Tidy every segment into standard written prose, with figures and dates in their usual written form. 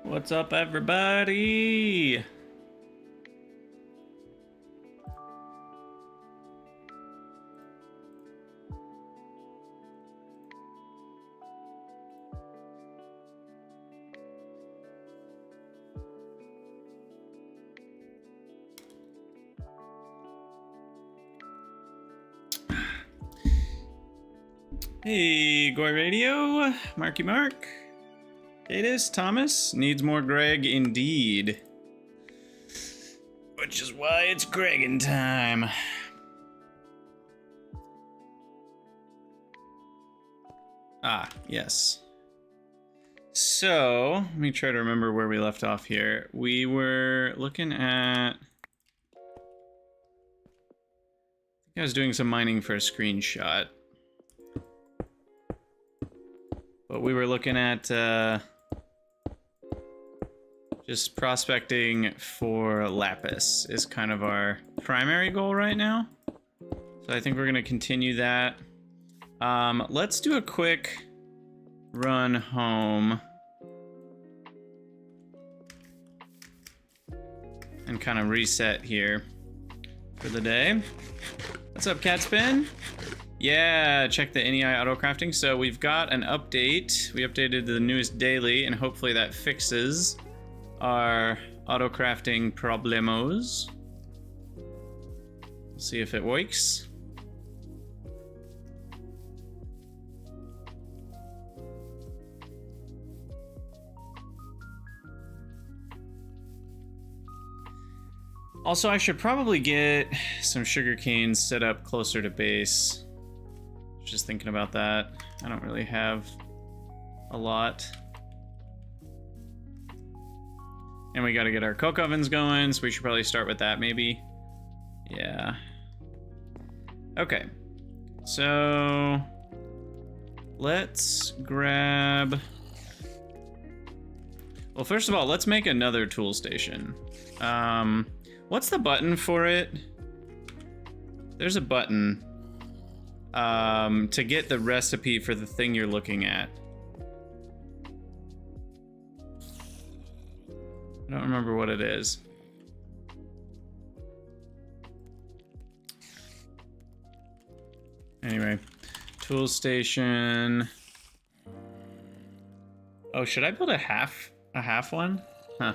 What's up, everybody? Hey, Goy Radio, Marky Mark. Datus, Thomas, needs more Greg indeed. Which is why it's Greggin' time. Ah, yes. So, let me try to remember where we left off here. We were looking at... I was doing some mining for a screenshot. But we were looking at just prospecting for lapis is kind of our primary goal right now. So I think we're gonna continue that. Let's do a quick run home and kind of reset here for the day. What's up, Catspin? Yeah, check the NEI auto crafting. So we've got an update. We updated the newest daily, and hopefully that fixes our auto crafting problemos. We'll see if it works. Also, I should probably get some sugarcane set up closer to base. Just thinking about that. I don't really have a lot. And we gotta get our coke ovens going, so we should probably start with that maybe. Yeah. Okay. So let's grab... Well, first of all, let's make another tool station. What's the button for it? There's a button. To get the recipe for the thing you're looking at. I don't remember what it is. Anyway, tool station. Oh, should I build a half one? Huh.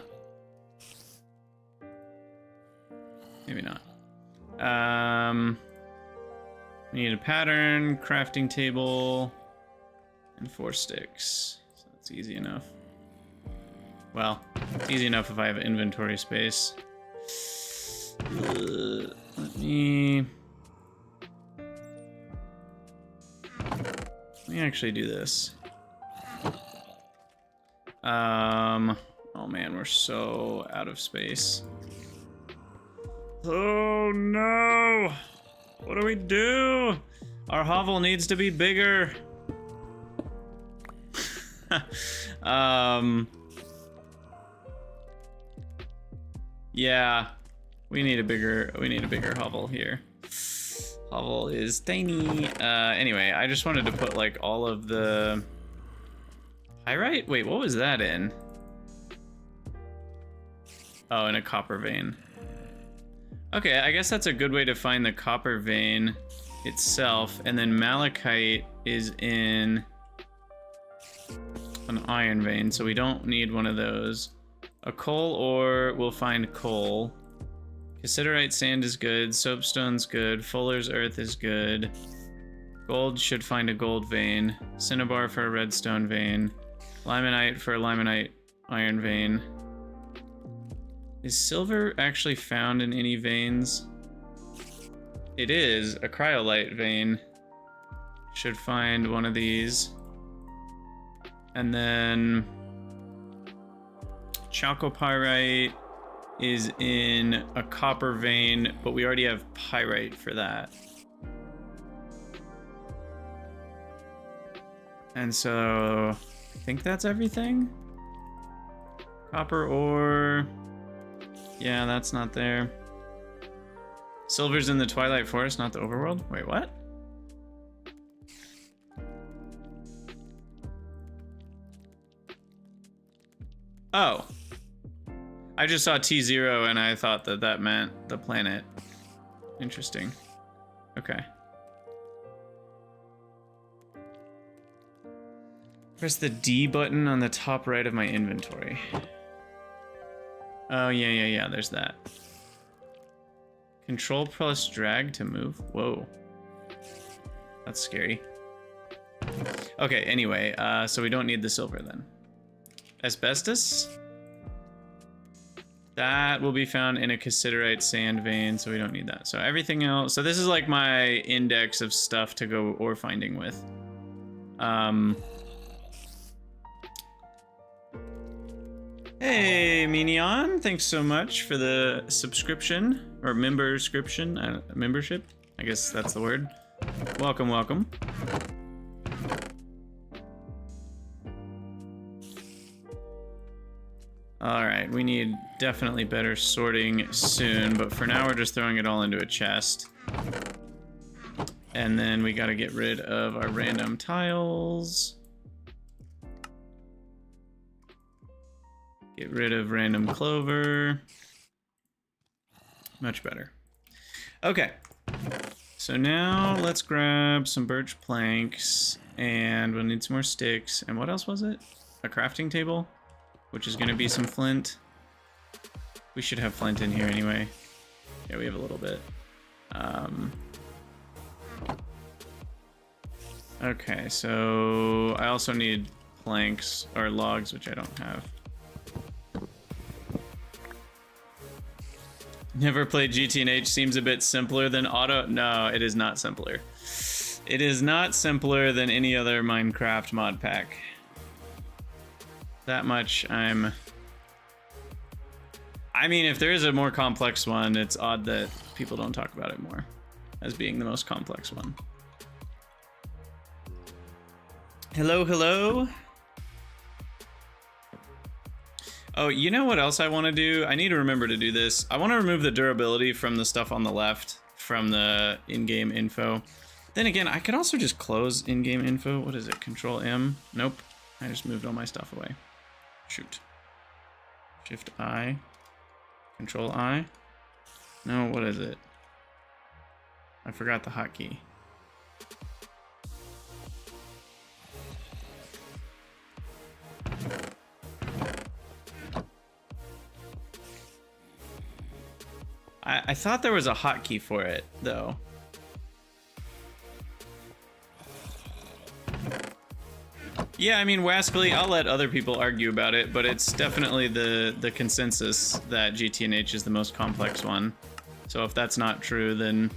Maybe not. We need a pattern, crafting table, and 4 sticks. So that's easy enough. Well, it's easy enough if I have inventory space. Let me actually do this. Oh man, we're so out of space. Oh no! What do we do? Our hovel needs to be bigger. Yeah, we need a bigger hovel here. Hovel is tiny. Anyway, I just wanted to put like all of the pyrite. Wait, what was that in? Oh, in a copper vein. Okay, I guess that's a good way to find the copper vein itself, and then malachite is in an iron vein, so we don't need one of those. A coal ore, we'll find coal. Cassiterite sand is good, soapstone's good, fuller's earth is good. Gold should find a gold vein. Cinnabar for a redstone vein. Limonite for a limonite iron vein. Is silver actually found in any veins? It is. A cryolite vein. Should find one of these. And then chalcopyrite is in a copper vein, but we already have pyrite for that. And so I think that's everything. Copper ore. Yeah, that's not there. Silver's in the Twilight Forest, not the Overworld. Wait, what? Oh. I just saw T0 and I thought that that meant the planet. Interesting. Okay. Press the D button on the top right of my inventory. Oh, yeah, there's that. Control plus drag to move? Whoa. That's scary. Okay, anyway, so we don't need the silver then. Asbestos? That will be found in a cassiterite sand vein, so we don't need that. So everything else... So this is like my index of stuff to go ore finding with. Hey, Minion, thanks so much for the subscription, or membership. I guess that's the word. Welcome, welcome. Alright, we need definitely better sorting soon, but for now we're just throwing it all into a chest. And then we gotta get rid of our random tiles. Get rid of random clover. Much better. Okay. So now let's grab some birch planks, and we'll need some more sticks. And what else was it? A crafting table, which is going to be some flint. We should have flint in here anyway. Yeah, we have a little bit. Okay, so I also need planks or logs, which I don't have. Never played GTNH, seems a bit simpler than Auto. No, it is not simpler. It is not simpler than any other Minecraft mod pack. That much I mean, if there is a more complex one, it's odd that people don't talk about it more as being the most complex one. Hello, hello. Oh, you know what else I want to do? I need to remember to do this. I want to remove the durability from the stuff on the left, from the in-game info. Then again, I could also just close in-game info. What is it? Control M? Nope. I just moved all my stuff away. Shoot. Shift I. Control I. No, what is it? I forgot the hotkey. I thought there was a hotkey for it, though. Yeah, I mean, Wascally, I'll let other people argue about it, but it's definitely the consensus that GTNH is the most complex one. So if that's not true, then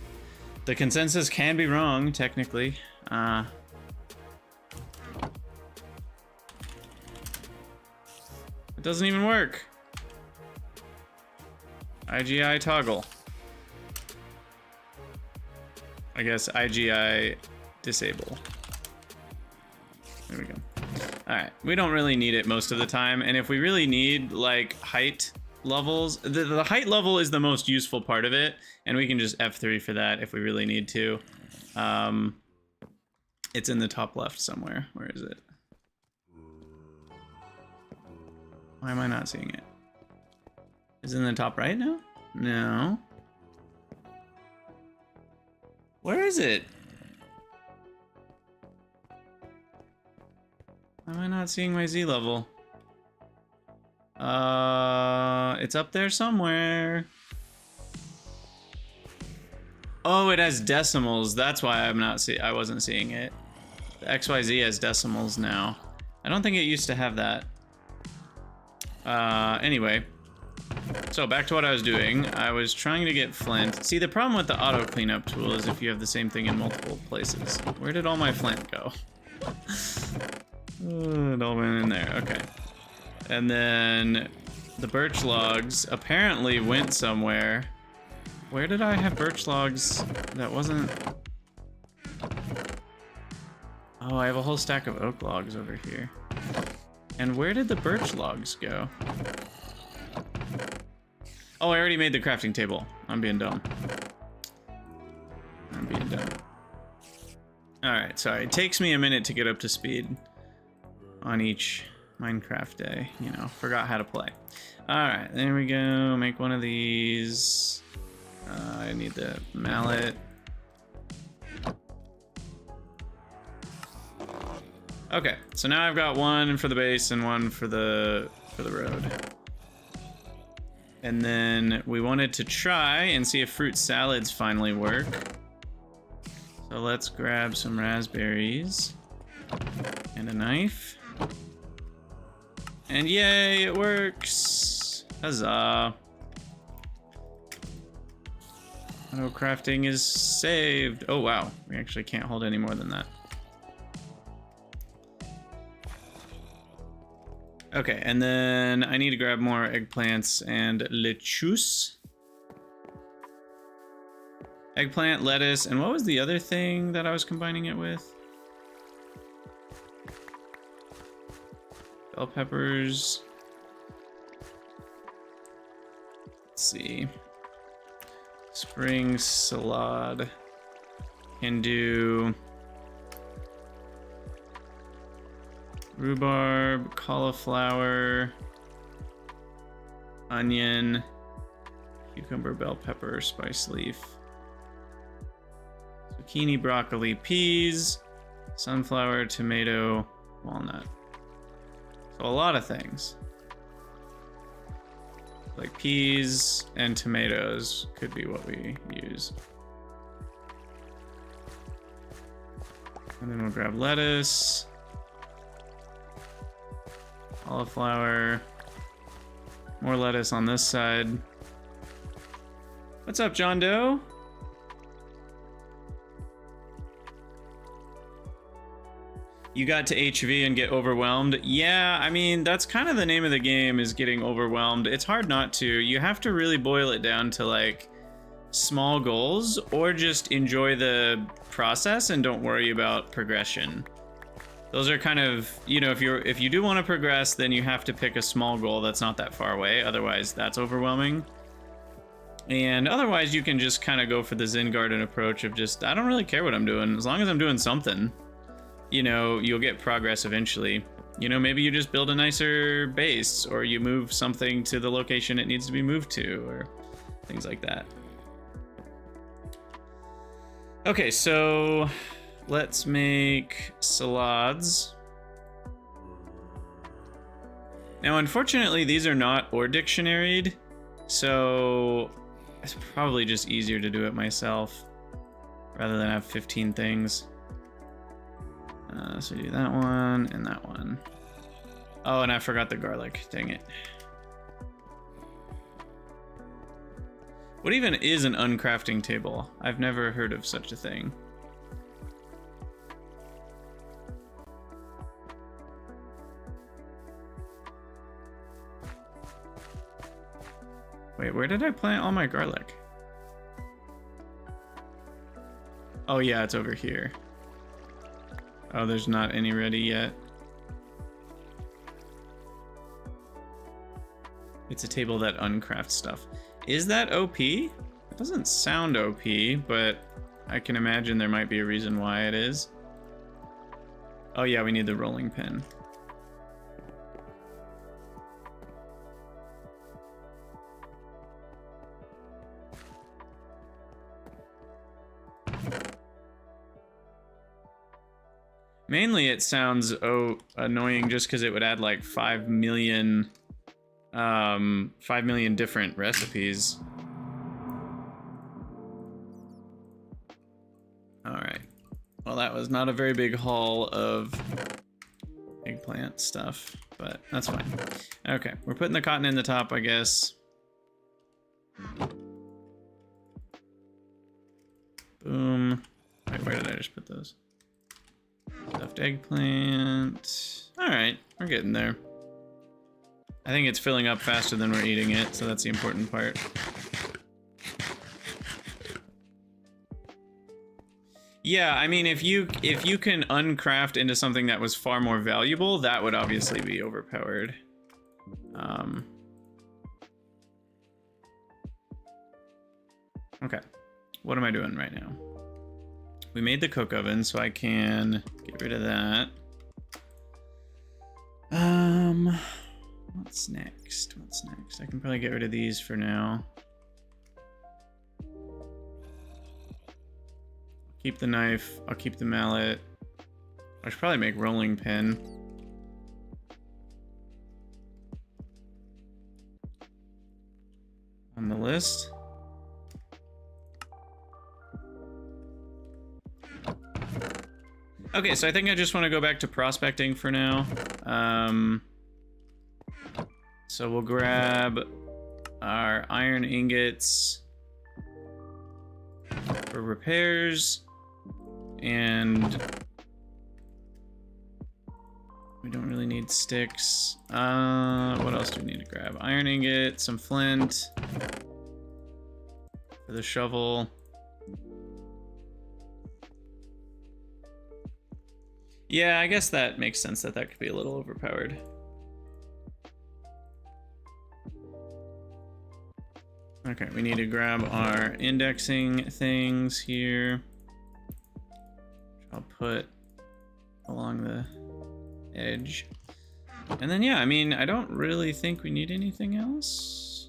the consensus can be wrong, technically. It doesn't even work. IGI toggle. I guess IGI disable. There we go. Alright, we don't really need it most of the time, and if we really need, like, height levels, the height level is the most useful part of it, and we can just F3 for that if we really need to. It's in the top left somewhere. Where is it? Why am I not seeing it? Is it in the top right now? No. Where is it? Why am I not seeing my Z level? It's up there somewhere. Oh, it has decimals. That's why I wasn't seeing it. The XYZ has decimals now. I don't think it used to have that. Anyway. So back to what I was doing. I was trying to get flint. See, the problem with the auto cleanup tool is if you have the same thing in multiple places. Where did all my flint go? Oh, it all went in there. Okay. And then the birch logs apparently went somewhere. Where did I have birch logs that wasn't... Oh, I have a whole stack of oak logs over here. And where did the birch logs go? Oh, I already made the crafting table. I'm being dumb. I'm being dumb. Alright, sorry. It takes me a minute to get up to speed on each Minecraft day, you know, forgot how to play. All right, there we go. Make one of these. I need the mallet. Okay, so now I've got one for the base and one for the road. And then we wanted to try and see if fruit salads finally work. So let's grab some raspberries and a knife. And yay, it works! Huzzah! Auto crafting is saved. Oh wow, we actually can't hold any more than that. Okay, and then I need to grab more eggplants and lettuce. Eggplant, lettuce, and what was the other thing that I was combining it with? Bell peppers. Let's see. Spring salad. Can do rhubarb, cauliflower, onion, cucumber, bell pepper, spice leaf, zucchini, broccoli, peas, sunflower, tomato, walnut. So a lot of things. Like peas and tomatoes could be what we use. And then we'll grab lettuce, cauliflower, more lettuce on this side. What's up, John Doe? You got to HV and get overwhelmed? Yeah, I mean, that's kind of the name of the game, is getting overwhelmed. It's hard not to. You have to really boil it down to like small goals, or just enjoy the process and don't worry about progression. Those are kind of, you know, if you do want to progress, then you have to pick a small goal that's not that far away. Otherwise, that's overwhelming. And otherwise, you can just kind of go for the Zen Garden approach of just, I don't really care what I'm doing. As long as I'm doing something, you know, you'll get progress eventually. You know, maybe you just build a nicer base, or you move something to the location it needs to be moved to, or things like that. Okay, so let's make salads. Now, unfortunately, these are not or dictionaried, so it's probably just easier to do it myself rather than have 15 things. So do that one and that one. Oh, and I forgot the garlic. Dang it. What even is an uncrafting table? I've never heard of such a thing. Wait, where did I plant all my garlic? Oh yeah, it's over here. Oh, there's not any ready yet. It's a table that uncrafts stuff. Is that OP? It doesn't sound OP, but I can imagine there might be a reason why it is. Oh yeah, we need the rolling pin. Mainly it sounds annoying just because it would add like 5 million different recipes. All right. Well, that was not a very big haul of eggplant stuff, but that's fine. Okay, we're putting the cotton in the top, I guess. Boom. Wait, where did I just put those? Stuffed eggplant. All right, we're getting there. I think it's filling up faster than we're eating it, so that's the important part. Yeah, I mean, if you can uncraft into something that was far more valuable, that would obviously be overpowered. Okay, what am I doing right now? We made the cook oven, so I can get rid of that. What's next? What's next? I can probably get rid of these for now. Keep the knife. I'll keep the mallet. I should probably make rolling pin. On the list. Okay, so I think I just want to go back to prospecting for now. So we'll grab our iron ingots for repairs, and we don't really need sticks. What else do we need to grab? Iron ingot, some flint for the shovel. Yeah, I guess that makes sense that that could be a little overpowered. Okay, we need to grab our indexing things here. I'll put along the edge. And then, yeah, I mean, I don't really think we need anything else.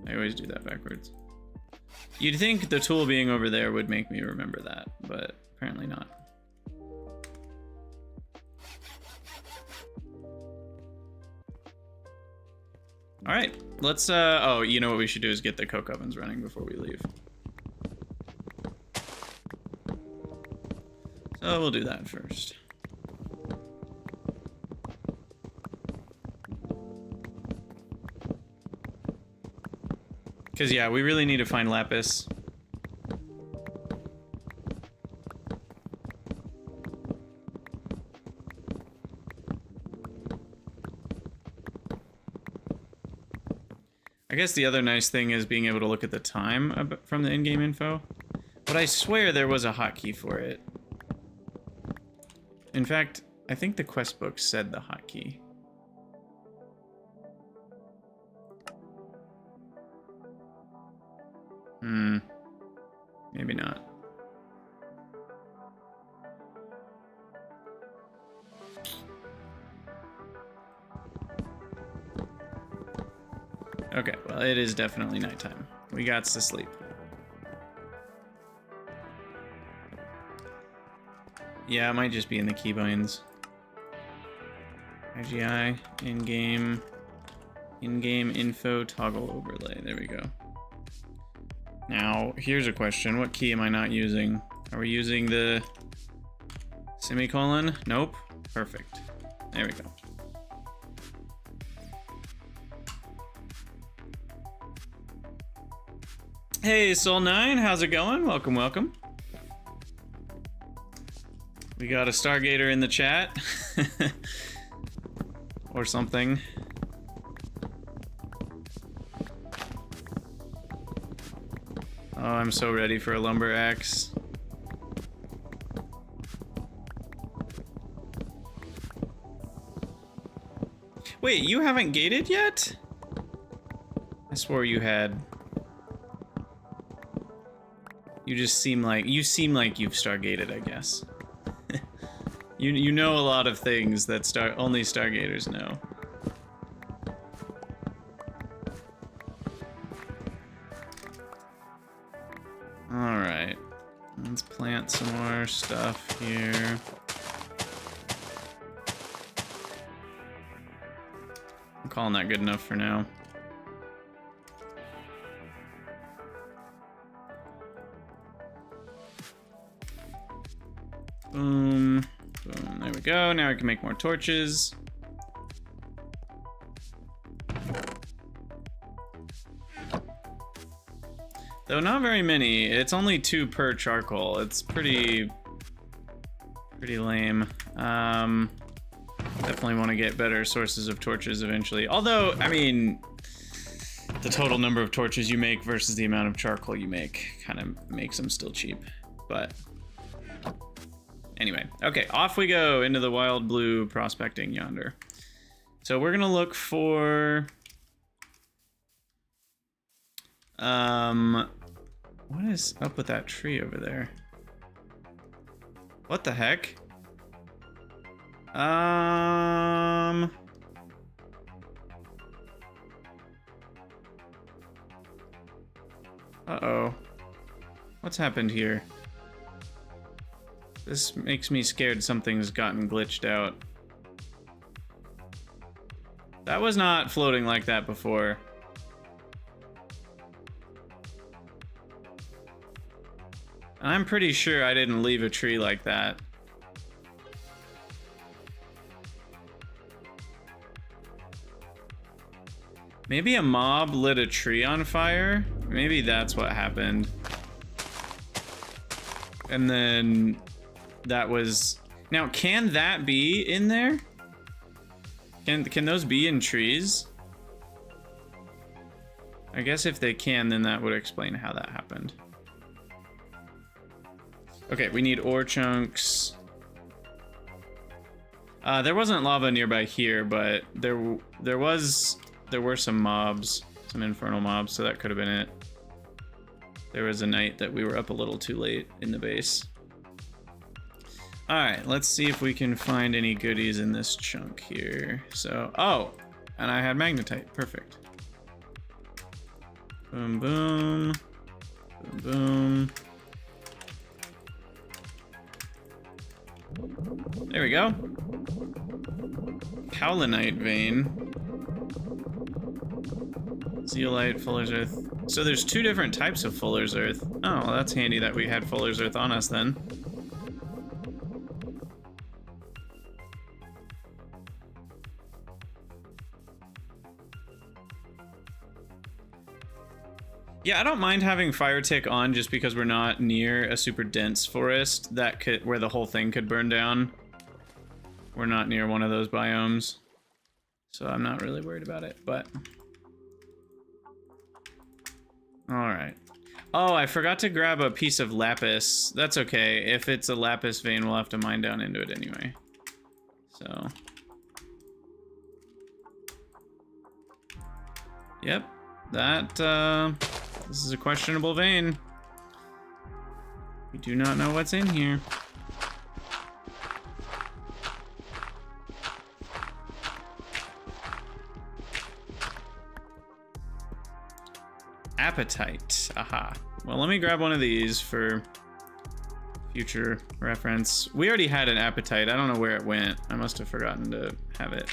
I always do that backwards. You'd think the tool being over there would make me remember that, but apparently not. All right, let's, oh, you know what we should do is get the coke ovens running before we leave. So we'll do that first. Because, yeah, we really need to find lapis. I guess the other nice thing is being able to look at the time from the in-game info. But I swear there was a hotkey for it. In fact, I think the quest book said the hotkey. Maybe not. Okay, well, it is definitely nighttime. We got to sleep. Yeah, it might just be in the keybinds. IGI, in-game info, toggle overlay. There we go. Now, here's a question. What key am I not using? Are we using the semicolon? Nope. Perfect. There we go. Hey, Soul9, how's it going? Welcome, welcome. We got a Stargater in the chat. Or something. Oh, I'm so ready for a lumber axe. Wait, you haven't gated yet? I swore you had. You seem like you've stargated, I guess. you know a lot of things that only Stargaters know. All right, let's plant some more stuff here. I'm calling that good enough for now. Boom, boom, there we go. Now we can make more torches. Though not very many. It's only 2 per charcoal. It's pretty lame. Definitely want to get better sources of torches eventually. Although, I mean, the total number of torches you make versus the amount of charcoal you make kind of makes them still cheap. But anyway, okay, off we go into the wild blue prospecting yonder. So we're gonna look for what is up with that tree over there? What the heck? Uh-oh. What's happened here? This makes me scared something's gotten glitched out. That was not floating like that before. I'm pretty sure I didn't leave a tree like that. Maybe a mob lit a tree on fire? Maybe that's what happened. And then that was... Now, can that be in there? Can those be in trees? I guess if they can, then that would explain how that happened. Okay, we need ore chunks. There wasn't lava nearby here, but there were some mobs, some infernal mobs, so that could have been it. There was a night that we were up a little too late in the base. All right, let's see if we can find any goodies in this chunk here. So, oh, and I had magnetite, perfect. Boom, boom, boom, boom. There we go. Howlinite vein. Zeolite, Fuller's Earth. So there's two different types of Fuller's Earth. Oh, well, that's handy that we had Fuller's Earth on us then. Yeah, I don't mind having fire tick on just because we're not near a super dense forest that could, where the whole thing could burn down. We're not near one of those biomes, so I'm not really worried about it, but... Alright. Oh, I forgot to grab a piece of lapis. That's okay. If it's a lapis vein, we'll have to mine down into it anyway. So... Yep. That, this is a questionable vein. We do not know what's in here. Appetite. Aha. Well, let me grab one of these for future reference. We already had an appetite. I don't know where it went. I must have forgotten to have it.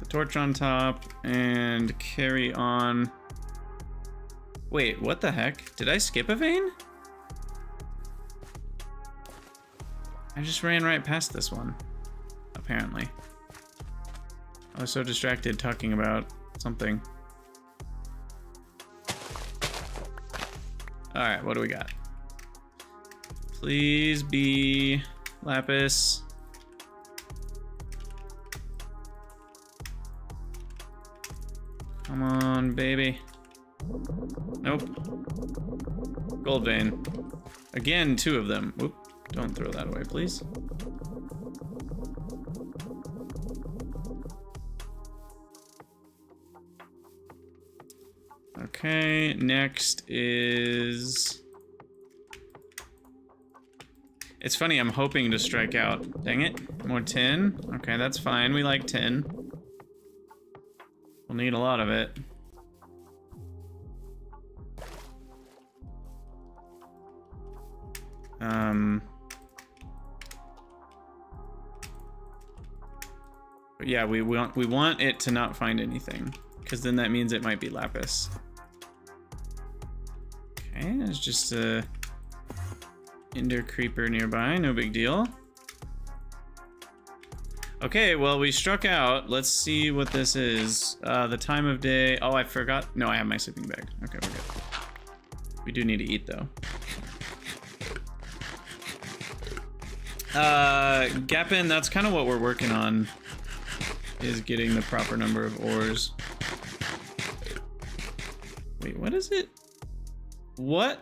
Torch on top and carry on. Wait, what the heck? Did I skip a vein? I just ran right past this one, apparently. I was so distracted talking about something. All right, what do we got? Please be lapis. Come on, baby. Nope. Gold vein. Again, two of them. Whoop. Don't throw that away, please. Okay, next is... It's funny, I'm hoping to strike out. Dang it. More tin? Okay, that's fine. We like tin. We'll need a lot of it. But yeah, we want it to not find anything, because then that means it might be lapis. Okay, there's just a ender creeper nearby, no big deal. Okay, well, we struck out. Let's see what this is. The time of day. Oh, I forgot. No, I have my sleeping bag. Okay, we're good. We do need to eat, though. Gapin, that's kind of what we're working on, is getting the proper number of ores. Wait, what is it? What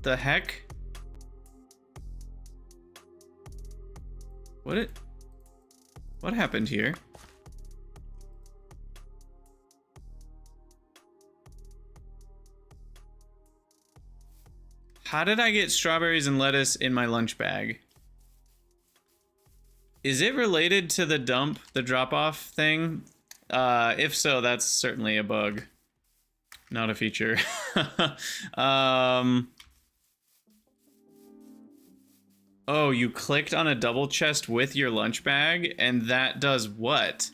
the heck? What happened here? How did I get strawberries and lettuce in my lunch bag? Is it related to the dump, the drop-off thing? If so, that's certainly a bug, not a feature. Oh, you clicked on a double chest with your lunch bag, and that does what?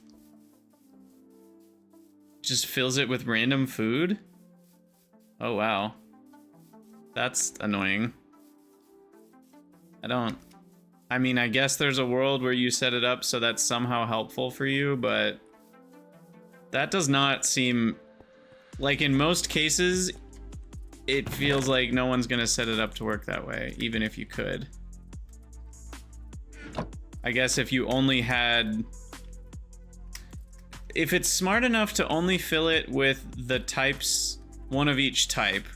Just fills it with random food? Oh, wow. That's annoying. I mean, I guess there's a world where you set it up so that's somehow helpful for you, but that does not seem... Like, in most cases, it feels like no one's gonna set it up to work that way, even if you could. I guess if you only had... If it's smart enough to only fill it with the types, one of each type,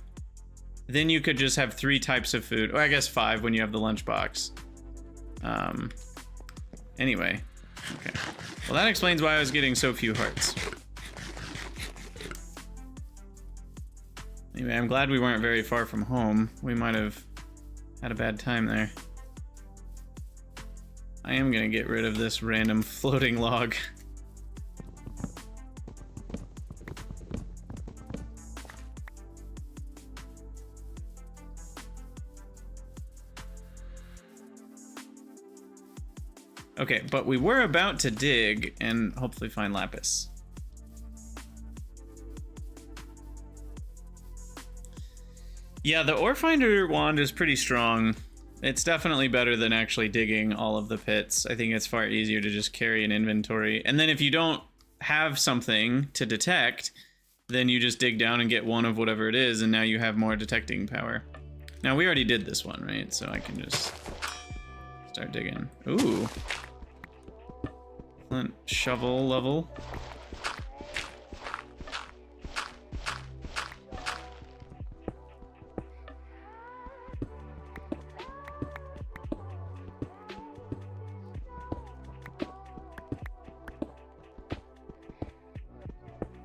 then you could just have 3 types of food. Or I guess 5 when you have the lunchbox. Anyway. Okay. Well, that explains why I was getting so few hearts. Anyway, I'm glad we weren't very far from home. We might have had a bad time there. I am gonna get rid of this random floating log. Okay, but we were about to dig and hopefully find lapis. Yeah, the ore finder wand is pretty strong. It's definitely better than actually digging all of the pits. I think it's far easier to just carry an inventory. And then if you don't have something to detect, then you just dig down and get one of whatever it is, and now you have more detecting power. Now, we already did this one, right? So I can just start digging. Ooh. Flint shovel level.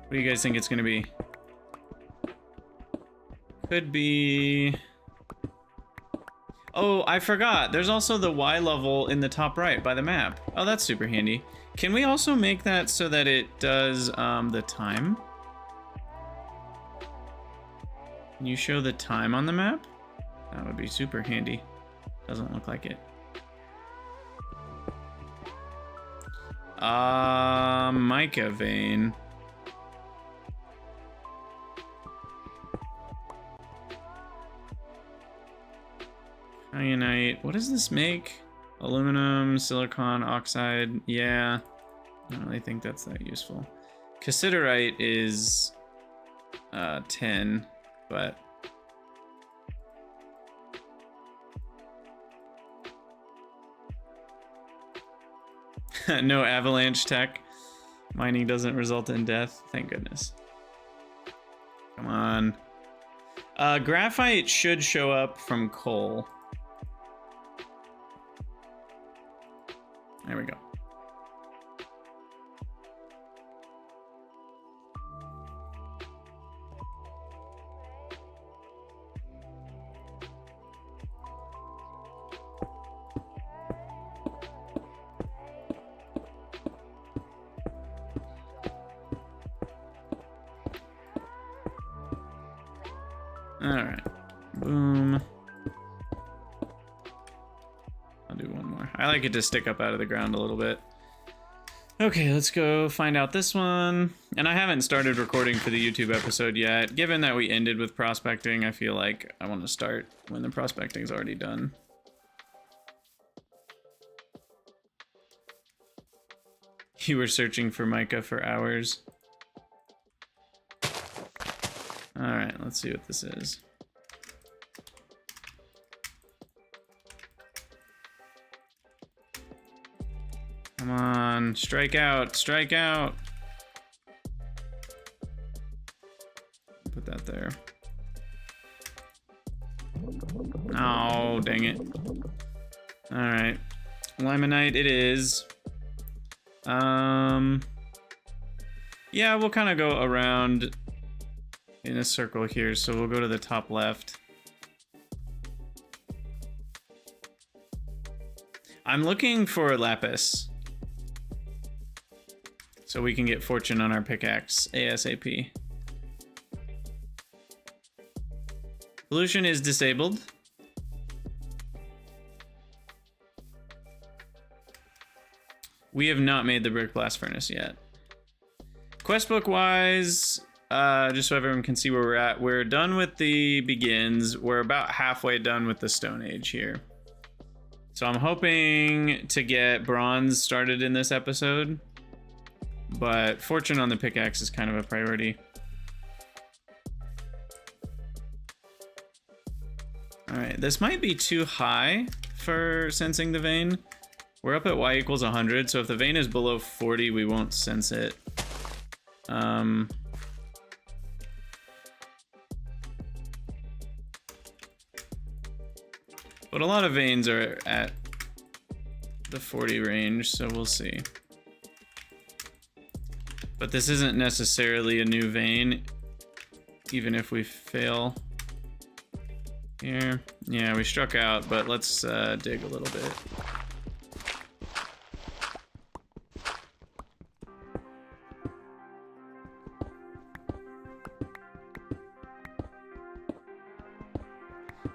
What do you guys think it's gonna be? Could be... Oh, I forgot. There's also the Y level in the top right by the map. Oh, that's super handy. Can we also make that so that it does the time? Can you show the time on the map? That would be super handy. Doesn't look like it. Mica vein. Kyanite. What does this make? Aluminum, silicon, oxide. Yeah, I don't really think that's that useful. Cassiterite is 10, but no avalanche tech. Mining doesn't result in death. Thank goodness. Come on. Graphite should show up from coal. There we go. All right. Boom. I'll do one more. I like it to stick up out of the ground a little bit. Okay, let's go find out this one. And I haven't started recording for the YouTube episode yet. Given that we ended with prospecting, I feel like I want to start when the prospecting's already done. You were searching for mica for hours. Alright, let's see what this is. Come on, strike out, strike out. Put that there. Oh, dang it. Alright. Limonite it is. Yeah, we'll kind of go around in a circle here, so we'll go to the top left. I'm looking for lapis. So we can get fortune on our pickaxe ASAP. Pollution is disabled. We have not made the brick blast furnace yet. Questbook wise, just so everyone can see where we're at, we're done with the begins. We're about halfway done with the Stone Age here. So I'm hoping to get bronze started in this episode, but fortune on the pickaxe is kind of a priority. All right, this might be too high for sensing the vein. We're up at y equals 100, so if the vein is below 40, we won't sense it. But a lot of veins are at the 40 range, so we'll see. But this isn't necessarily a new vein, even if we fail here. Yeah, we struck out, but let's dig a little bit.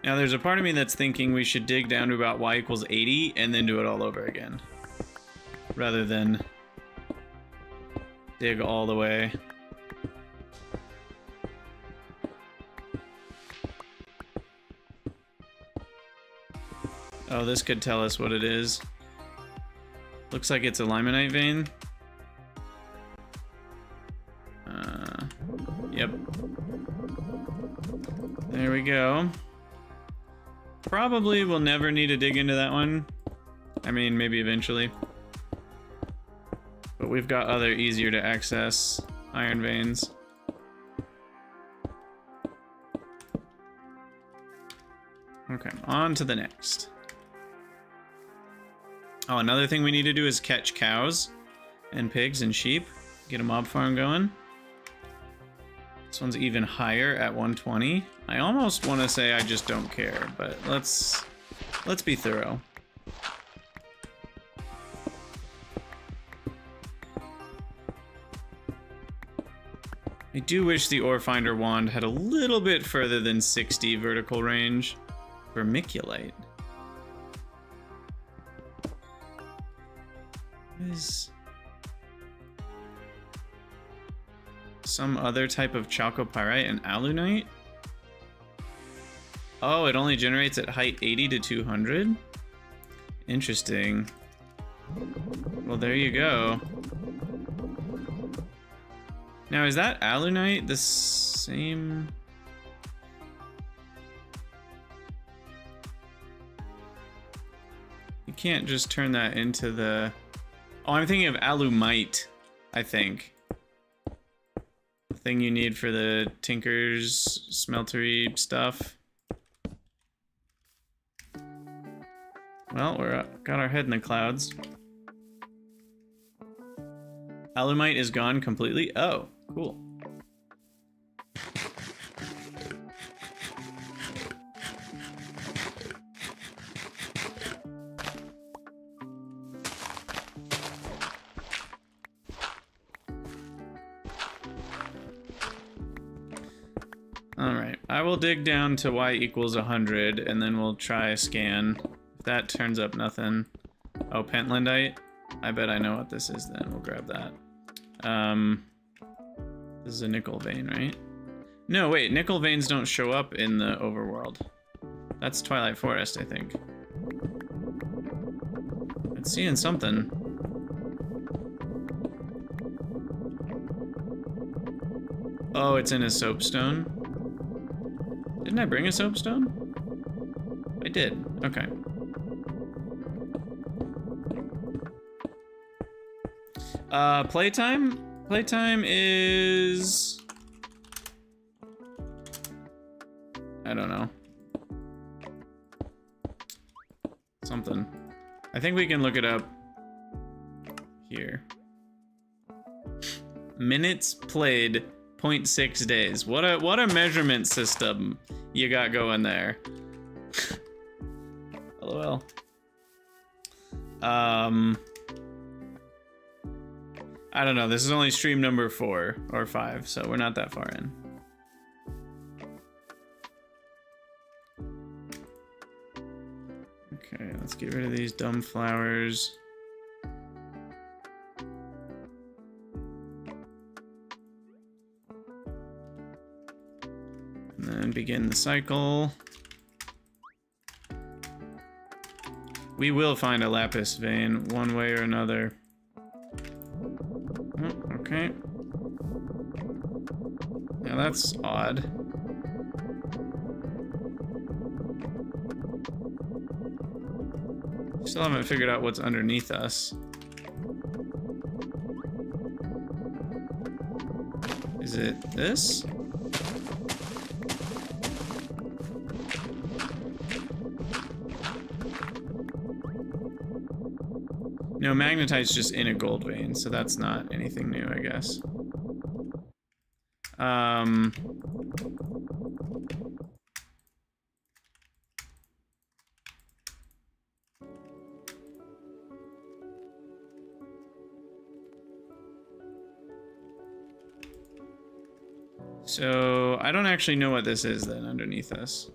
Now there's a part of me that's thinking we should dig down to about y equals 80 and then do it all over again, rather than dig all the way. Oh, this could tell us what it is. Looks like it's a limonite vein. Yep. There we go. Probably will never need to dig into that one. I mean, maybe eventually. But we've got other easier to access iron veins. Okay, on to the next. Oh, another thing we need to do is catch cows and pigs and sheep. Get a mob farm going. This one's even higher at 120. I almost want to say I just don't care, but let's be thorough. I do wish the ore finder wand had a little bit further than 60 vertical range. Vermiculite. What is some other type of chalcopyrite and alunite? Oh, it only generates at height 80 to 200? Interesting. Well, there you go. Now, is that alunite the same? You can't just turn that into the... Oh, I'm thinking of alumite, I think. The thing you need for the tinker's smeltery stuff. Well, we're got our head in the clouds. Alumite is gone completely? Oh, cool. Alright, I will dig down to y equals 100 and then we'll try a scan. If that turns up nothing... Oh, pentlandite? I bet I know what this is then. We'll grab that. This is a nickel vein, right? No, wait, nickel veins don't show up in the overworld. That's Twilight Forest, I think. I'm seeing something. Oh, it's in a soapstone? Didn't I bring a soapstone? I did, okay. Playtime? Playtime is... I don't know. Something. I think we can look it up here. Minutes played, 0.6 days. What a measurement system you got going there. LOL. I don't know. This is only stream number 4 or 5, so we're not that far in. Okay, let's get rid of these dumb flowers. And then begin the cycle. We will find a lapis vein one way or another. Oh, okay. Yeah, that's odd. Still haven't figured out what's underneath us. Is it this? No, magnetite's just in a gold vein, so that's not anything new, I guess. So, I don't actually know what this is then underneath us.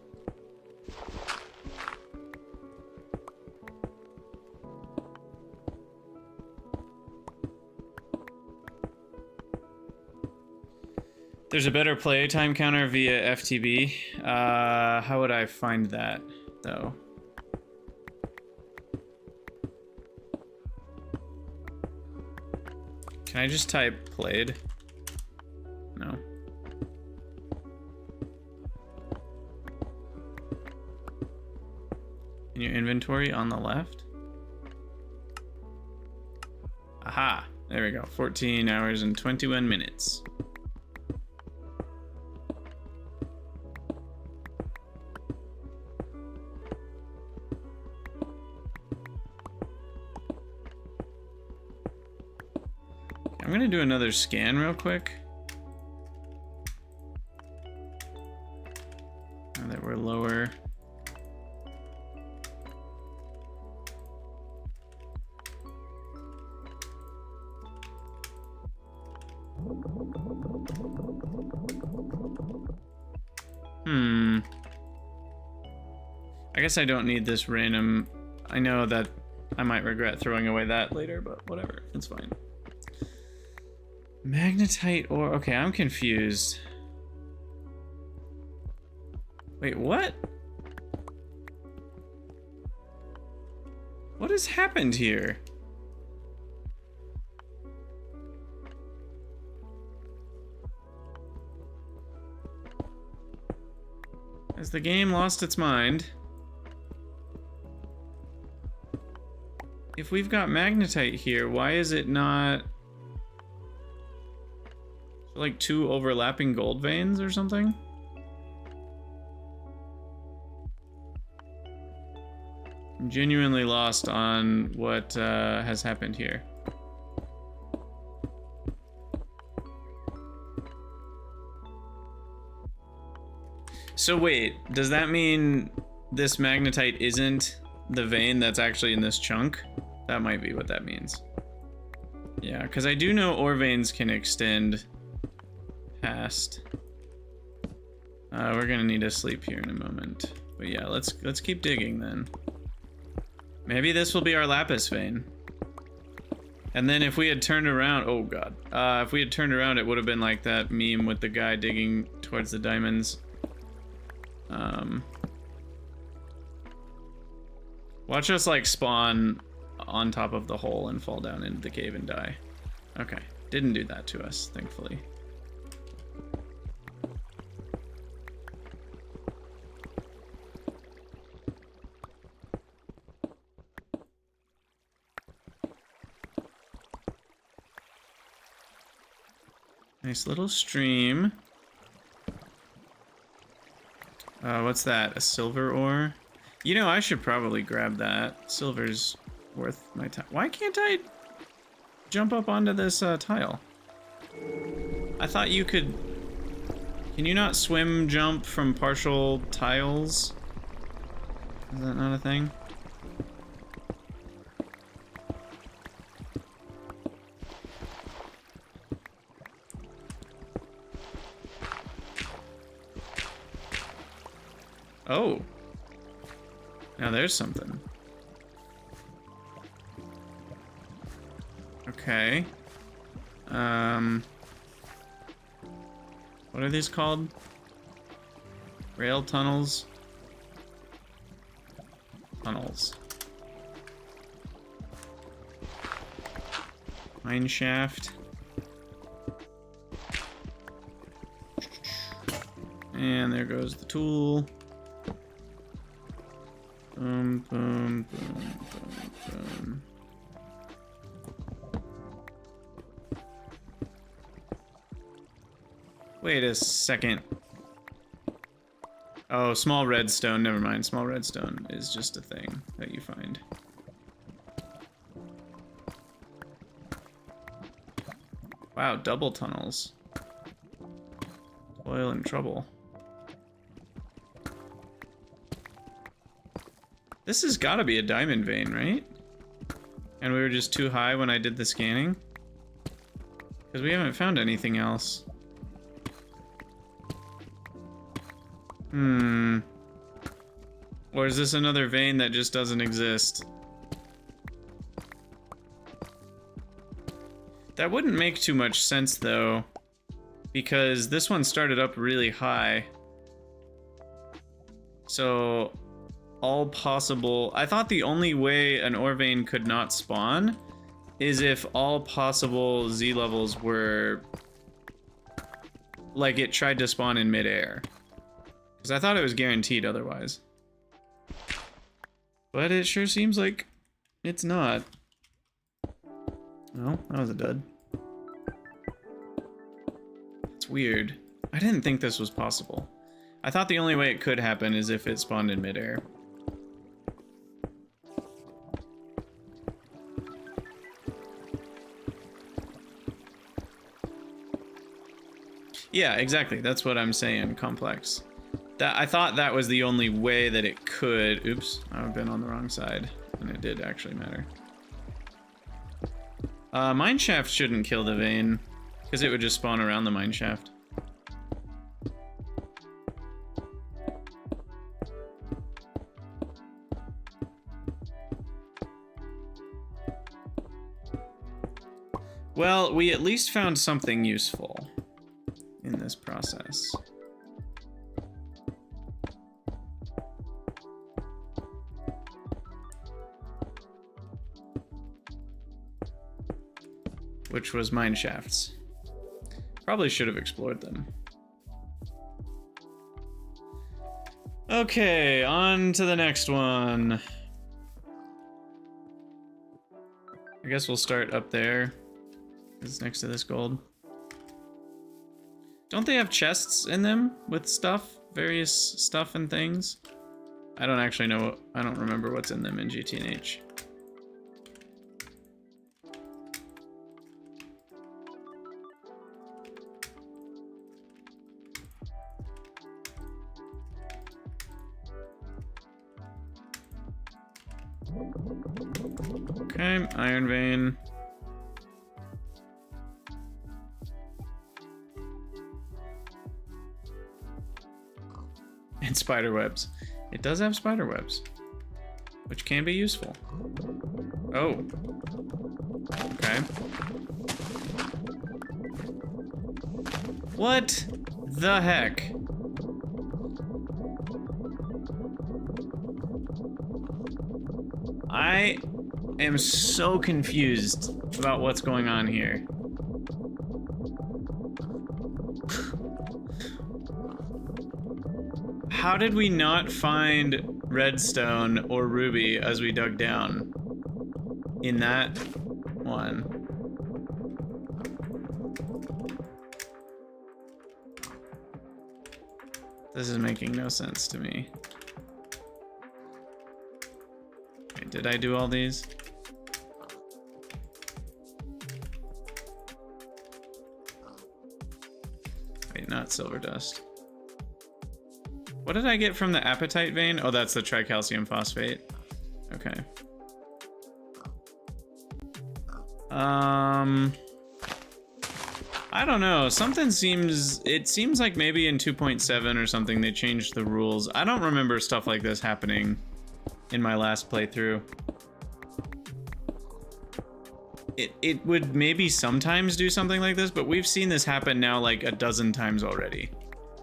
There's a better playtime counter via FTB. How would I find that, though? Can I just type played? No. In your inventory on the left? Aha! There we go. 14 hours and 21 minutes. I'm gonna do another scan real quick. Now that we're lower. I guess I don't need this random. I know that I might regret throwing away that later, but whatever, it's fine. Magnetite ore. Okay, I'm confused. Wait, what? What has happened here? Has the game lost its mind? If we've got magnetite here, why is it not like 2 overlapping gold veins or something? I'm genuinely lost on what has happened here. So wait, does that mean this magnetite isn't the vein that's actually in this chunk? That might be what that means. Yeah, because I do know ore veins can extend past. We're gonna need to sleep here in a moment. But yeah, let's keep digging then. Maybe this will be our lapis vein. And then if we had turned around, oh god. If we had turned around, it would have been like that meme with the guy digging towards the diamonds. Watch us like spawn on top of the hole and fall down into the cave and die. Okay, didn't do that to us, thankfully. Nice little stream. What's that? A silver ore? You know, I should probably grab that. Silver's worth my time. Why can't I jump up onto this tile? I thought you could... Can you not swim jump from partial tiles? Is that not a thing? Oh. Now there's something. Okay. What are these called? Rail tunnels? Tunnels. Mine shaft. And there goes the tool. Boom, boom, boom, boom, boom. Wait a second. Oh, small redstone. Never mind. Small redstone is just a thing that you find. Wow, double tunnels. Oil and trouble. This has got to be a diamond vein, right? And we were just too high when I did the scanning? Because we haven't found anything else. Or is this another vein that just doesn't exist? That wouldn't make too much sense, though. Because this one started up really high. So, all possible... I thought the only way an ore vein could not spawn is if all possible Z levels were... like it tried to spawn in midair. Because I thought it was guaranteed otherwise. But it sure seems like it's not. Oh, that was a dud. It's weird. I didn't think this was possible. I thought the only way it could happen is if it spawned in midair. Yeah, exactly. That's what I'm saying, complex. I thought that was the only way that it could... Oops, I've been on the wrong side, and it did actually matter. Mine shaft shouldn't kill the vein, because it would just spawn around the mine shaft. Well, we at least found something useful in this process. Which was mine shafts. Probably should have explored them. Okay, on to the next one. I guess we'll start up there. It's next to this gold. Don't they have chests in them with stuff? Various stuff and things? I don't actually know. I don't remember what's in them in GTNH. Okay, iron vein. And spider webs. It does have spider webs, which can be useful. Oh. Okay. What the heck? I am so confused about what's going on here. How did we not find redstone or ruby as we dug down in that one? This is making no sense to me. Wait, did I do all these? Wait, not silver dust. What did I get from the apatite vein? Oh, that's the tricalcium phosphate. Okay. I don't know. Something seems... It seems like maybe in 2.7 or something they changed the rules. I don't remember stuff like this happening in my last playthrough. It would maybe sometimes do something like this, but we've seen this happen now like a dozen times already.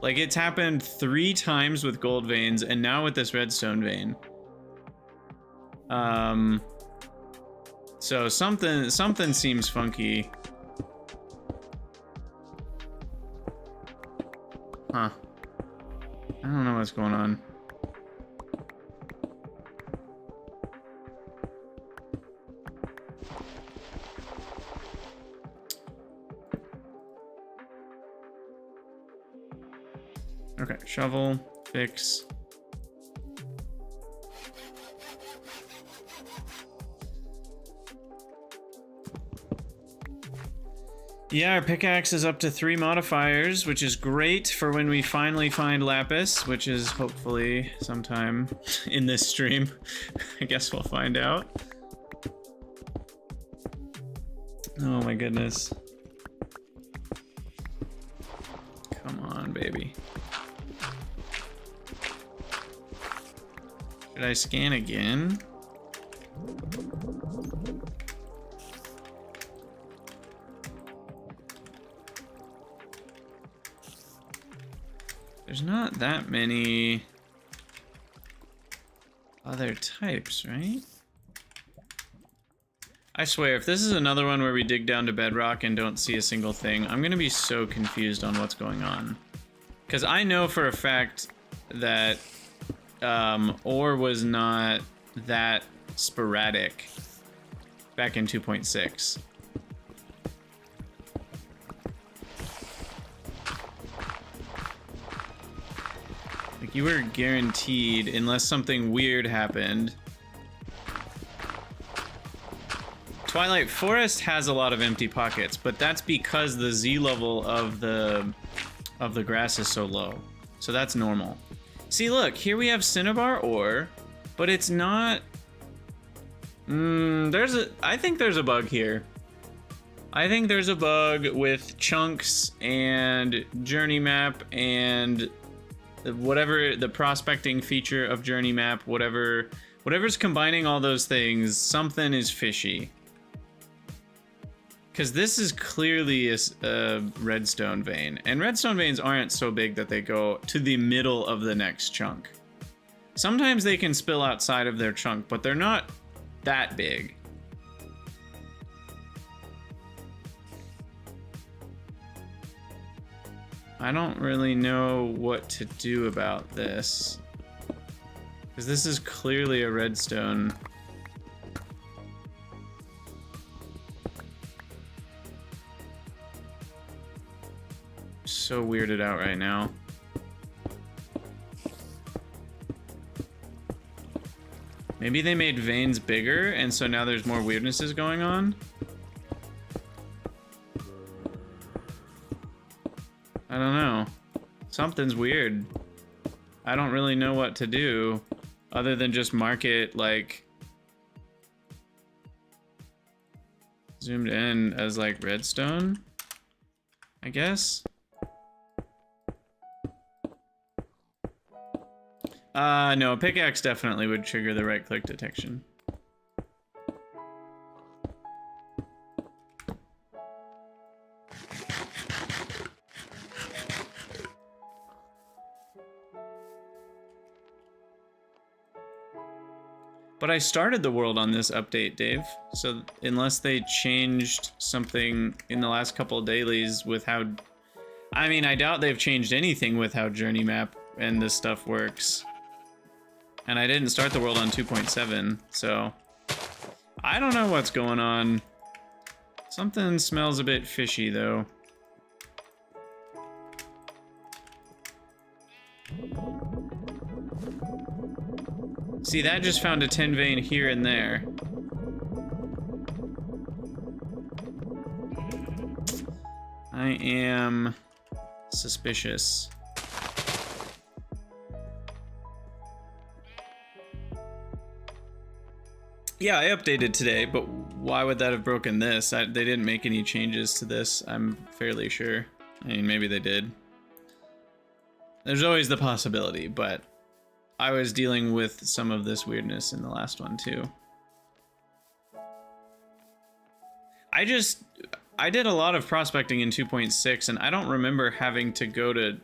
Like, it's happened 3 times with gold veins, and now with this redstone vein. So something seems funky. Huh. I don't know what's going on. Okay, shovel, fix. Yeah, our pickaxe is up to 3 modifiers, which is great for when we finally find lapis, which is hopefully sometime in this stream. I guess we'll find out. Oh my goodness. Come on, baby. Should I scan again? There's not that many other types, right? I swear, if this is another one where we dig down to bedrock and don't see a single thing, I'm gonna be so confused on what's going on. Because I know for a fact that ore was not that sporadic back in 2.6. Like, you were guaranteed, unless something weird happened. Twilight Forest has a lot of empty pockets, but that's because the Z level of the grass is so low. So that's normal. See, look, here we have cinnabar ore, but it's not... I think there's a bug here. I think there's a bug with chunks and journey map and whatever the prospecting feature of journey map, whatever's combining all those things, something is fishy. Because this is clearly a redstone vein, and redstone veins aren't so big that they go to the middle of the next chunk. Sometimes they can spill outside of their chunk, but they're not that big. I don't really know what to do about this, because this is clearly a redstone. So weirded out right now. Maybe they made veins bigger, and so now there's more weirdnesses going on? I don't know. Something's weird. I don't really know what to do, other than just mark it, like, zoomed in as, like, redstone, I guess? No, a pickaxe definitely would trigger the right-click detection. But I started the world on this update, Dave, so unless they changed something in the last couple of dailies with how... I mean, I doubt they've changed anything with how journey map and this stuff works. And I didn't start the world on 2.7, so I don't know what's going on. Something smells a bit fishy, though. See, that just found a 10 vein here and there. I am suspicious. Yeah, I updated today, but why would that have broken this? They didn't make any changes to this, I'm fairly sure. I mean, maybe they did. There's always the possibility, but I was dealing with some of this weirdness in the last one too. I did a lot of prospecting in 2.6, and I don't remember having to go to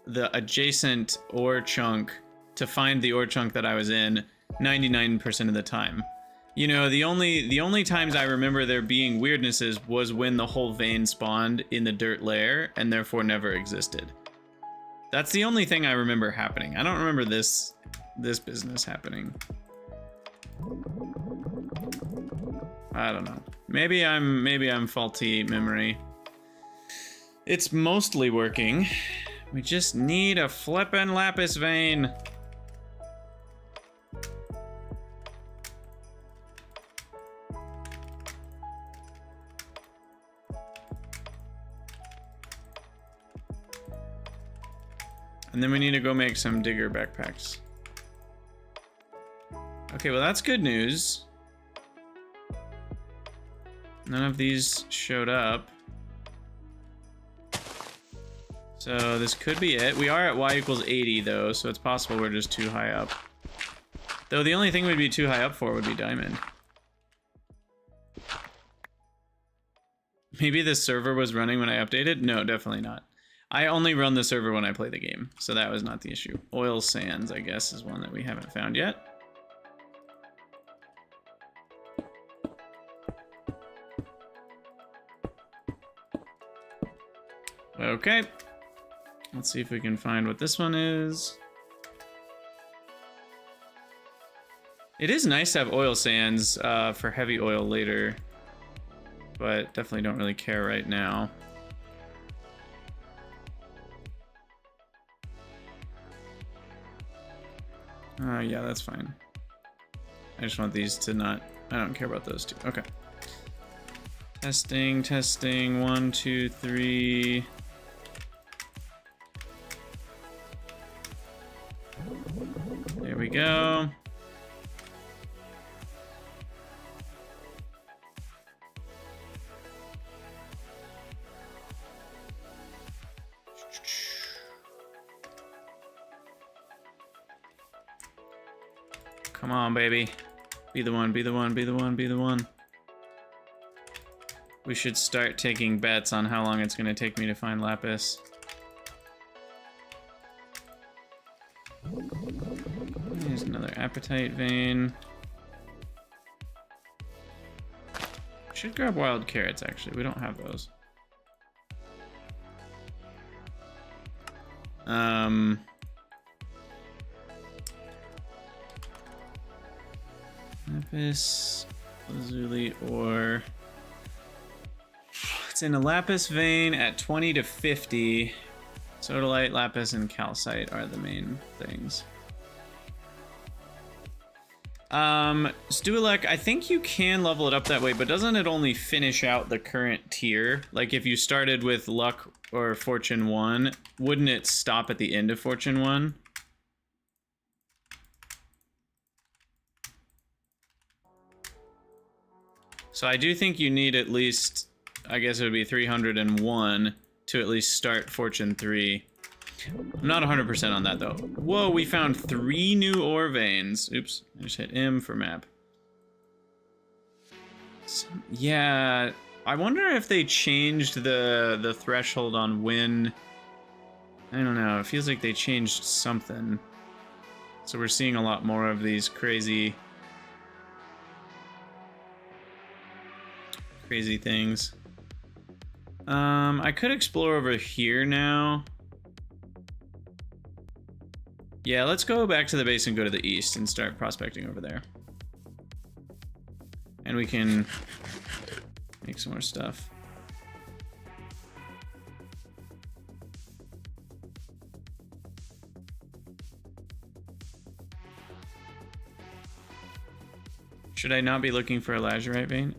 the adjacent ore chunk to find the ore chunk that I was in 99% of the time. You know, the only times I remember there being weirdnesses was when the whole vein spawned in the dirt layer and therefore never existed. That's the only thing I remember happening. I don't remember this business happening. I don't know. Maybe I'm faulty memory. It's mostly working. We just need a flippin' lapis vein. And then we need to go make some digger backpacks. Okay, well that's good news. None of these showed up. So this could be it. We are at y equals 80 though, so it's possible we're just too high up. Though the only thing we'd be too high up for would be diamond. Maybe this server was running when I updated? No, definitely not. I only run the server when I play the game, so that was not the issue. Oil sands, I guess, is one that we haven't found yet. Okay. Let's see if we can find what this one is. It is nice to have oil sands for heavy oil later, but definitely don't really care right now. Yeah, that's fine. I just want these to not... I don't care about those two. Okay. Testing, testing. 1, 2, 3. There we go. Come on, baby. Be the one, be the one, be the one, be the one. We should start taking bets on how long it's going to take me to find lapis. Here's another appetite vein. Should grab wild carrots, actually. We don't have those. Lapis, lazuli ore. It's in a lapis vein at 20 to 50. Sodalite, lapis, and calcite are the main things. Stualek, I think you can level it up that way, but doesn't it only finish out the current tier? Like if you started with luck or fortune 1, wouldn't it stop at the end of fortune 1? So I do think you need at least, I guess it would be 301 to at least start Fortune 3. I'm not 100% on that though. Whoa, we found 3 new ore veins. Oops, I just hit M for map. Yeah, I wonder if they changed the threshold on when. I don't know, it feels like they changed something. So we're seeing a lot more of these crazy things. I could explore over here now. Yeah, let's go back to the base and go to the east and start prospecting over there. And we can make some more stuff. Should I not be looking for a lazurite vein?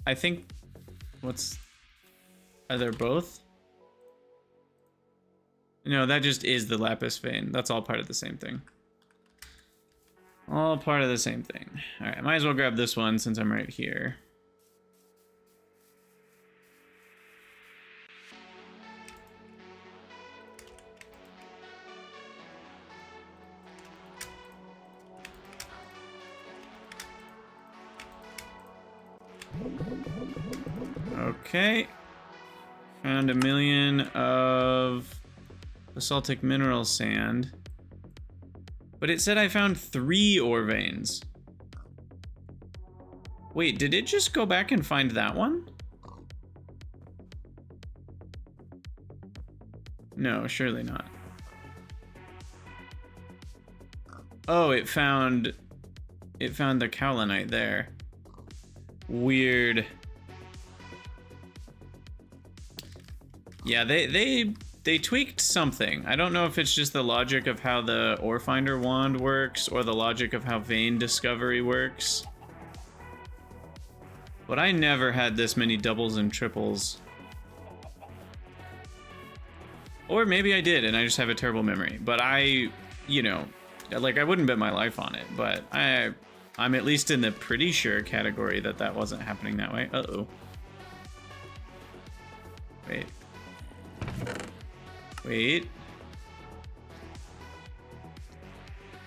I think, are there both? No, that just is the lapis vein. That's all part of the same thing. All part of the same thing. All right, might as well grab this one since I'm right here. Okay. Found 1 million of basaltic mineral sand. But it said I found 3 ore veins. Wait, did it just go back and find that one? No, surely not. Oh, it found the Cowlinite there. Weird. Yeah, they tweaked something. I don't know if it's just the logic of how the ore finder wand works or the logic of how vein discovery works. But I never had this many doubles and triples. Or maybe I did and I just have a terrible memory. But you know, like I wouldn't bet my life on it, but I'm at least in the pretty sure category that that wasn't happening that way. Uh-oh. Wait. Wait.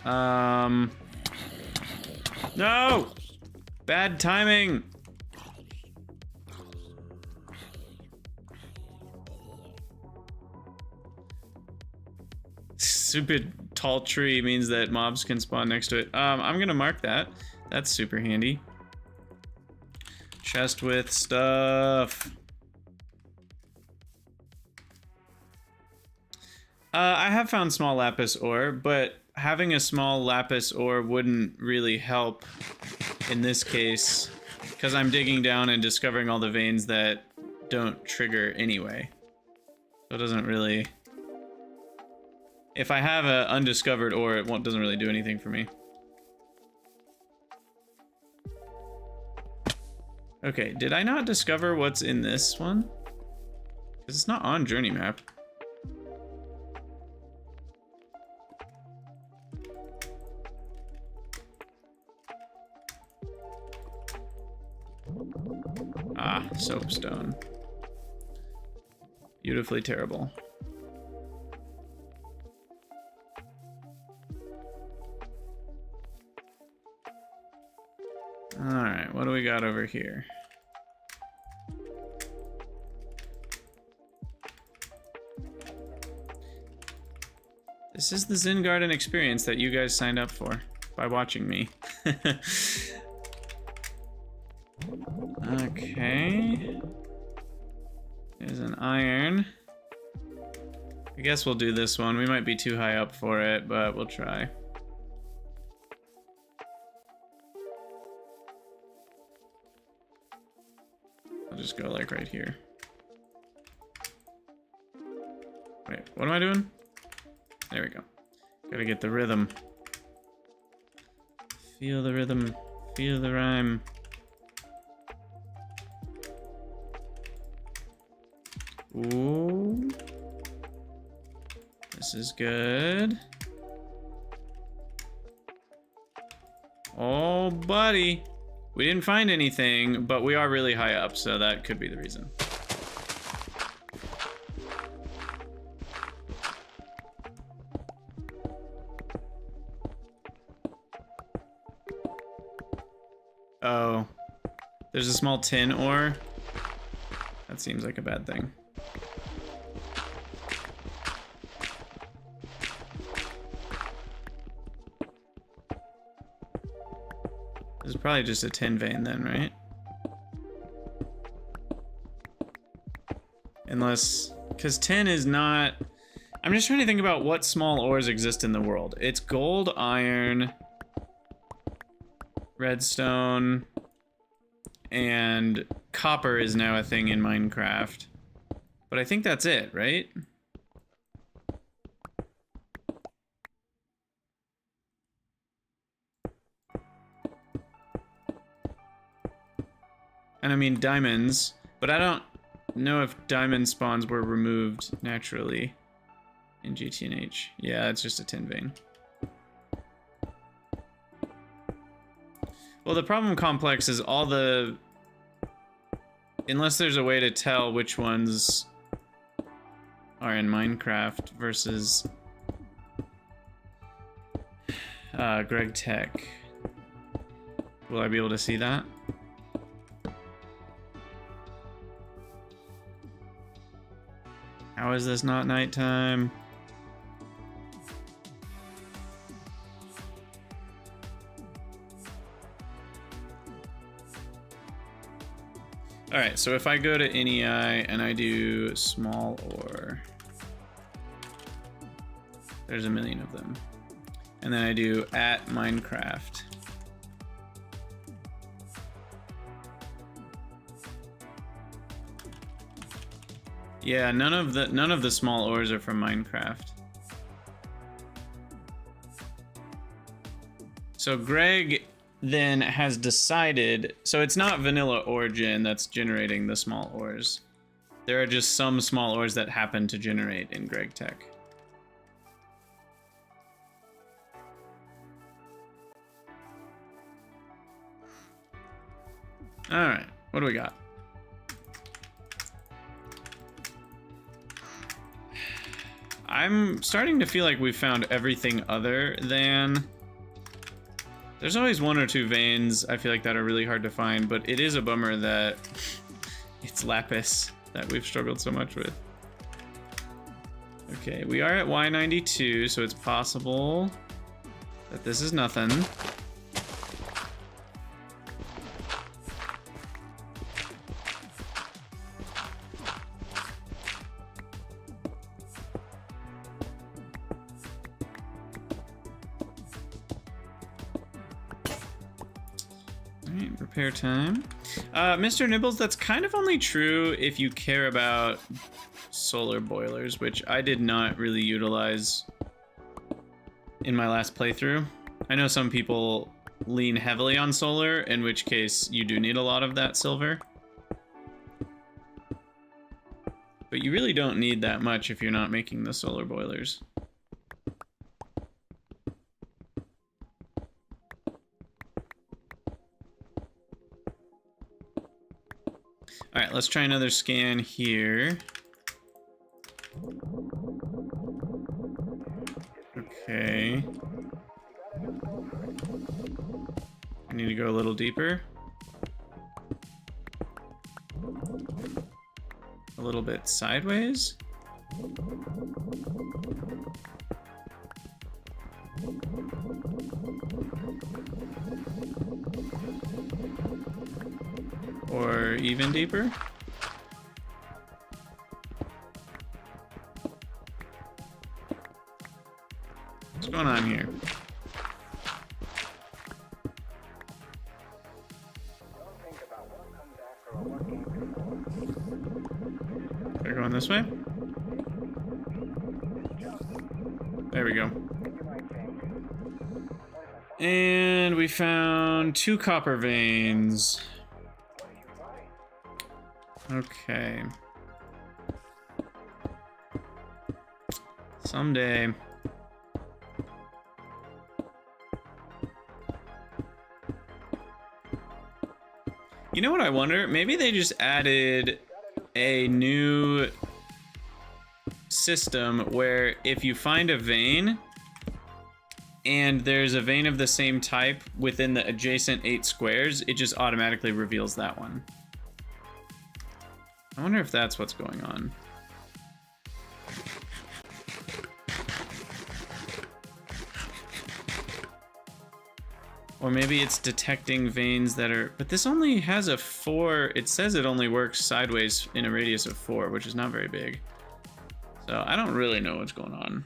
No! Bad timing! Stupid tall tree means that mobs can spawn next to it. I'm gonna mark that. That's super handy. Chest with stuff. I have found small lapis ore, but having a small lapis ore wouldn't really help in this case, because I'm digging down and discovering all the veins that don't trigger anyway. So it doesn't really... If I have an undiscovered ore, it doesn't really do anything for me. Okay, did I not discover what's in this one? Because it's not on journey map. Ah, soapstone. Beautifully terrible. Alright, what do we got over here? This is the Zen Garden experience that you guys signed up for by watching me. Okay. There's an iron. I guess we'll do this one. We might be too high up for it, but we'll try. I'll just go like right here. Wait, what am I doing? There we go. Gotta get the rhythm. Feel the rhythm. Feel the rhyme. Ooh. This is good. Oh, buddy. We didn't find anything, but we are really high up, so that could be the reason. Oh. There's a small tin ore. That seems like a bad thing. This is probably just a tin vein then, right? Unless, because tin is not... I'm just trying to think about what small ores exist in the world. It's gold, iron, redstone, and copper is now a thing in Minecraft. But I think that's it, right? And I mean diamonds, but I don't know if diamond spawns were removed naturally in GTNH. Yeah, it's just a tin vein. Well, the problem complex is all the... Unless there's a way to tell which ones are in Minecraft versus Gregtech. Will I be able to see that? How is this not nighttime? Alright, so if I go to NEI and I do small ore, there's a million of them. And then I do at Minecraft. Yeah, none of the small ores are from Minecraft. So Greg then has decided, so it's not vanilla origin that's generating the small ores. There are just some small ores that happen to generate in Gregtech. All right, what do we got? I'm starting to feel like we've found everything other than... There's always one or two veins I feel like that are really hard to find, but it is a bummer that it's lapis that we've struggled so much with. Okay, we are at Y92, so it's possible that this is nothing. Repair time. Mr. Nibbles, that's kind of only true if you care about solar boilers, which I did not really utilize in my last playthrough. I know some people lean heavily on solar, in which case you do need a lot of that silver. But you really don't need that much if you're not making the solar boilers. All right, let's try another scan here. Okay. I need to go a little deeper. A little bit sideways. Or even deeper. What's going on here? They're going this way? There we go. And we found 2 copper veins. Okay. Someday. You know what I wonder? Maybe they just added a new system where if you find a vein and there's a vein of the same type within the adjacent 8 squares, it just automatically reveals that one. I wonder if that's what's going on. Or maybe it's detecting veins that are... But this only has a 4... It says it only works sideways in a radius of 4, which is not very big. So I don't really know what's going on.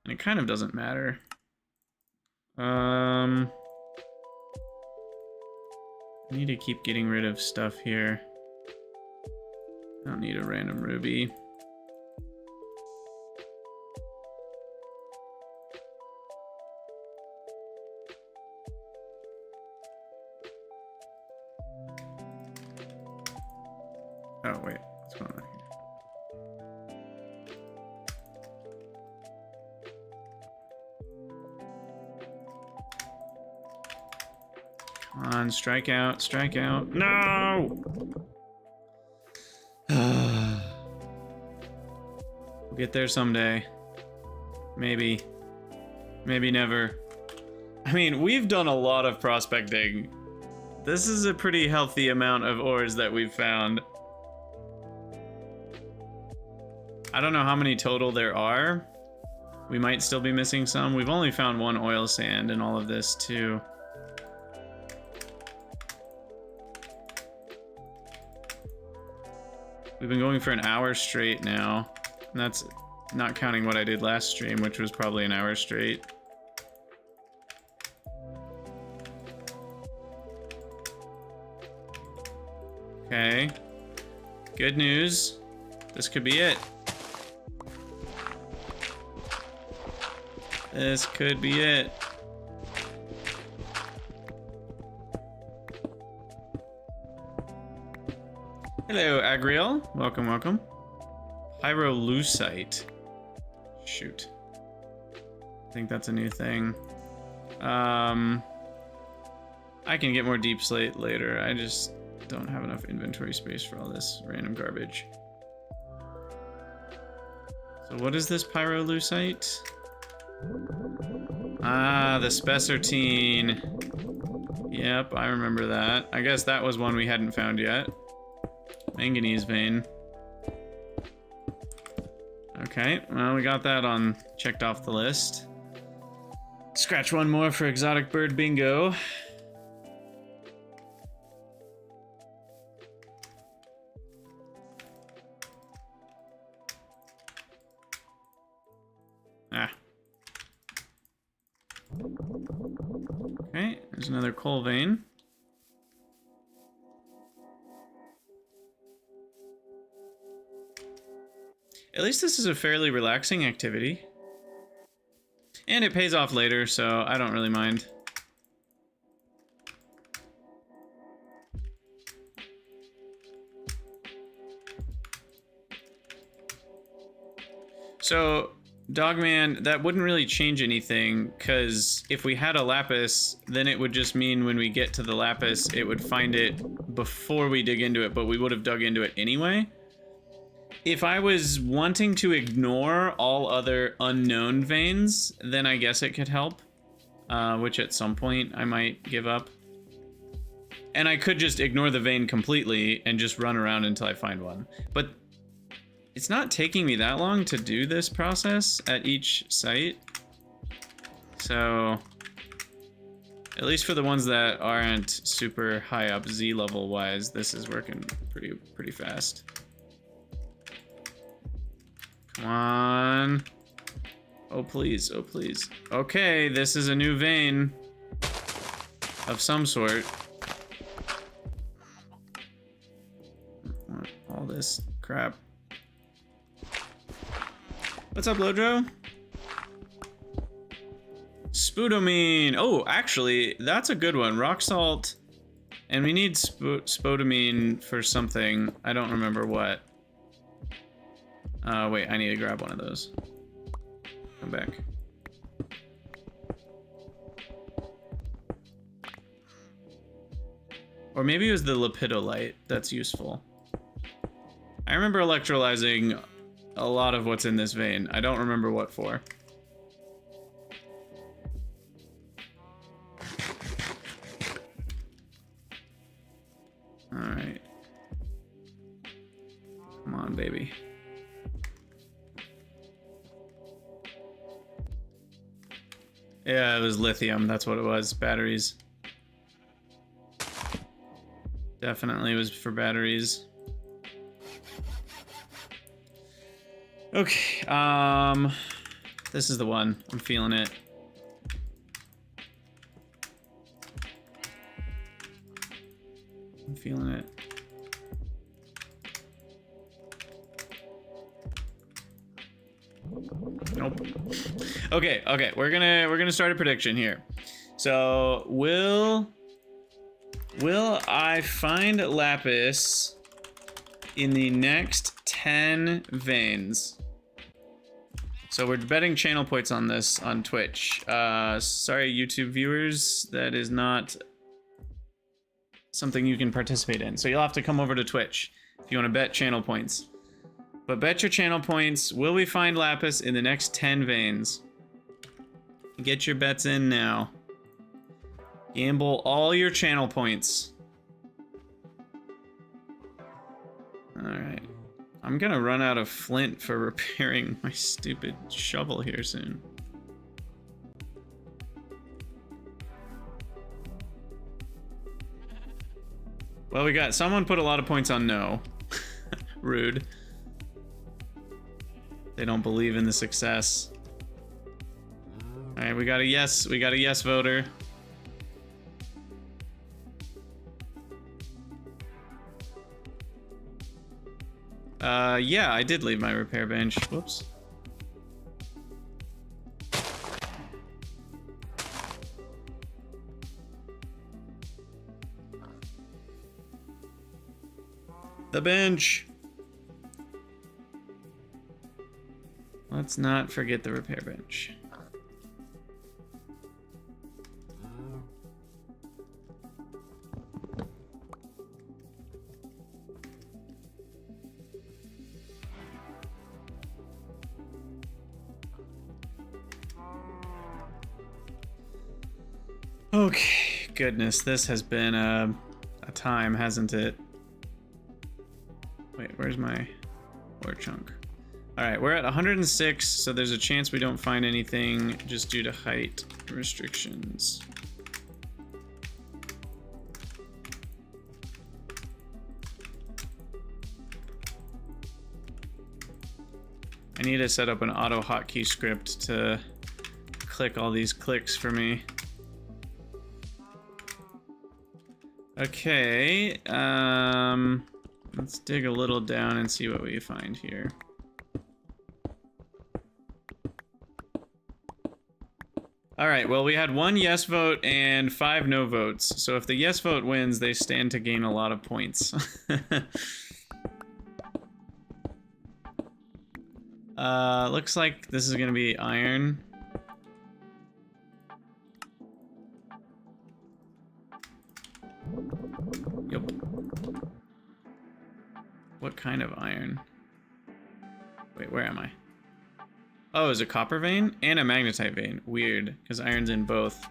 And it kind of doesn't matter. I need to keep getting rid of stuff here. I don't need a random ruby. Oh, wait. What's going on here? Come on, strike out, strike out. No! We'll get there someday. Maybe. Maybe never. I mean, we've done a lot of prospecting. This is a pretty healthy amount of ores that we've found. I don't know how many total there are. We might still be missing some. We've only found one oil sand in all of this, too. We've been going for an hour straight now. And that's not counting what I did last stream, which was probably an hour straight. Okay. Good news. This could be it. This could be it. Hello, Agriel. Welcome, welcome. Pyrolusite. Shoot. I think that's a new thing. I can get more deep slate later. I just don't have enough inventory space for all this random garbage. So what is this pyrolusite? Ah, the spessartine. Yep, I remember that. I guess that was one we hadn't found yet. Manganese vein. Okay, well, we got that on checked off the list. Scratch one more for exotic bird bingo. Ah. Okay, there's another coal vein. At least this is a fairly relaxing activity. And it pays off later, so I don't really mind. So, Dogman, that wouldn't really change anything, because if we had a lapis, then it would just mean when we get to the lapis, it would find it before we dig into it, but we would have dug into it anyway. If I was wanting to ignore all other unknown veins, then I guess it could help, which at some point I might give up. And I could just ignore the vein completely and just run around until I find one. But it's not taking me that long to do this process at each site. So, at least for the ones that aren't super high up Z level wise, this is working pretty fast. Come on. Oh, please. Oh, please. Okay, this is a new vein of some sort. All this crap. What's up, Lodro? Spudomine. Oh, actually, that's a good one. Rock salt. And we need spodumine for something. I don't remember what. Wait, I need to grab one of those. Come back. Or maybe it was the lepidolite that's useful. I remember electrolyzing a lot of what's in this vein. I don't remember what for. Alright. Come on, baby. Yeah, it was lithium. That's what it was. Batteries. Definitely was for batteries. Okay, this is the one. I'm feeling it. I'm feeling it. Nope. Okay, we're gonna start a prediction here. So will I find lapis in the next 10 veins? So we're betting channel points on this on Twitch. Sorry, YouTube viewers, that is not something you can participate in. So you'll have to come over to Twitch if you want to bet channel points. But bet your channel points. Will we find lapis in the next 10 veins? Get your bets in now. Gamble all your channel points. Alright. I'm gonna run out of flint for repairing my stupid shovel here soon. Well, we got someone put a lot of points on no. Rude. They don't believe in the success. Alright, we got a yes. We got a yes voter. Yeah, I did leave my repair bench. Whoops. The bench. Let's not forget the repair bench. Okay, goodness, this has been a time, hasn't it? Wait, where's my ore chunk? Alright, we're at 106, so there's a chance we don't find anything just due to height restrictions. I need to set up an auto hotkey script to click all these clicks for me. Okay, let's dig a little down and see what we find here. All right, well, we had 1 yes vote and 5 no votes. So if the yes vote wins, they stand to gain a lot of points. Looks like this is gonna be iron. Yep. What kind of iron? Wait, where am I? Oh, is it copper vein? And a magnetite vein. Weird, because iron's in both.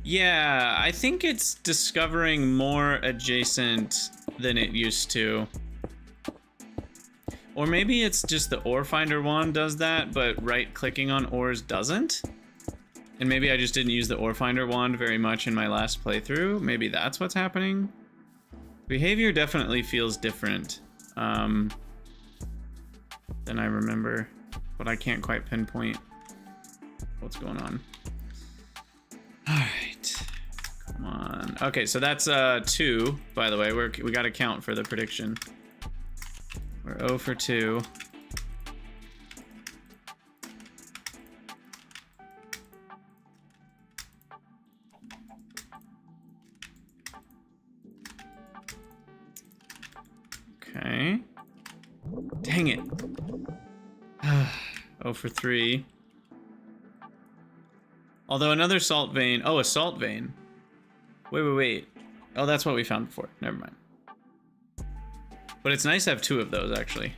Yeah, I think it's discovering more adjacent than it used to. Or maybe it's just the ore finder wand does that, but right-clicking on ores doesn't? And maybe I just didn't use the ore finder wand very much in my last playthrough. Maybe that's what's happening. Behavior definitely feels different than I remember, but I can't quite pinpoint what's going on. All right, come on. Okay, so that's 2, by the way. We got to count for the prediction. We're 0 for 2. Okay. Dang it. 0 for 3. Although another salt vein. Oh, a salt vein. Wait. Oh, that's what we found before. Never mind. But it's nice to have 2 of those, actually.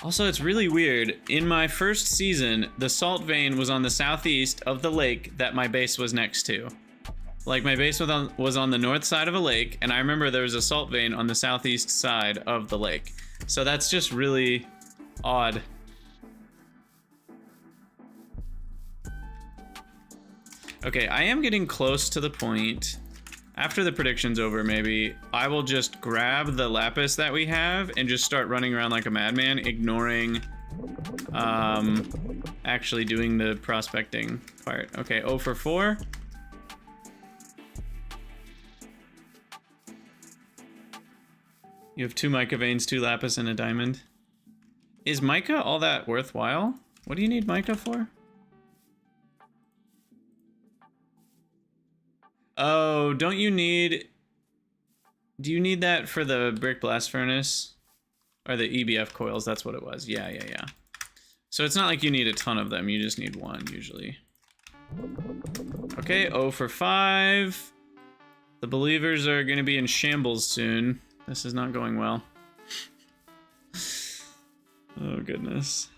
Also, it's really weird. In my first season, the salt vein was on the southeast of the lake that my base was next to. Like, my base was on the north side of a lake, and I remember there was a salt vein on the southeast side of the lake. So that's just really odd. Okay, I am getting close to the point. After the prediction's over, maybe, I will just grab the lapis that we have and just start running around like a madman, ignoring actually doing the prospecting part. Okay, 0 for 4. You have 2 mica veins, 2 lapis, and a diamond. Is mica all that worthwhile? What do you need mica for? Oh, don't you need... Do you need that for the brick blast furnace? Or the EBF coils, that's what it was. Yeah. So it's not like you need a ton of them, you just need 1, usually. Okay, 0 for 5. The believers are going to be in shambles soon. This is not going well. Oh, goodness.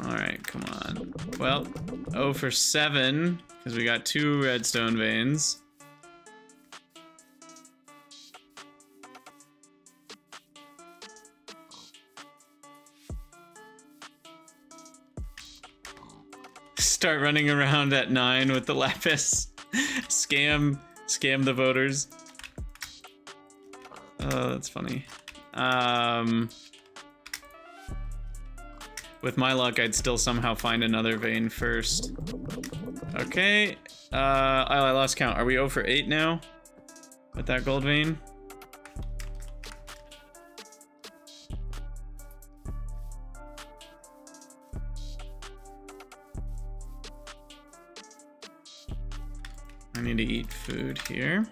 Alright, come on. Well, 0 for 7, because we got 2 redstone veins. Start running around at 9 with the lapis. Scam the voters. Oh, that's funny. With my luck, I'd still somehow find another vein first. Okay. Oh, I lost count. Are we 0 for 8 now? With that gold vein? I need to eat food here.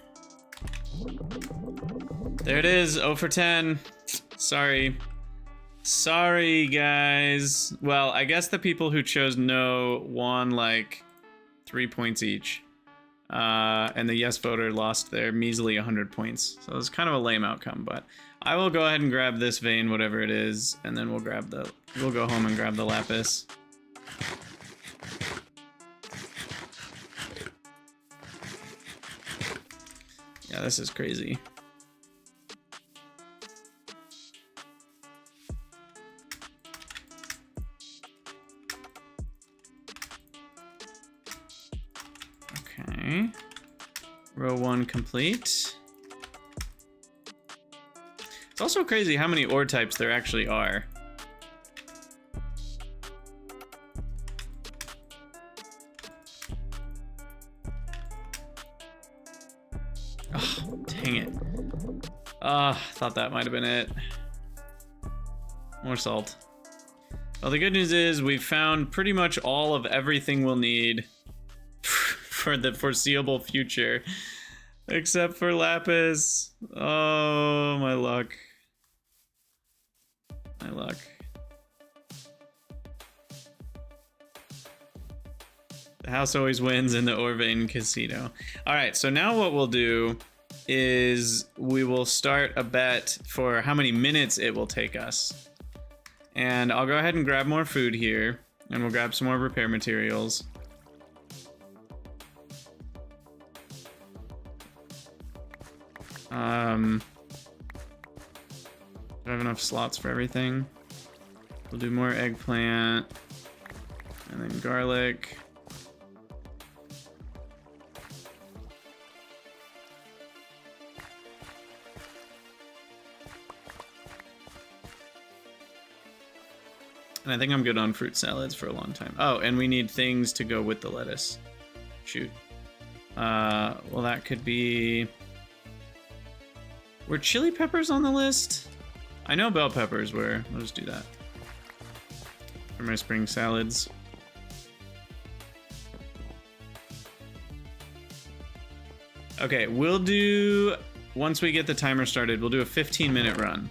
There it is, 0 for 10. Sorry. Sorry, guys. Well, I guess the people who chose no won like 3 points each. And the yes voter lost their measly 100 points. So it was kind of a lame outcome, but I will go ahead and grab this vein, whatever it is, and then we'll go home and grab the lapis. Yeah, this is crazy. Okay. Row 1 complete. It's also crazy how many ore types there actually are. Oh, dang it. Thought that might have been it. More salt. Well, the good news is we've found pretty much all of everything we'll need for the foreseeable future. Except for lapis. Oh, my luck. My luck. The house always wins in the ore vein casino. All right, so now what we'll do is we will start a bet for how many minutes it will take us. And I'll go ahead and grab more food here, and we'll grab some more repair materials. Do I have enough slots for everything? We'll do more eggplant, and then garlic. And I think I'm good on fruit salads for a long time. Oh, and we need things to go with the lettuce. Shoot. Well, that could be... Were chili peppers on the list? I know bell peppers were. Let's do that. For my spring salads. Okay, we'll do... Once we get the timer started, we'll do a 15-minute run.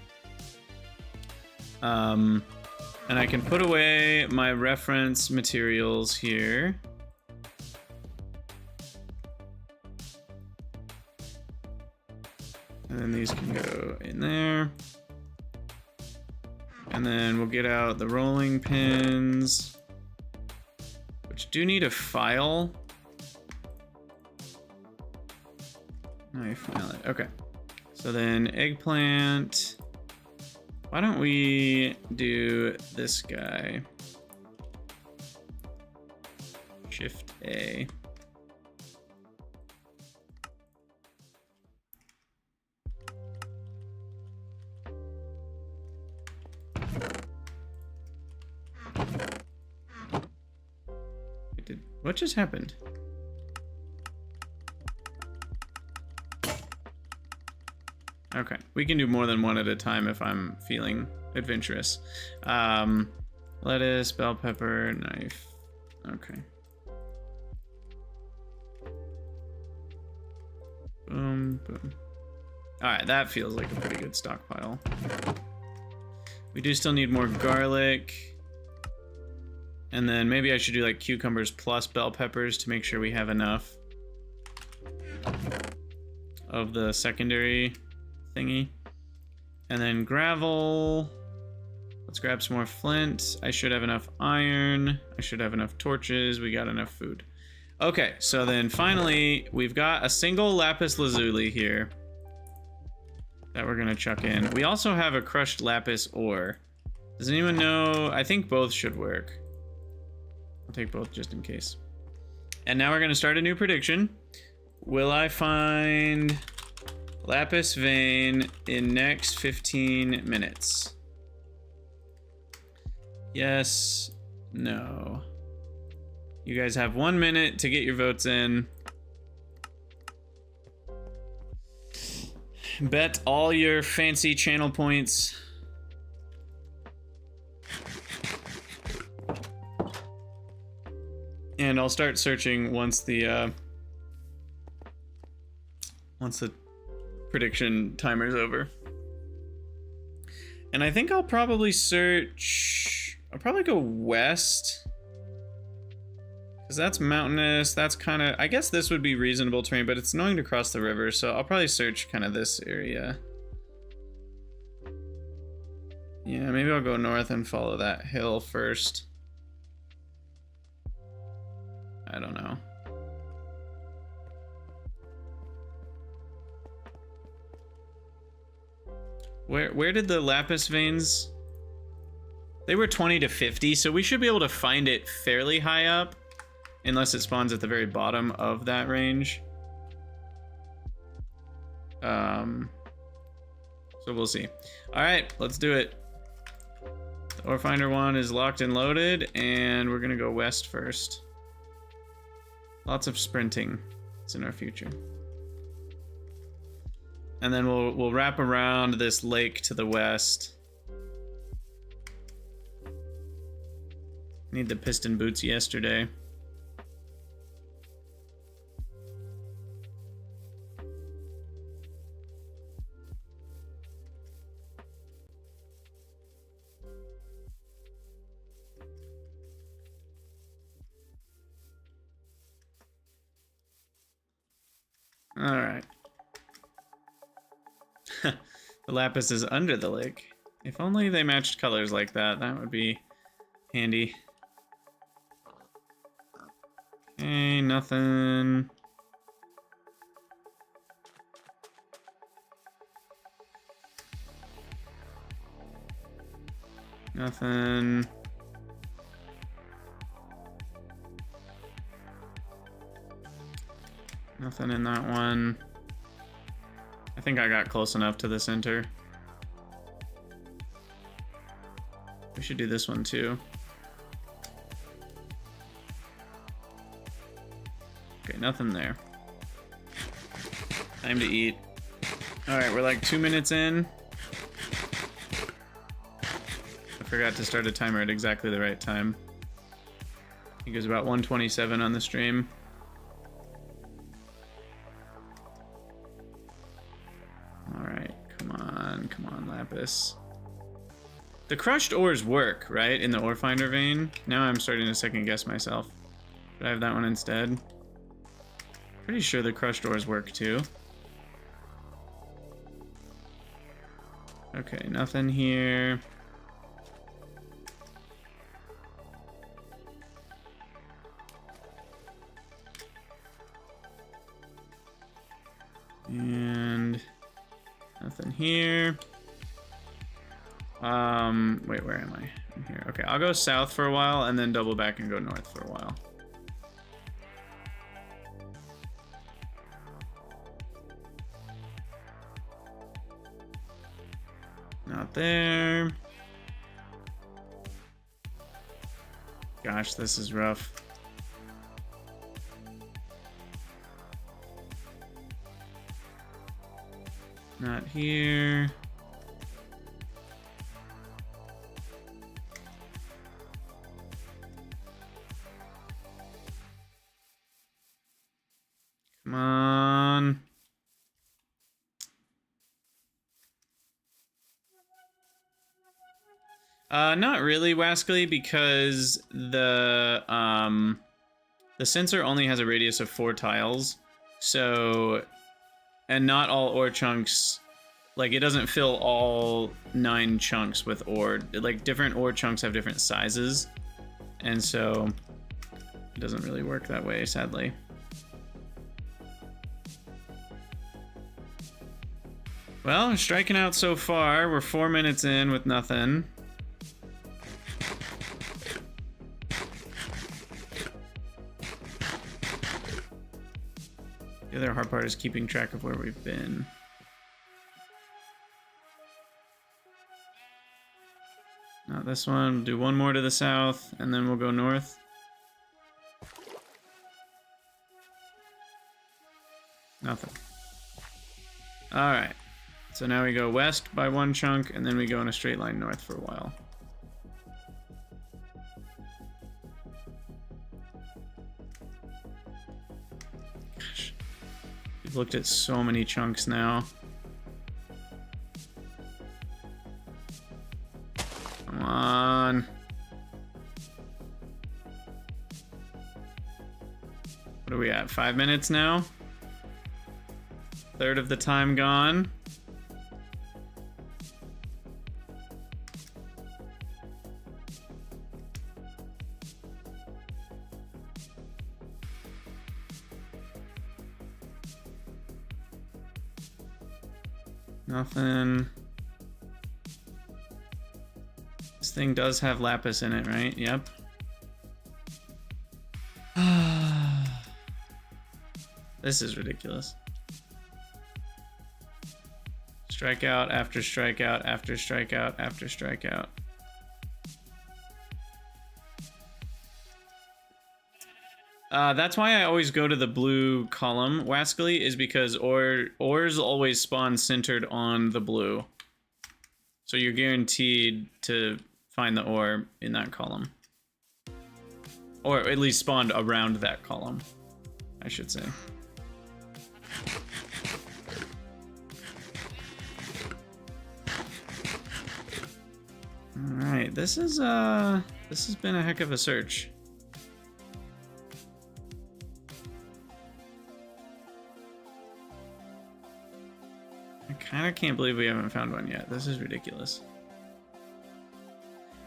And I can put away my reference materials here. And then these can go in there. And then we'll get out the rolling pins, which do need a file. I file it. Okay. So then eggplant. Why don't we do this guy? Shift A. What just happened? Okay, we can do more than one at a time if I'm feeling adventurous. Lettuce, bell pepper, knife. Okay. Boom, boom. All right, that feels like a pretty good stockpile. We do still need more garlic. And then maybe I should do like cucumbers plus bell peppers to make sure we have enough of the secondary thingy. And then gravel. Let's grab some more flint. I should have enough iron. I should have enough torches. We got enough food. Okay, so then finally, we've got a single lapis lazuli here that we're gonna chuck in. We also have a crushed lapis ore. Does anyone know? I think both should work. I'll take both just in case. And now we're gonna start a new prediction. Will I find lapis vein in next 15 minutes? Yes, no. You guys have 1 minute to get your votes in. Bet all your fancy channel points. And I'll start searching once the prediction timer's over. And I think I'll probably search. I'll probably go west. Because that's mountainous. That's kind of. I guess this would be reasonable terrain, but it's annoying to cross the river, so I'll probably search kind of this area. Yeah, maybe I'll go north and follow that hill first. I don't know. Where did the lapis veins? They were 20 to 50, so we should be able to find it fairly high up, unless it spawns at the very bottom of that range. So we'll see. All right, let's do it. The ore finder one is locked and loaded, and we're gonna go west first. Lots of sprinting. It's in our future. And then we'll wrap around this lake to the west. Need the piston boots yesterday. All right. The lapis is under the lake. If only they matched colors like that, that would be handy. Okay, nothing. Nothing. Nothing in that one. I think I got close enough to the center. We should do this one too. Okay, nothing there. Time to eat. All right, we're like 2 minutes in. I forgot to start a timer at exactly the right time. I think it was about 1:27 on the stream. All right, come on, lapis. The crushed ores work, right, in the ore finder vein? Now I'm starting to second guess myself. Should I have that one instead? Pretty sure the crushed ores work too. Okay, nothing here. And nothing here. Wait, where am I? I'm here. Okay, I'll go south for a while and then double back and go north for a while. Not there. Gosh, this is rough. Not here. Come on. Not really, Wascally, because the sensor only has a radius of 4 tiles, so, and not all ore chunks, like, it doesn't fill all 9 chunks with ore. Like, different ore chunks have different sizes, and so it doesn't really work that way, sadly. Well, striking out so far. We're 4 minutes in with nothing. The other hard part is keeping track of where we've been. Not this one. We'll do one more to the south, and then we'll go north. Nothing. Alright. So now we go west by 1 chunk, and then we go in a straight line north for a while. Gosh. We've looked at so many chunks now. Come on. What are we at? 5 minutes now? Third of the time gone. Nothing. This thing does have lapis in it, right? Yep. This is ridiculous. Strikeout after strikeout after strikeout after strikeout. That's why I always go to the blue column, Wascally, is because ores always spawn centered on the blue. So you're guaranteed to find the ore in that column. Or at least spawned around that column, I should say. Alright, this has been a heck of a search. I kind of can't believe we haven't found one yet. This is ridiculous.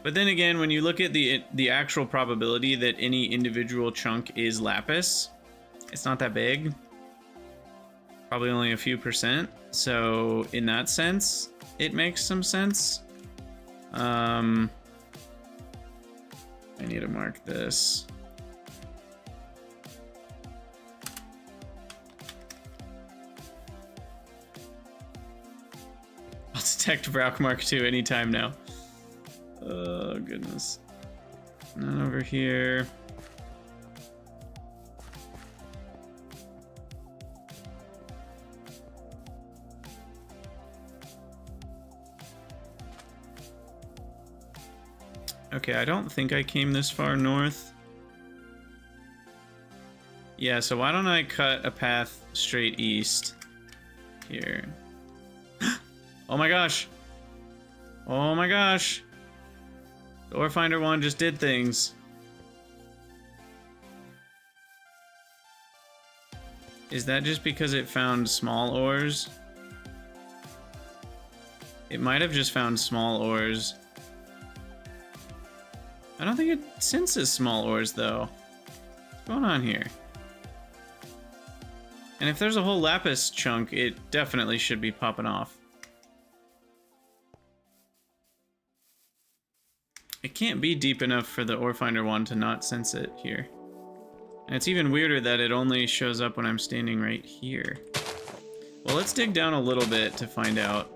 But then again, when you look at the actual probability that any individual chunk is lapis, it's not that big. Probably only a few %. So in that sense, it makes some sense. I need to mark this. I'll detect Braukmark 2 anytime now. Oh, goodness. None over here. Okay, I don't think I came this far north. Yeah, so why don't I cut a path straight east here? Oh my gosh! Oh my gosh! The Ore Finder 1 just did things. Is that just because it found small ores? It might have just found small ores. I don't think it senses small ores, though. What's going on here? And if there's a whole lapis chunk, it definitely should be popping off. It can't be deep enough for the Ore Finder 1 to not sense it here. And it's even weirder that it only shows up when I'm standing right here. Well, let's dig down a little bit to find out.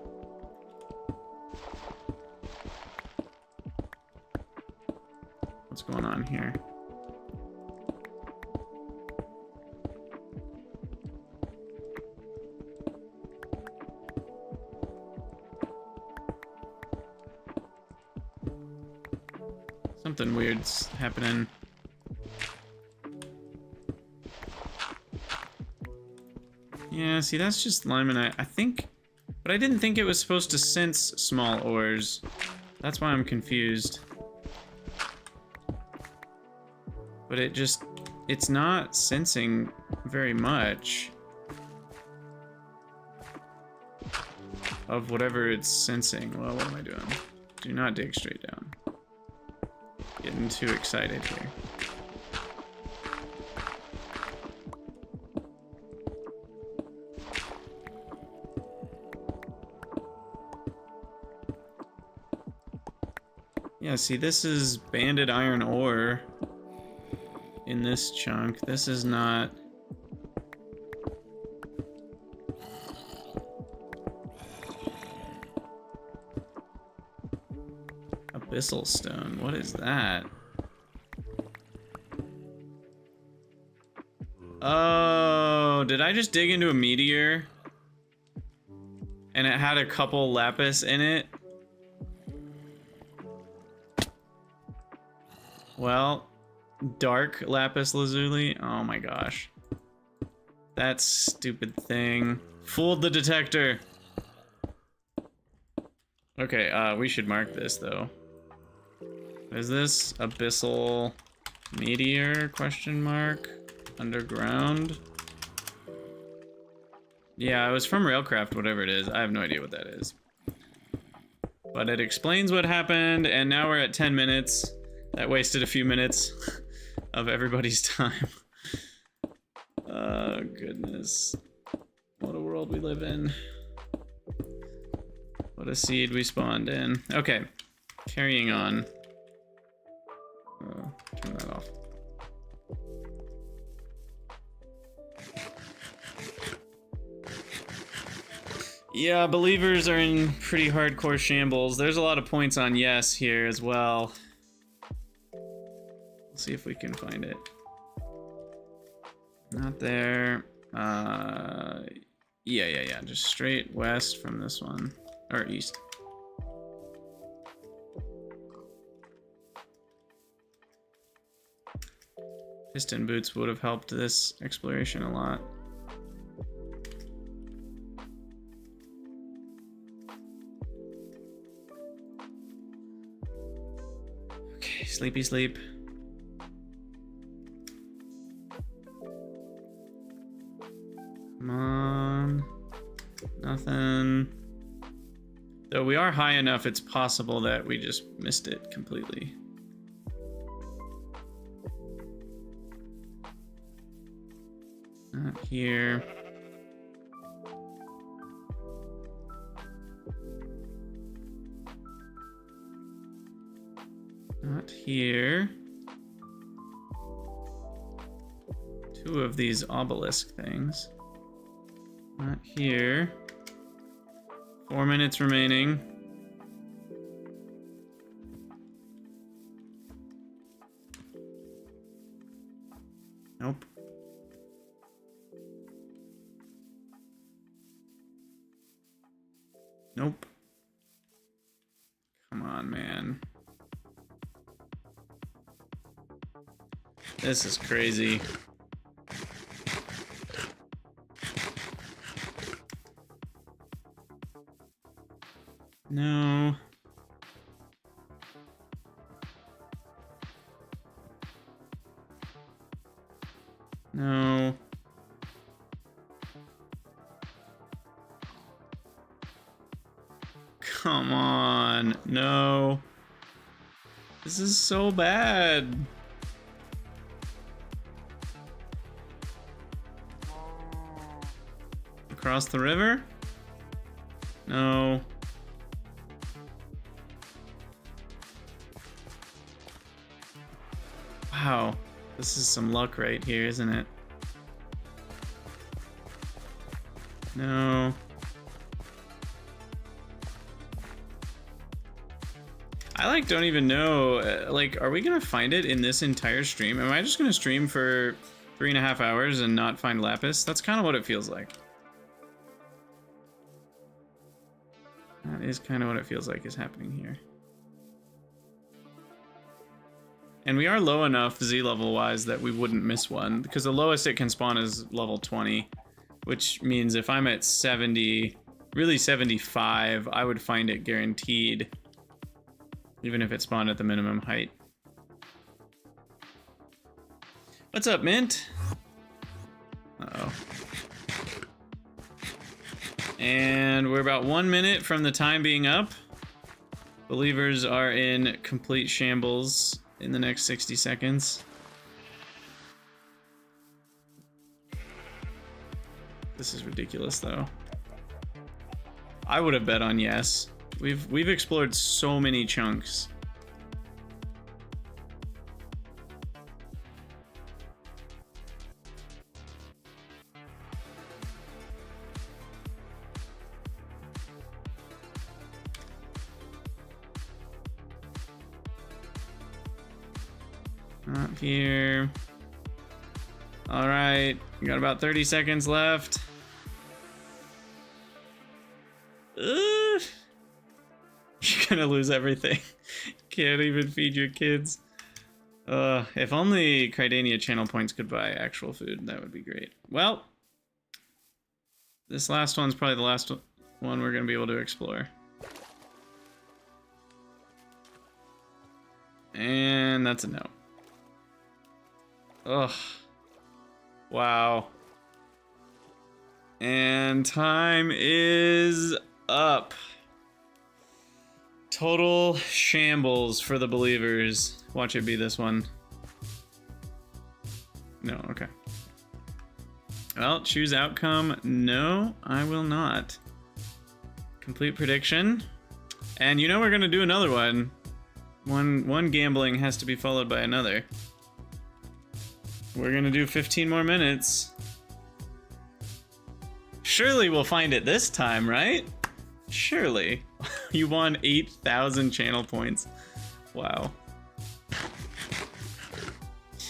What's going on here? Something weird's happening. Yeah, see, that's just limonite. I think, but I didn't think it was supposed to sense small ores. That's why I'm confused. But it's not sensing very much of whatever it's sensing. Well, what am I doing? Do not dig straight down. Getting too excited here. Yeah, see, this is banded iron ore in this chunk. This is not... Abyssal stone. What is that? Oh, did I just dig into a meteor? And it had a couple lapis in it? Well, dark lapis lazuli. Oh my gosh. That stupid thing. Fooled the detector. Okay, we should mark this though. Is this abyssal meteor? Question mark. Underground. Yeah, it was from Railcraft, whatever it is. I have no idea what that is. But it explains what happened, and now we're at 10 minutes. That wasted a few minutes of everybody's time. Oh, goodness. What a world we live in. What a seed we spawned in. Okay, carrying on. Turn that off. Yeah, believers are in pretty hardcore shambles. There's a lot of points on yes here as well. Let's see if we can find it. Not there. Yeah. Just straight west from this one. Or east. Piston boots would have helped this exploration a lot. Okay, sleepy sleep. Come on. Nothing. Though we are high enough, it's possible that we just missed it completely. Not here. Not here. Two of these obelisk things. Not here. 4 minutes remaining. Nope. Nope. Come on, man. This is crazy. No. No. Come on. No. This is so bad. Across the river? No. Wow. This is some luck right here, isn't it? No. I don't even know, are we gonna find it in this entire stream? Am I just gonna stream for 3.5 hours and not find lapis? That's kind of what it feels like. That is kind of what it feels like is happening here. And we are low enough Z level wise that we wouldn't miss one, because the lowest it can spawn is level 20, which means if I'm at 70, really 75, I would find it guaranteed. Even if it spawned at the minimum height. What's up, Mint? Uh-oh. And we're about 1 minute from the time being up. Believers are in complete shambles in the next 60 seconds. This is ridiculous, though. I would have bet on yes. We've explored so many chunks. Not here. All right, we got about 30 seconds left. You're gonna lose everything. Can't even feed your kids. If only Cridania channel points could buy actual food, that would be great. Well, this last one's probably the last one we're gonna be able to explore. And that's a no. Ugh. Wow. And time is up. Total shambles for the believers. Watch it be this one. No, okay. Well, choose outcome. No, I will not. Complete prediction. And you know we're gonna do another one. One gambling has to be followed by another. We're gonna do 15 more minutes. Surely we'll find it this time, right? Surely. You won 8,000 channel points. Wow.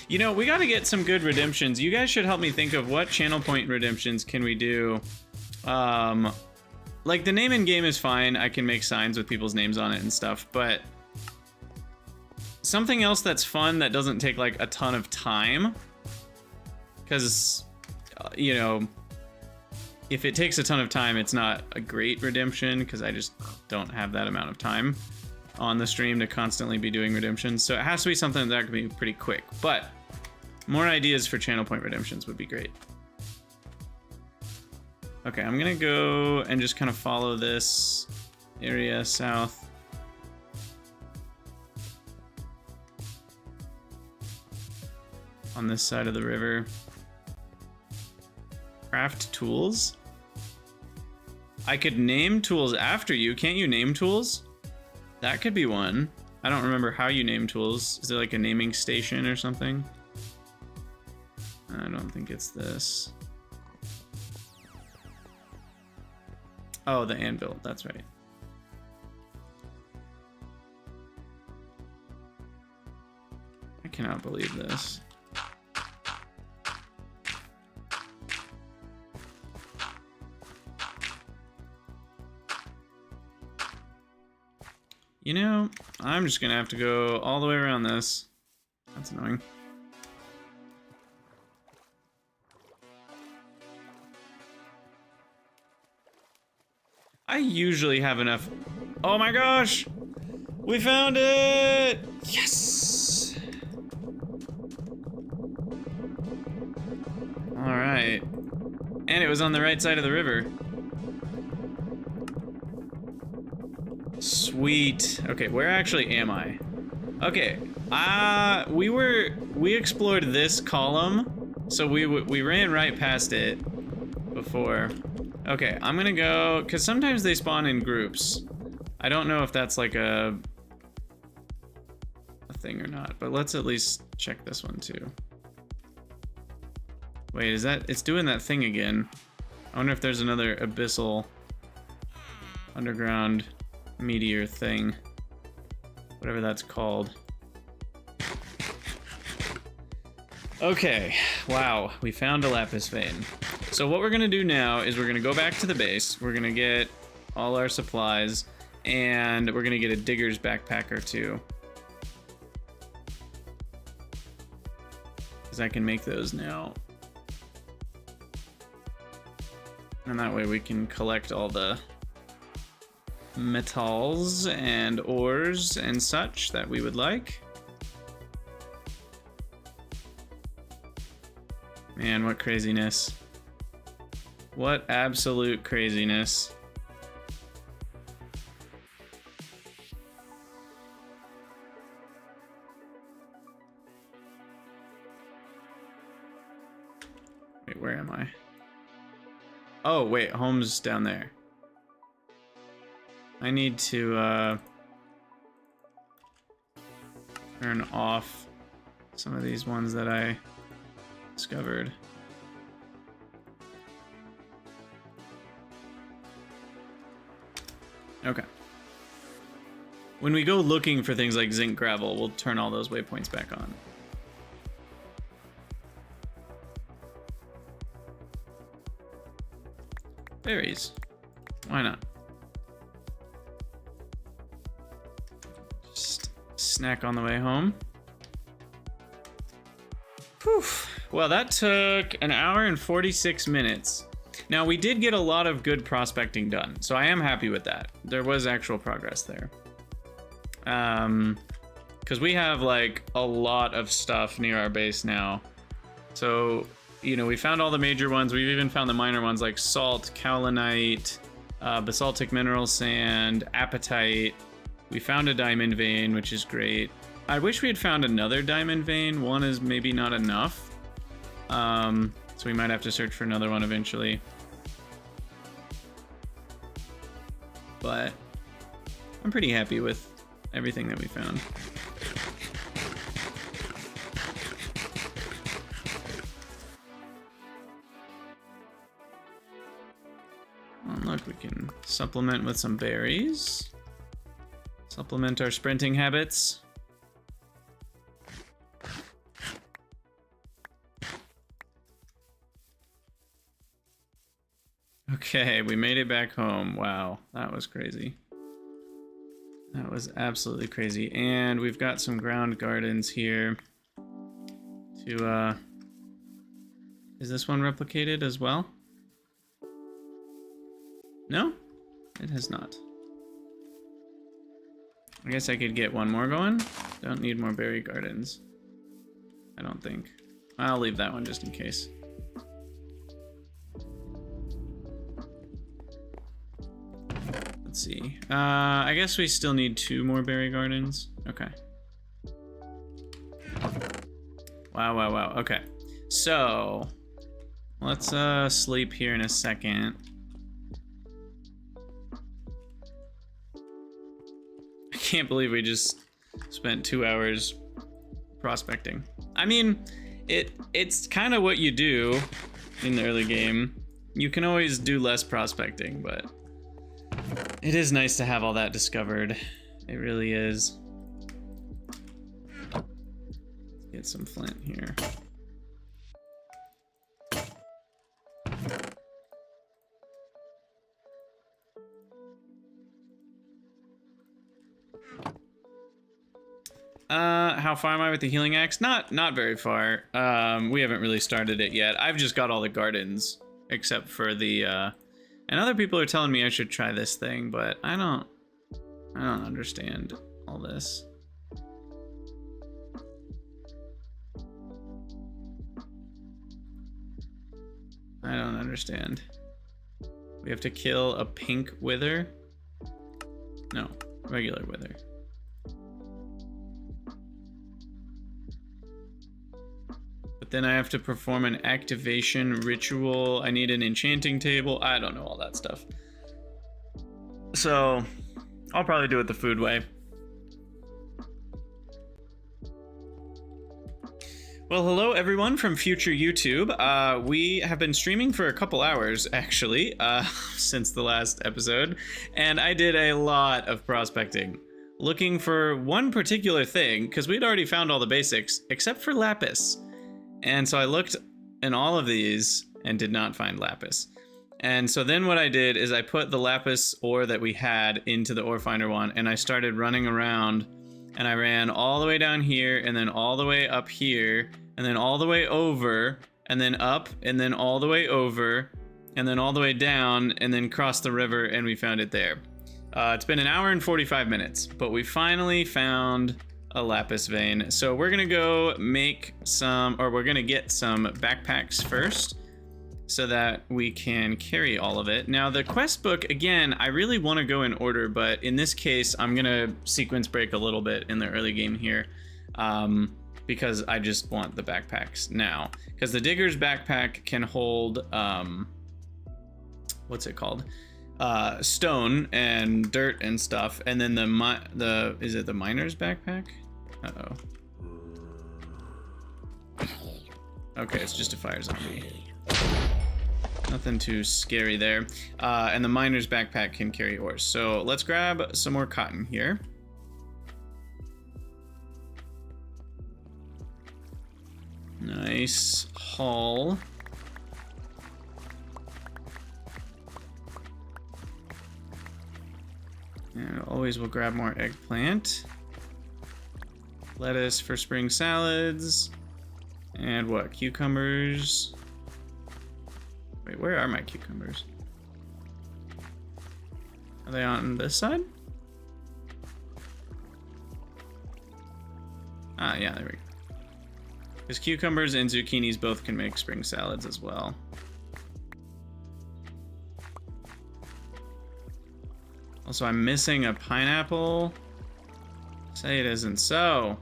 You know, we gotta get some good redemptions. You guys should help me think of what channel point redemptions can we do. Like the name in game is fine. I can make signs with people's names on it and stuff, but something else that's fun that doesn't take like a ton of time. Because, you know, if it takes a ton of time, it's not a great redemption because I just don't have that amount of time on the stream to constantly be doing redemptions. So it has to be something that can be pretty quick. But more ideas for channel point redemptions would be great. Okay, I'm gonna go and just kind of follow this area south. On this side of the river. Craft tools? I could name tools after you. Can't you name tools? That could be one. I don't remember how you name tools. Is there like a naming station or something? I don't think it's this. Oh, the anvil. That's right. I cannot believe this. You know, I'm just gonna have to go all the way around this. That's annoying. I usually have enough. Oh my gosh! We found it! Yes! Alright. And it was on the right side of the river. Sweet. Okay, where actually am I? Okay, we explored this column, so we ran right past it before. Okay, I'm gonna go, because sometimes they spawn in groups. I don't know if that's like a thing or not, but let's at least check this one too. Wait, is that, it's doing that thing again. I wonder if there's another abyssal underground meteor thing, whatever that's called. Okay, wow, we found a lapis vein. So what we're gonna do now is we're gonna go back to the base, we're gonna get all our supplies, and we're gonna get a digger's backpack or two. Because I can make those now. And that way we can collect all the metals and ores and such that we would like. Man, what craziness. What absolute craziness. Wait, where am I? Oh, wait, home's down there. I need to turn off some of these ones that I discovered. Okay. When we go looking for things like zinc gravel, we'll turn all those waypoints back on. Berries. Why not? Just snack on the way home. Whew. Well, that took an hour and 46 minutes. Now, we did get a lot of good prospecting done, so I am happy with that. There was actual progress there. Because we have, like, a lot of stuff near our base now. So, you know, we found all the major ones. We've even found the minor ones like salt, kaolinite, basaltic mineral sand, apatite. We found a diamond vein, which is great. I wish we had found another diamond vein. One is maybe not enough. So we might have to search for another one eventually. But I'm pretty happy with everything that we found. Oh, look, we can supplement with some berries. Supplement our sprinting habits. Okay, we made it back home. Wow, that was crazy. That was absolutely crazy. And we've got some ground gardens here to, is this one replicated as well? No, it has not. I guess I could get one more going. Don't need more berry gardens, I don't think. I'll leave that one just in case. Let's see. I guess we still need 2 more berry gardens. Okay. Wow, wow, wow. Okay. So, let's sleep here in a second. I can't believe we just spent 2 hours prospecting. I mean, it's kind of what you do in the early game. You can always do less prospecting, but it is nice to have all that discovered. It really is. Let's get some flint here. How far am I with the healing axe? Not very far. We haven't really started it yet. I've just got all the gardens, except for the, and other people are telling me I should try this thing, but I don't understand all this. I don't understand. We have to kill a pink wither? No, regular wither. But then I have to perform an activation ritual. I need an enchanting table. I don't know all that stuff. So I'll probably do it the food way. Well, hello everyone from future YouTube. We have been streaming for a couple hours, actually, since the last episode, and I did a lot of prospecting, looking for one particular thing, because we'd already found all the basics, except for lapis. And so I looked in all of these and did not find lapis. And so then what I did is I put the lapis ore that we had into the ore finder one, and I started running around, and I ran all the way down here, and then all the way up here, and then all the way over, and then up, and then all the way over, and then all the way down, and then crossed the river, and we found it there. It's been an hour and 45 minutes, but we finally found a lapis vein. So we're gonna go make some, or we're gonna get some backpacks first so that we can carry all of it. Now the quest book, again, I really want to go in order, but in this case, I'm gonna sequence break a little bit in the early game here because I just want the backpacks now. Because the digger's backpack can hold, what's it called? Stone and dirt and stuff, and then is it the miner's backpack? Uh-oh. Okay, it's just a fire zombie. Nothing too scary there. And the miner's backpack can carry ores. So let's grab some more cotton here. Nice haul. And always we'll grab more eggplant. Lettuce for spring salads. And what? Cucumbers. Wait, where are my cucumbers? Are they on this side? Ah, yeah, there we go. Because cucumbers and zucchinis both can make spring salads as well. Also, I'm missing a pineapple. Say it isn't so.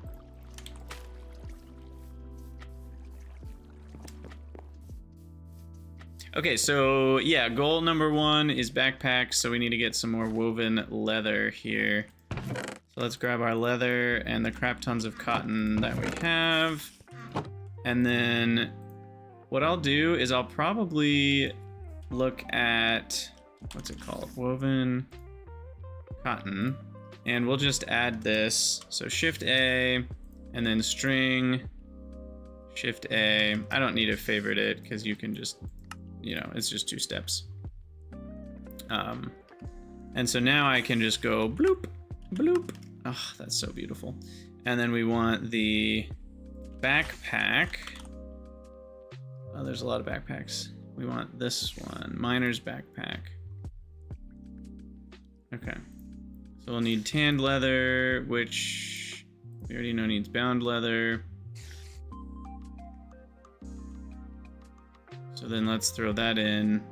Okay, so yeah, goal number 1 is backpacks, so we need to get some more woven leather here. So let's grab our leather and the crap tons of cotton that we have. And then what I'll do is I'll probably look at, what's it called? Woven cotton. And we'll just add this. So Shift A and then string, Shift A. I don't need to favorite it because you can just, you know, it's just 2 steps. And so now I can just go bloop, bloop. Oh, that's so beautiful. And then we want the backpack. Oh, there's a lot of backpacks. We want this one, miner's backpack. Okay. So we'll need tanned leather, which we already know needs bound leather. So then let's throw that in.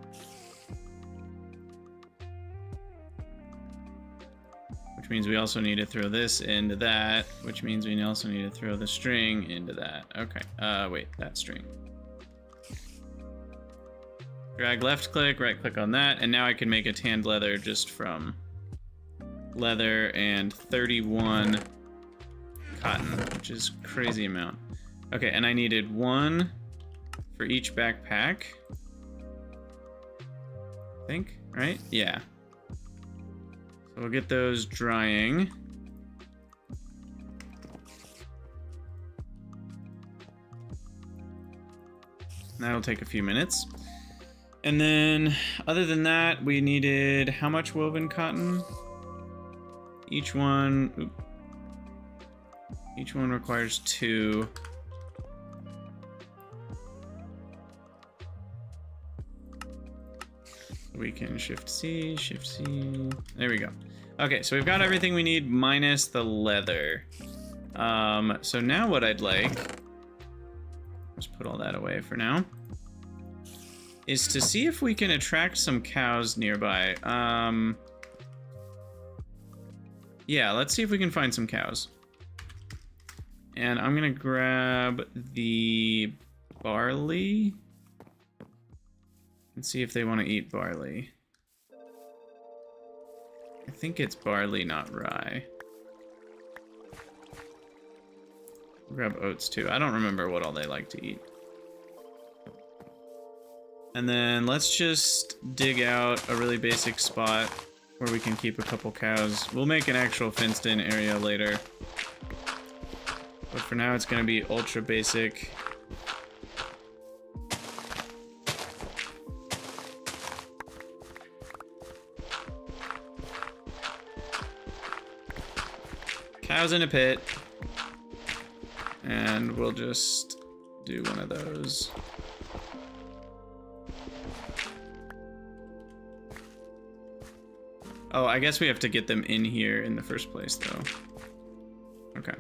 Which means we also need to throw this into that, which means we also need to throw the string into that. Okay, wait, that string. Drag left click, right click on that, and now I can make a tanned leather just from leather and 31 cotton, which is crazy amount. Okay, and I needed 1 for each backpack. I think, right? Yeah. So we'll get those drying. That'll take a few minutes. And then, other than that, we needed how much woven cotton? Each one requires 2. We can Shift C. There we go. Okay, so we've got everything we need minus the leather. So now what I'd like, just put all that away for now, is to see if we can attract some cows nearby. Yeah, let's see if we can find some cows. And I'm gonna grab the barley and see if they want to eat barley. I think it's barley, not rye. Grab oats too. I don't remember what all they like to eat. And then let's just dig out a really basic spot where we can keep a couple cows. We'll make an actual fenced-in area later. But for now, it's going to be ultra basic. Cows in a pit. And we'll just do one of those. Oh, I guess we have to get them in here in the first place, though. Okay.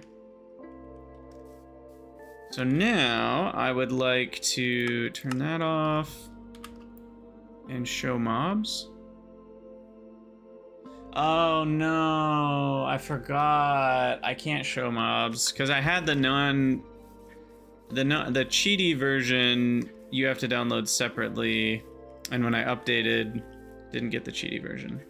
So now I would like to turn that off and show mobs. Oh no, I forgot. I can't show mobs because I had the cheaty version you have to download separately, and when I updated, didn't get the cheaty version.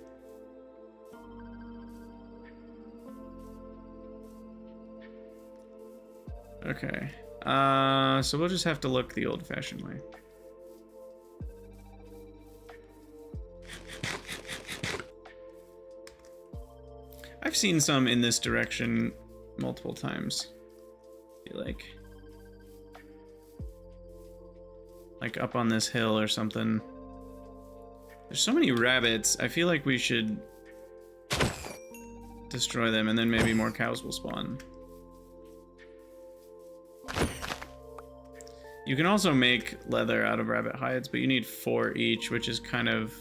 Okay. So we'll just have to look the old-fashioned way. I've seen some in this direction multiple times. I feel like up on this hill or something. There's so many rabbits. I feel like we should destroy them, and then maybe more cows will spawn. You can also make leather out of rabbit hides, but you need 4 each, which is kind of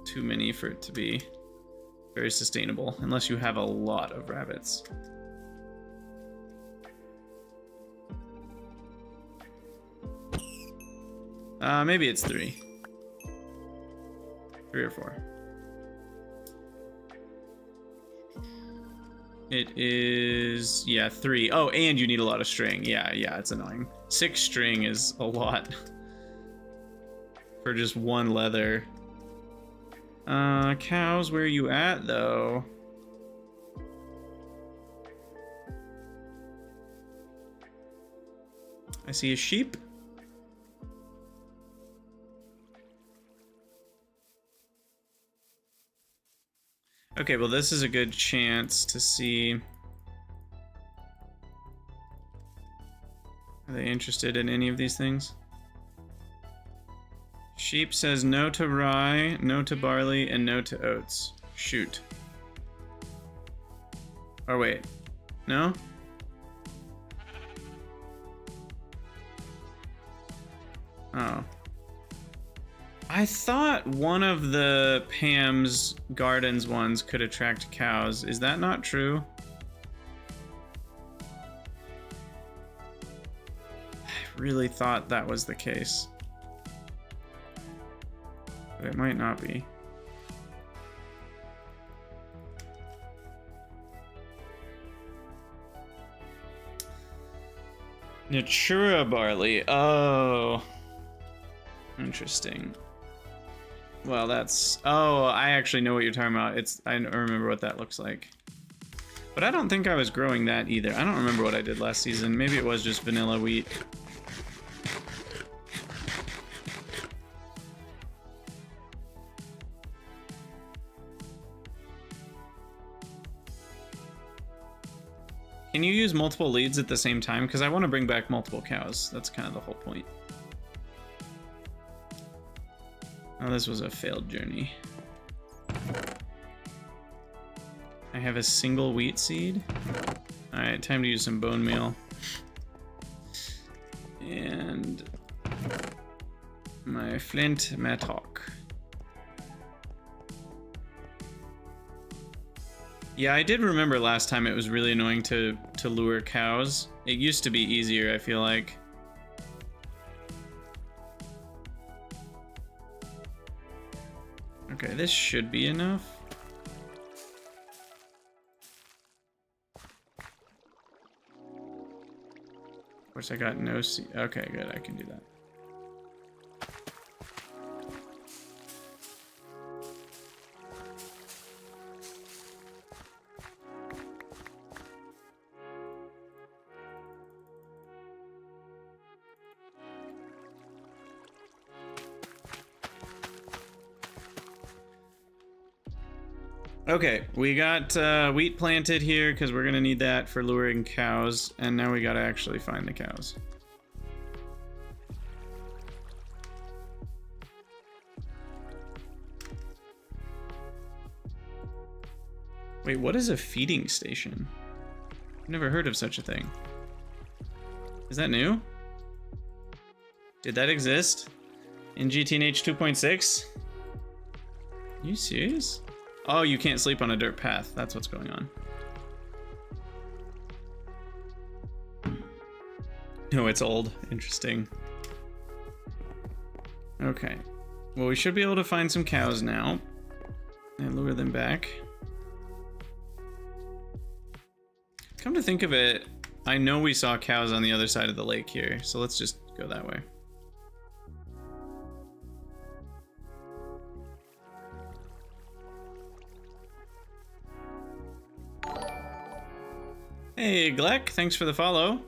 too many for it to be very sustainable, unless you have a lot of rabbits. Maybe it's 3. 3 or 4. It is, yeah, 3. Oh, and you need a lot of string. Yeah, it's annoying. 6 string is a lot for just 1 leather. Cows, where are you at, though? I see a sheep. Okay, well, this is a good chance to see. Are they interested in any of these things? Sheep says no to rye, no to barley, and no to oats. Shoot. Or wait. No? Oh. I thought one of the Pam's Gardens ones could attract cows. Is that not true? I really thought that was the case. But it might not be. Natura barley. Oh. Interesting. Well, that's... Oh, I actually know what you're talking about. I don't remember what that looks like. But I don't think I was growing that either. I don't remember what I did last season. Maybe it was just vanilla wheat. Can you use multiple leads at the same time? Because I want to bring back multiple cows. That's kind of the whole point. Oh, this was a failed journey. I have a single wheat seed. Alright, time to use some bone meal. And my flint mattock. Yeah, I did remember last time it was really annoying to lure cows. It used to be easier, I feel like. Okay, this should be enough. Of course, I got no seed. Okay, good, I can do that. Okay, we got wheat planted here because we're gonna need that for luring cows, and now we gotta actually find the cows. Wait, what is a feeding station? I've never heard of such a thing. Is that new? Did that exist in GTNH 2.6? Are you serious? Oh, you can't sleep on a dirt path. That's what's going on. No, it's old. Interesting. Okay. Well, we should be able to find some cows now and lure them back. Come to think of it, I know we saw cows on the other side of the lake here, so let's just go that way. Hey, Gleck, thanks for the follow.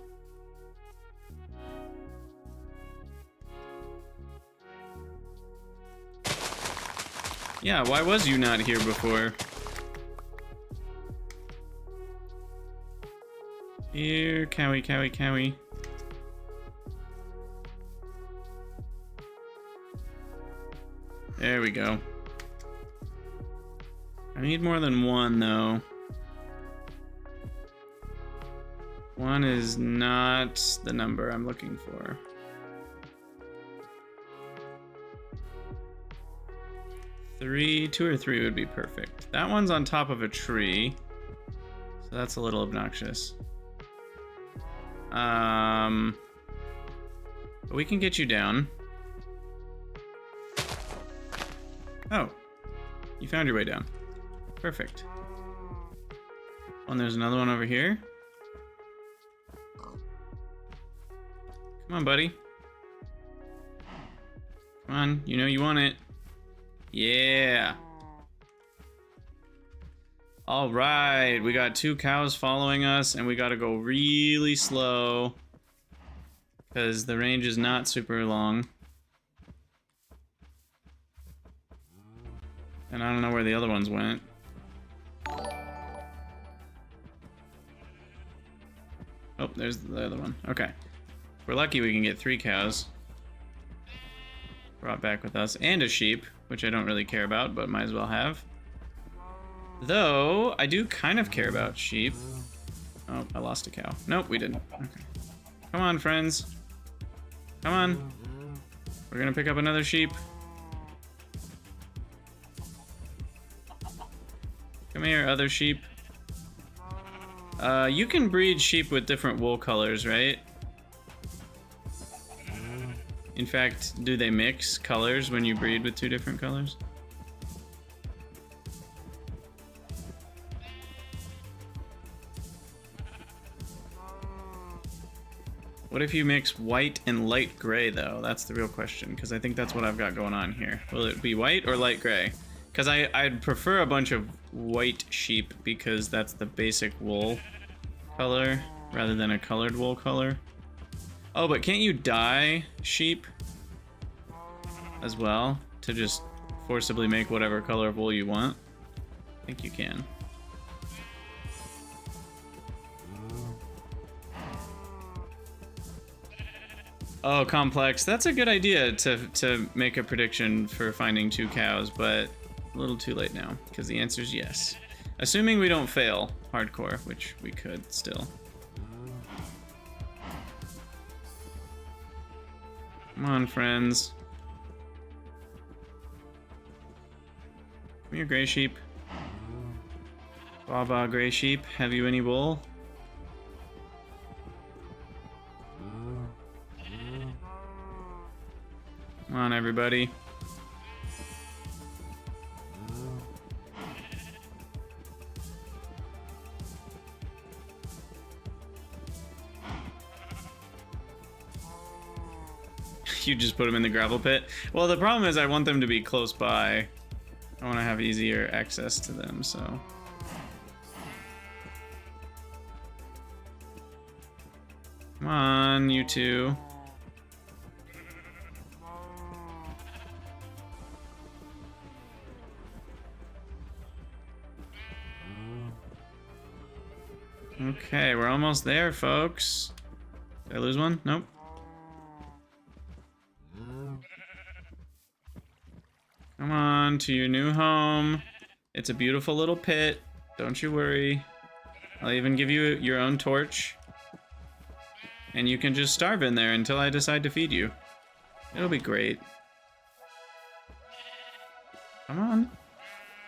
Yeah, why was you not here before? Here, cowie, cowie, cowie. There we go. I need more than one, though. One is not the number I'm looking for. 2 or 3 would be perfect. That one's on top of a tree, so that's a little obnoxious. But we can get you down. Oh, you found your way down. Perfect. Oh, and there's another one over here. Come on, buddy. Come on, you know you want it. Yeah. All right, we got 2 cows following us, and we gotta go really slow because the range is not super long. And I don't know where the other ones went. Oh, there's the other one. Okay. If we're lucky, we can get 3 cows brought back with us, and a sheep, which I don't really care about, but might as well have. Though, I do kind of care about sheep. Oh, I lost a cow. Nope, we didn't. Okay. Come on, friends. Come on. We're gonna pick up another sheep. Come here, other sheep. You can breed sheep with different wool colors, right? In fact, do they mix colors when you breed with 2 different colors? What if you mix white and light gray, though? That's the real question, because I think that's what I've got going on here. Will it be white or light gray? Because I'd prefer a bunch of white sheep, because that's the basic wool color, rather than a colored wool color. Oh, but can't you dye sheep as well to just forcibly make whatever color of wool you want? I think you can. Oh, complex. That's a good idea to make a prediction for finding 2 cows, but a little too late now, because the answer is yes. Assuming we don't fail hardcore, which we could still. Come on, friends. Come here, gray sheep. Baba, gray sheep, have you any wool? Come on, everybody. You just put them in the gravel pit? Well, the problem is I want them to be close by. I want to have easier access to them, so. Come on, you 2. Okay, we're almost there, folks. Did I lose one? Nope. Come on to your new home. It's a beautiful little pit. Don't you worry. I'll even give you your own torch. And you can just starve in there until I decide to feed you. It'll be great. Come on.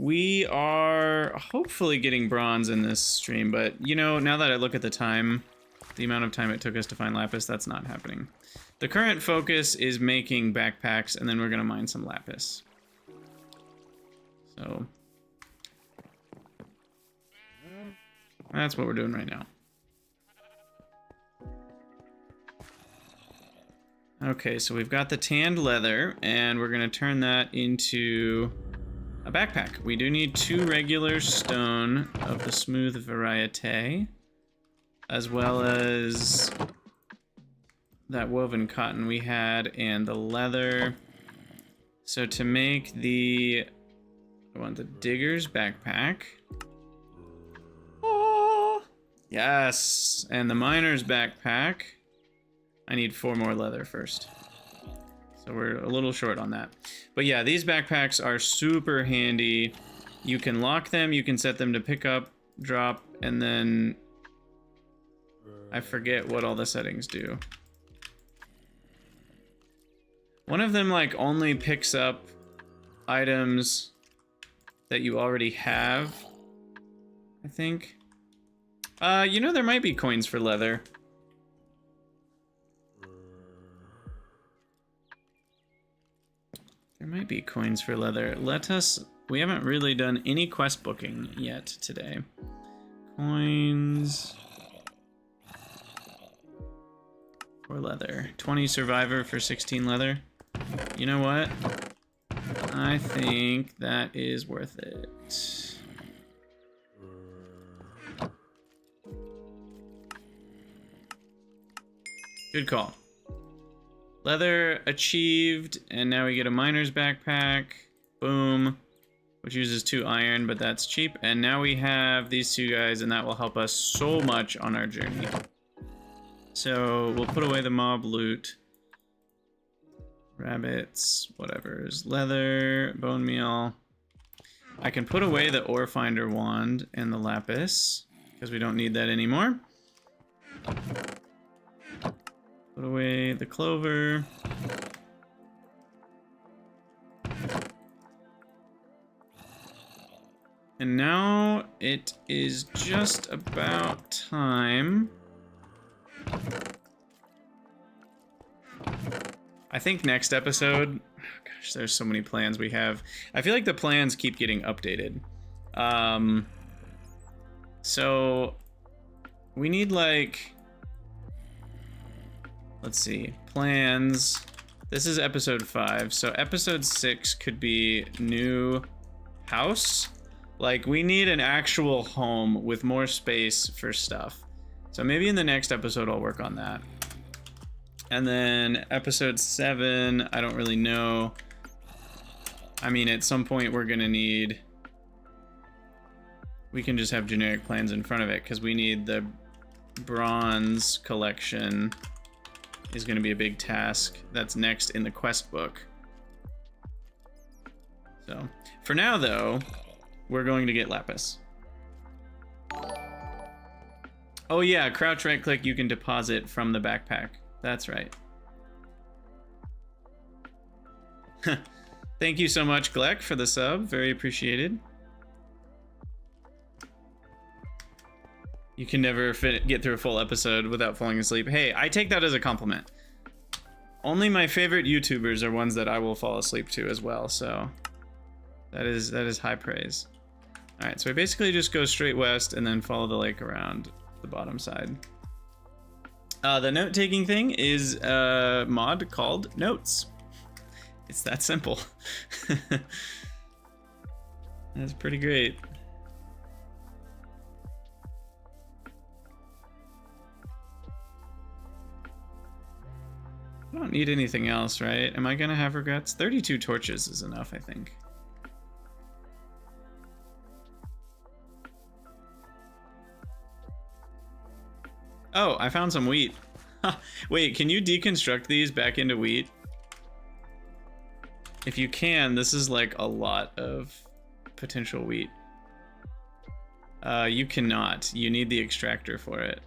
We are hopefully getting bronze in this stream, but you know, now that I look at the time, the amount of time it took us to find lapis, that's not happening. The current focus is making backpacks, and then we're gonna mine some lapis. So that's what we're doing right now. Okay, so we've got the tanned leather, and we're gonna turn that into a backpack. We do need 2 regular stone of the smooth variety, as well as that woven cotton we had and the leather. So to make I want the digger's backpack. Oh, yes, and the miner's backpack. I need 4 more leather first. So we're a little short on that. But yeah, these backpacks are super handy. You can lock them, you can set them to pick up, drop, and then I forget what all the settings do. One of them like only picks up items that you already have, I think. You know, there might be coins for leather. There might be coins for leather. We haven't really done any quest booking yet today. Coins for leather. 20 survivor for 16 leather. You know what? I think that is worth it. Good call. Leather achieved, and now we get a miner's backpack. Boom. Which uses 2 iron, but that's cheap. And now we have these 2 guys, and that will help us so much on our journey. So we'll put away the mob loot. Rabbits, whatever's leather, bone meal. I can put away the ore finder wand and the lapis, because we don't need that anymore. Put away the clover. And now it is just about time. I think next episode, oh gosh, there's so many plans we have. I feel like the plans keep getting updated. So we need like, let's see, plans. This is episode 5. So episode 6 could be new house. Like we need an actual home with more space for stuff. So maybe in the next episode, I'll work on that. And then episode 7, I don't really know. I mean, at some point we're gonna need, we can just have generic plans in front of it because we need the bronze collection is gonna be a big task. That's next in the quest book. So for now though, we're going to get lapis. Oh yeah, crouch right click, you can deposit from the backpack. That's right. Thank you so much, Gleck, for the sub. Very appreciated. You can never get through a full episode without falling asleep. Hey, I take that as a compliment. Only my favorite YouTubers are ones that I will fall asleep to as well, so that is high praise. All right, so we basically just go straight west and then follow the lake around the bottom side. The note-taking thing is a mod called Notes. It's that simple. That's pretty great. I don't need anything else, right? Am I gonna have regrets? 32 torches is enough, I think. Oh, I found some wheat. Wait, can you deconstruct these back into wheat? If you can, this is like a lot of potential wheat. You cannot. You need the extractor for it.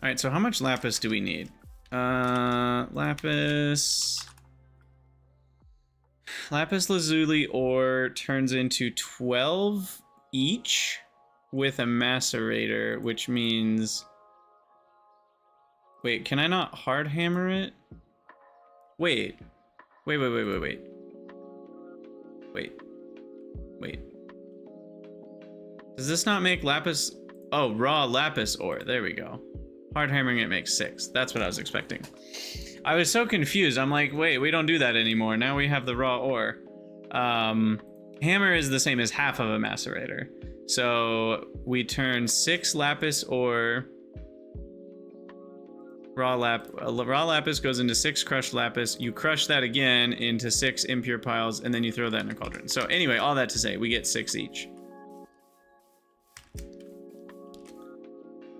right, so how much lapis do we need? Lapis lazuli ore turns into 12 each with a macerator, which means... Wait, can I not hard hammer it? Wait. Wait. Does this not make lapis? Oh, raw lapis ore. There we go. Hard hammering it makes 6. That's what I was expecting. I was so confused. I'm like, wait, we don't do that anymore. Now we have the raw ore. Hammer is the same as half of a macerator. So we turn 6 lapis ore. Raw lapis goes into 6 crushed lapis. You crush that again into 6 impure piles, and then you throw that in a cauldron. So anyway, all that to say, we get 6 each.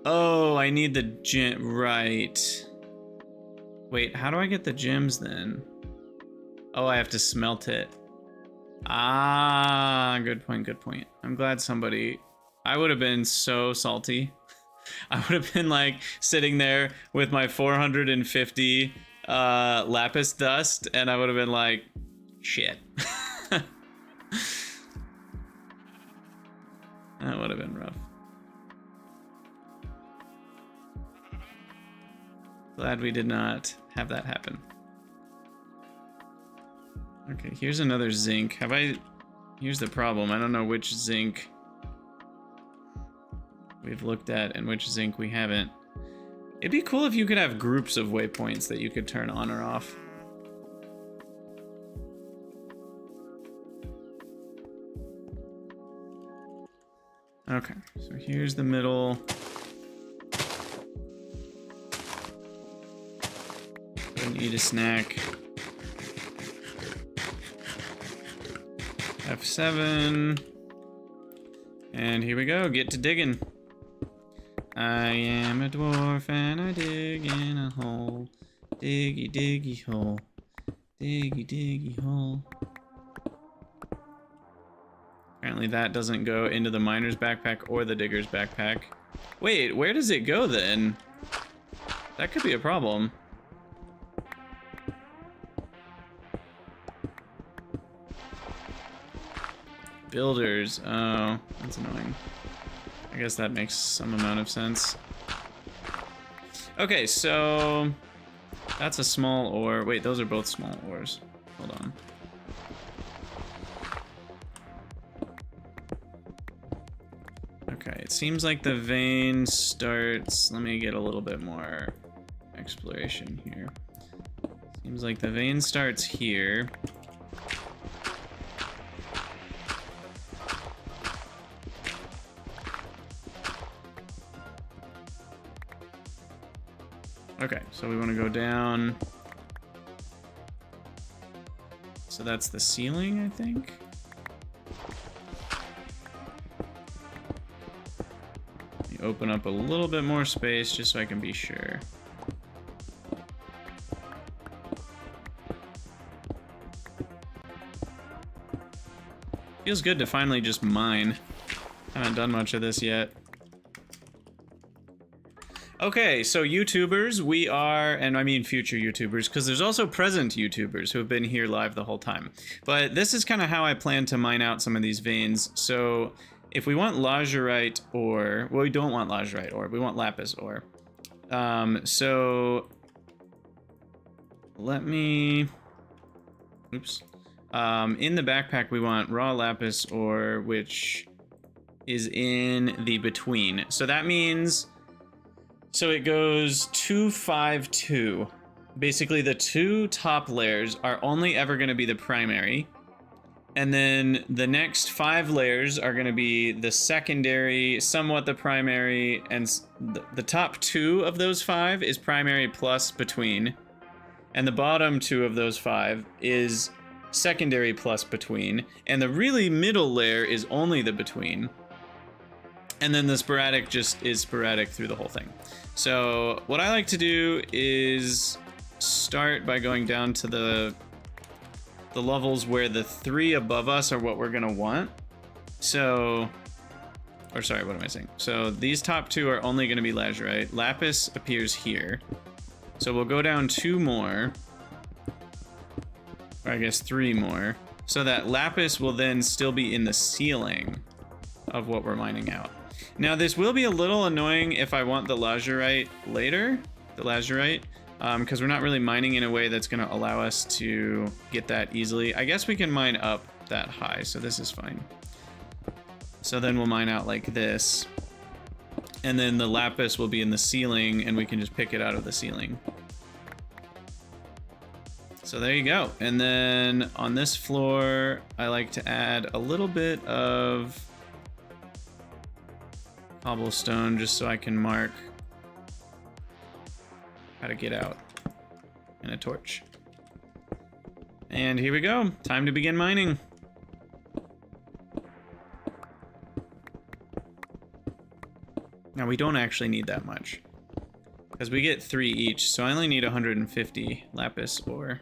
Oh, I need the gem, right. Wait, how do I get the gems then? Oh, I have to smelt it. Ah, good point. I'm glad somebody... I would have been so salty. I would have been like sitting there with my 450 lapis dust, and I would have been like, shit. That would have been rough. Glad we did not have that happen. Okay, here's another zinc. Here's the problem. I don't know which zinc we've looked at and which zinc we haven't. It'd be cool if you could have groups of waypoints that you could turn on or off. Okay, so here's the middle. Go and eat a snack. F7. And here we go, get to digging. I am a dwarf and I dig in a hole. Diggy, diggy hole. Diggy, diggy hole. Apparently that doesn't go into the miner's backpack or the digger's backpack. Wait, where does it go then? That could be a problem. Builders. Oh, that's annoying. I guess that makes some amount of sense. Okay, so that's a small ore. Wait, those are both small ores. Hold on. Okay, it seems like the vein starts... Let me get a little bit more exploration here. Seems like the vein starts here. Okay, so we want to go down. So that's the ceiling, I think. Let me open up a little bit more space just so I can be sure. Feels good to finally just mine. Haven't done much of this yet. Okay, so YouTubers, we are, and I mean future YouTubers, because there's also present YouTubers who have been here live the whole time. But this is kind of how I plan to mine out some of these veins. So if we want lazurite ore, well, we don't want lazurite ore, we want lapis ore. So let me, oops. In the backpack, we want raw lapis ore, which is in the between. So that means... So it goes 2, 5, 2. Basically, the 2 top layers are only ever going to be the primary. And then the next 5 layers are going to be the secondary, somewhat the primary, and the top 2 of those 5 is primary plus between. And the bottom 2 of those 5 is secondary plus between. And the really middle layer is only the between. And then the sporadic just is sporadic through the whole thing. So what I like to do is start by going down to the levels where the 3 above us are what we're gonna want. So Or sorry, what am I saying? So these top two are only going to be lazurite. Lapis appears here. So we'll go down 2 more. Or I guess 3 more. So that lapis will then still be in the ceiling of what we're mining out. Now this will be a little annoying if I want the lazurite later. The lazurite. Because we're not really mining in a way that's going to allow us to get that easily. I guess we can mine up that high, so this is fine. So then we'll mine out like this. And then the lapis will be in the ceiling, and we can just pick it out of the ceiling. So there you go. And then on this floor, I like to add a little bit of cobblestone just so I can mark how to get out, and a torch. And here we go. Time to begin mining. Now we don't actually need that much because we get 3 each, so I only need 150 lapis ore.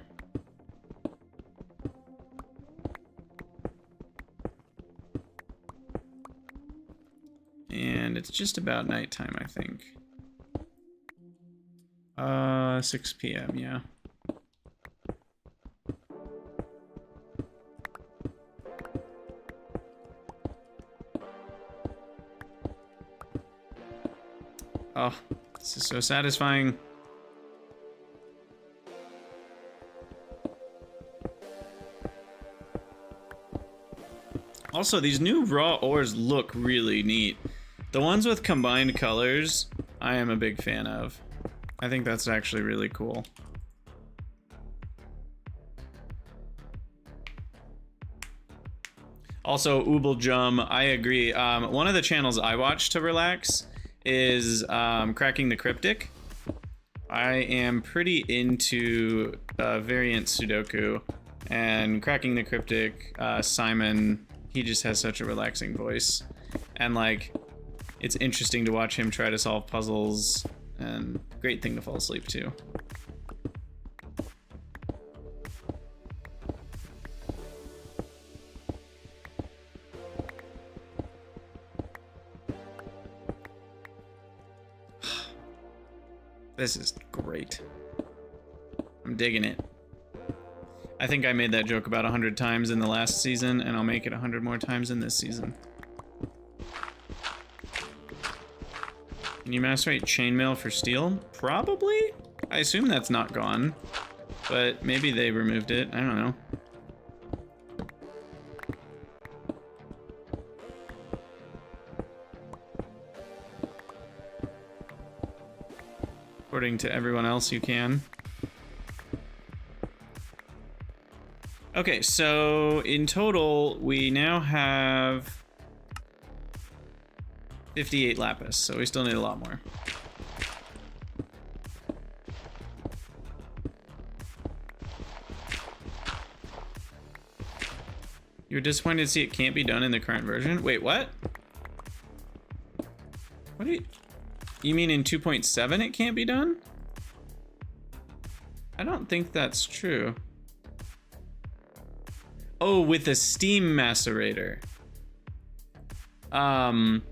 And it's just about nighttime, I think. 6 p.m., yeah. Oh, this is so satisfying. Also, these new raw ores look really neat. The ones with combined colors, I am a big fan of. I think that's actually really cool. Also, Ooble I agree. One of the channels I watch to relax is Cracking the Cryptic. I am pretty into variant Sudoku, and Cracking the Cryptic, Simon, he just has such a relaxing voice. And like, it's interesting to watch him try to solve puzzles, and great thing to fall asleep to. This is great. I'm digging it. I think I made that joke about 100 times in the last season, and I'll make it 100 more times in this season. Can you macerate chainmail for steel? Probably? I assume that's not gone, but maybe they removed it. I don't know. According to everyone else, you can. Okay, so in total, we now have 58 lapis, so we still need a lot more. You're disappointed to see it can't be done in the current version? Wait, what? What do you mean in 2.7 it can't be done? I don't think that's true. Oh, with the steam macerator. I'm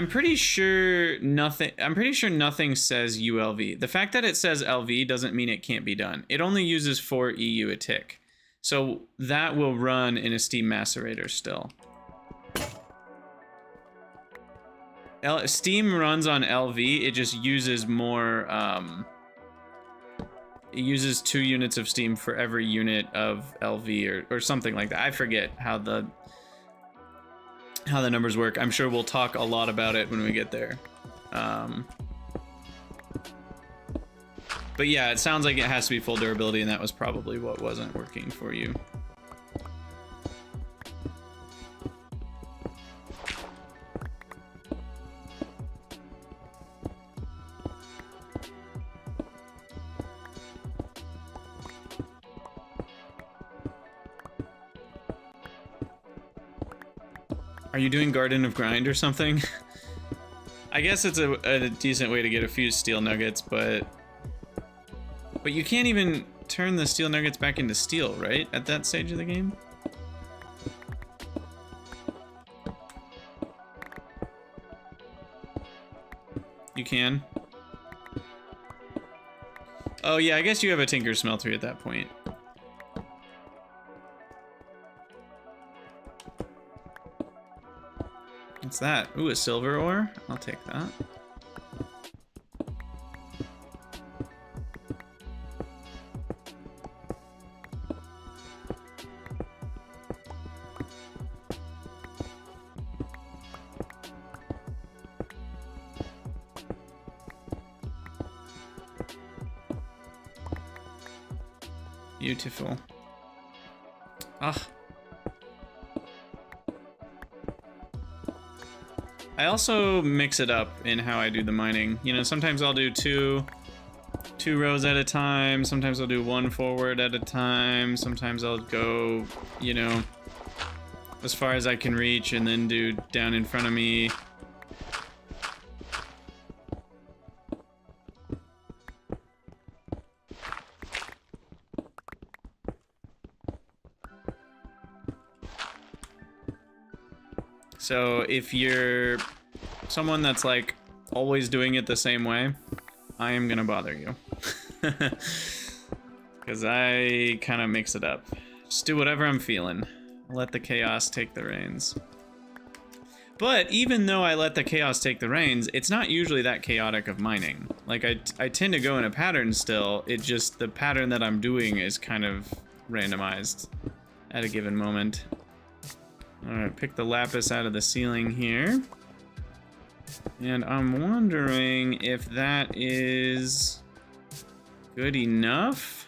pretty sure nothing says ULV. The fact that it says LV doesn't mean it can't be done. It only uses 4 EU a tick. So that will run in a steam macerator still. Steam runs on LV, it just uses more, it uses 2 units of steam for every unit of LV or something like that. I forget how the numbers work. I'm sure we'll talk a lot about it when we get there. But yeah, it sounds like it has to be full durability, and that was probably what wasn't working for you. Are you doing Garden of Grind or something? I guess it's a decent way to get a few steel nuggets, but you can't even turn the steel nuggets back into steel, right? At that stage of the game? you can. Oh yeah, I guess you have a tinker smeltery at that point. What's that? Ooh, a silver ore? I'll take that. Beautiful. Ah. I also mix it up in how I do the mining. You know, sometimes I'll do two rows at a time. Sometimes I'll do one forward at a time. Sometimes I'll go, you know, as far as I can reach and then do down in front of me. So if you're someone that's like always doing it the same way, I am gonna bother you. Because I kind of mix it up. Just do whatever I'm feeling. I'll let the chaos take the reins. But even though I let the chaos take the reins, it's not usually that chaotic of mining. Like I tend to go in a pattern still, it just, the pattern that I'm doing is kind of randomized at a given moment. Alright, pick the lapis out of the ceiling here. And I'm wondering if that is good enough.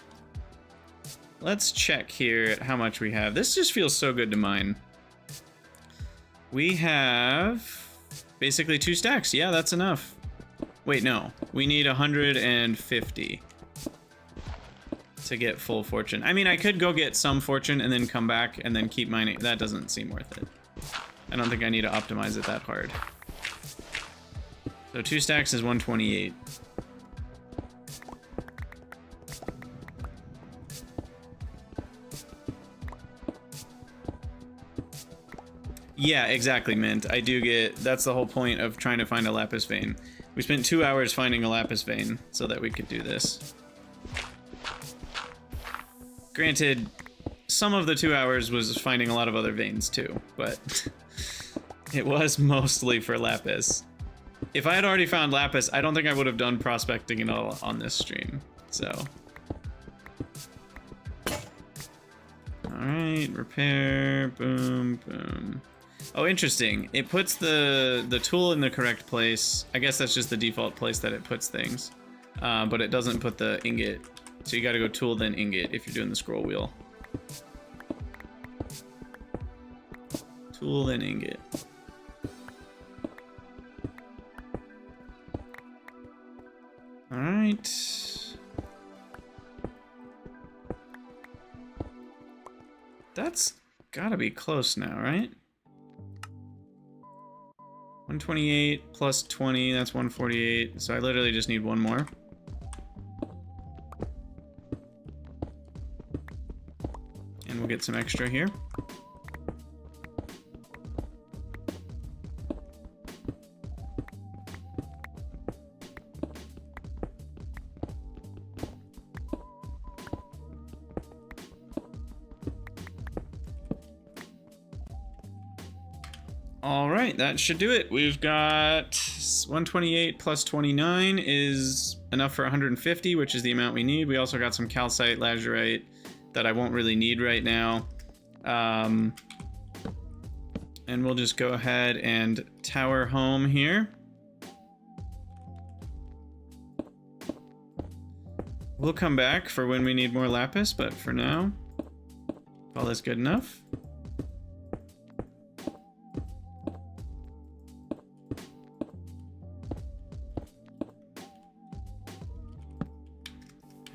Let's check here at how much we have. This just feels so good to mine. We have basically 2 stacks. Yeah, that's enough. Wait, no. We need 150 to get full fortune. I mean, I could go get some fortune and then come back and then keep mining. That doesn't seem worth it. I don't think I need to optimize it that hard. So 2 stacks is 128. Yeah, exactly, Mint. I do get... That's the whole point of trying to find a lapis vein. We spent 2 hours finding a lapis vein so that we could do this. Granted, some of the 2 hours was finding a lot of other veins too, but it was mostly for lapis. If I had already found lapis, I don't think I would have done prospecting at all on this stream, so. Alright, repair, boom, boom. Oh, interesting. It puts the tool in the correct place. I guess that's just the default place that it puts things. But it doesn't put the ingot. So you gotta go tool, then ingot if you're doing the scroll wheel. Tool, then ingot. Alright. That's gotta be close now, right? 128 plus 20, that's 148. So I literally just need one more. And we'll get some extra here. All right, that should do it. We've got 128 plus 29 is enough for 150, which is the amount we need. We also got some calcite, lazurite that I won't really need right now. And we'll just go ahead and tower home here. We'll come back for when we need more lapis, but for now, all this good enough.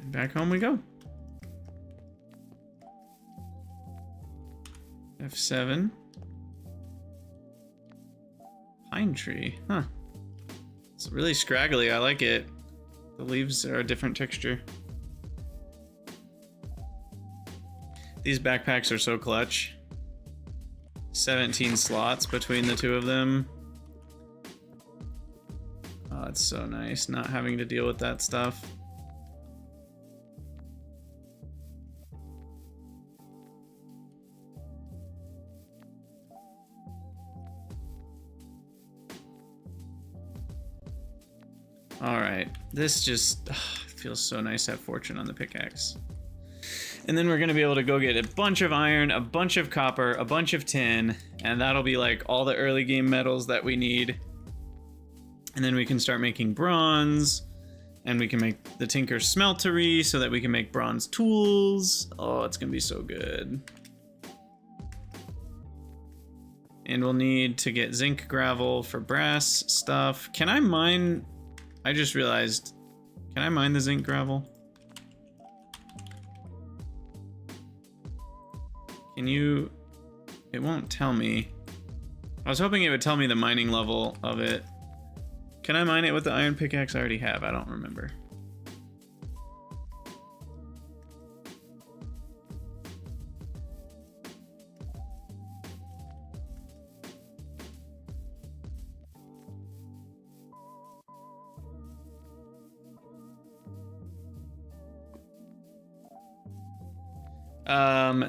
Back home we go. F7. Pine tree, huh. It's really scraggly, I like it. The leaves are a different texture. These backpacks are so clutch. 17 slots between the two of them. it's so nice not having to deal with that stuff. All right, this just feels so nice to have fortune on the pickaxe. And then we're gonna be able to go get a bunch of iron, a bunch of copper, a bunch of tin, and that'll be like all the early game metals that we need. And then we can start making bronze, and we can make the Tinker Smeltery so that we can make bronze tools. Oh, it's gonna be so good. And we'll need to get zinc gravel for brass stuff. Can I mine? I just realized, can I mine the zinc gravel? Can you? It won't tell me. I was hoping it would tell me the mining level of it. Can I mine it with the iron pickaxe I already have? I don't remember.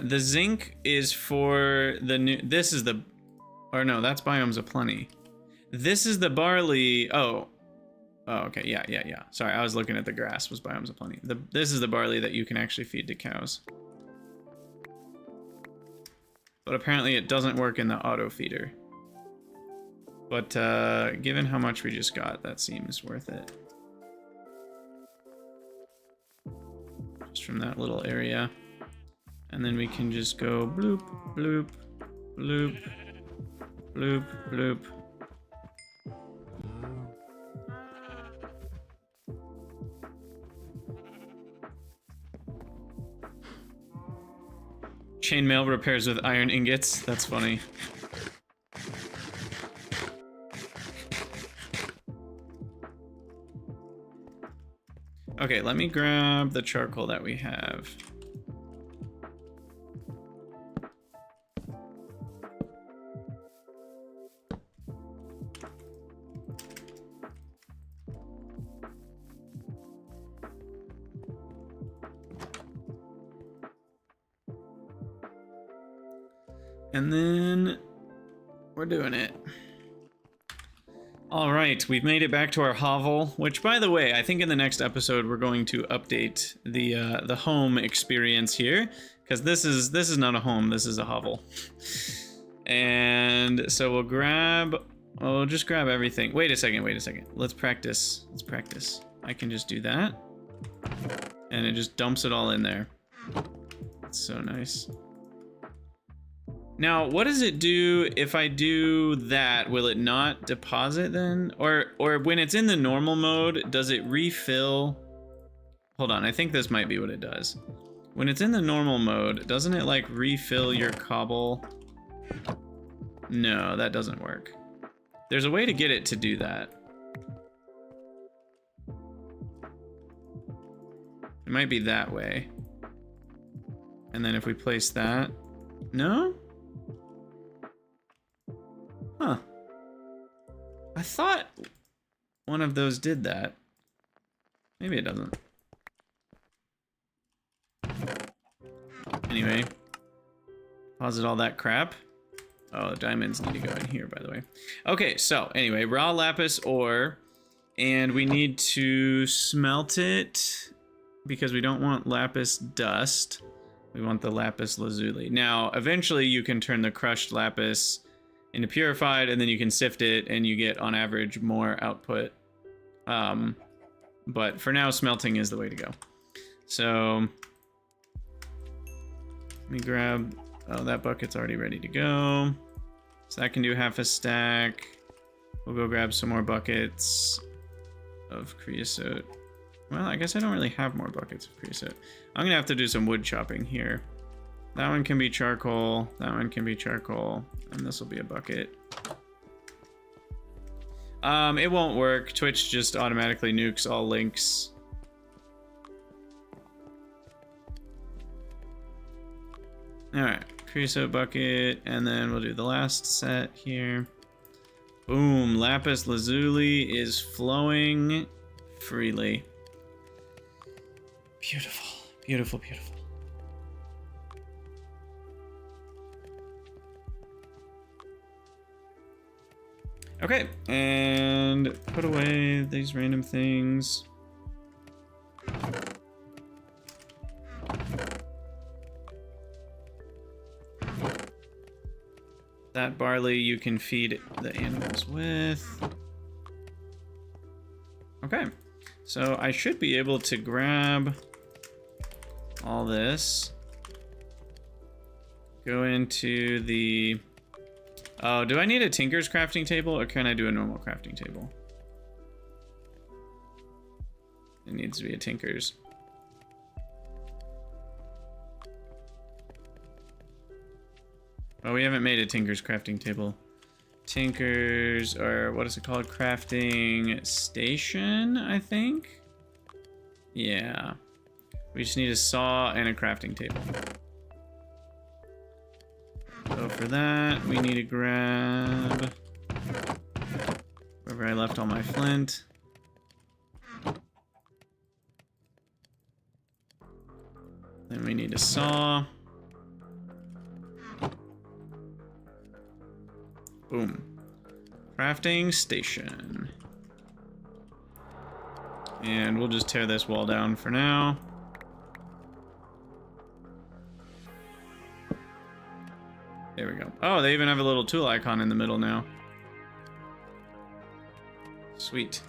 The zinc is for the new, this is the, or no, that's Biomes of Plenty. This is the barley, oh, okay, yeah. Sorry, I was looking at the grass, was Biomes of Plenty. This is the barley that you can actually feed to cows. But apparently it doesn't work in the auto feeder. But given how much we just got, that seems worth it. Just from that little area. And then we can just go bloop, bloop, bloop, bloop, bloop. Chainmail repairs with iron ingots. That's funny. Okay, let me grab the charcoal that we have. And then we're doing it. All right, we've made it back to our hovel, which, by the way, I think in the next episode we're going to update the home experience here, because this is not a home, this is a hovel. And so we'll just grab everything. Wait a second. Let's practice. I can just do that, and it just dumps it all in there. It's so nice. Now, what does it do if I do that? Will it not deposit then? Or when it's in the normal mode, does it refill? Hold on, I think this might be what it does. When it's in the normal mode, doesn't it like refill your cobble? No, that doesn't work. There's a way to get it to do that. It might be that way. And then if we place that, no? Huh. I thought one of those did that. Maybe it doesn't. Anyway. Deposit all that crap. Oh, the diamonds need to go in here, by the way. Okay, so anyway, raw lapis ore. And we need to smelt it because we don't want lapis dust. We want the lapis lazuli. Now, eventually you can turn the crushed lapis into purified, and then you can sift it, and you get, on average, more output. But for now, smelting is the way to go. So, let me grab, oh, that bucket's already ready to go. So that can do half a stack. We'll go grab some more buckets of creosote. Well, I guess I don't really have more buckets of creosote. I'm gonna have to do some wood chopping here. That one can be charcoal, that one can be charcoal, and this will be a bucket. It won't work. Twitch just automatically nukes all links. Alright, creosote bucket, and then we'll do the last set here. Boom, lapis lazuli is flowing freely. Beautiful, beautiful, beautiful. Okay, and put away these random things. That barley you can feed the animals with. Okay, so I should be able to grab all this. Go into the... Oh, do I need a Tinker's crafting table or can I do a normal crafting table? It needs to be a Tinker's. Oh, we haven't made a Tinker's crafting table. Tinker's, or what is it called? Crafting station, I think? Yeah. We just need a saw and a crafting table. So for that, we need to grab wherever I left all my flint. Then we need a saw. Boom. Crafting station. And we'll just tear this wall down for now. There we go. Oh, they even have a little tool icon in the middle now. Sweet.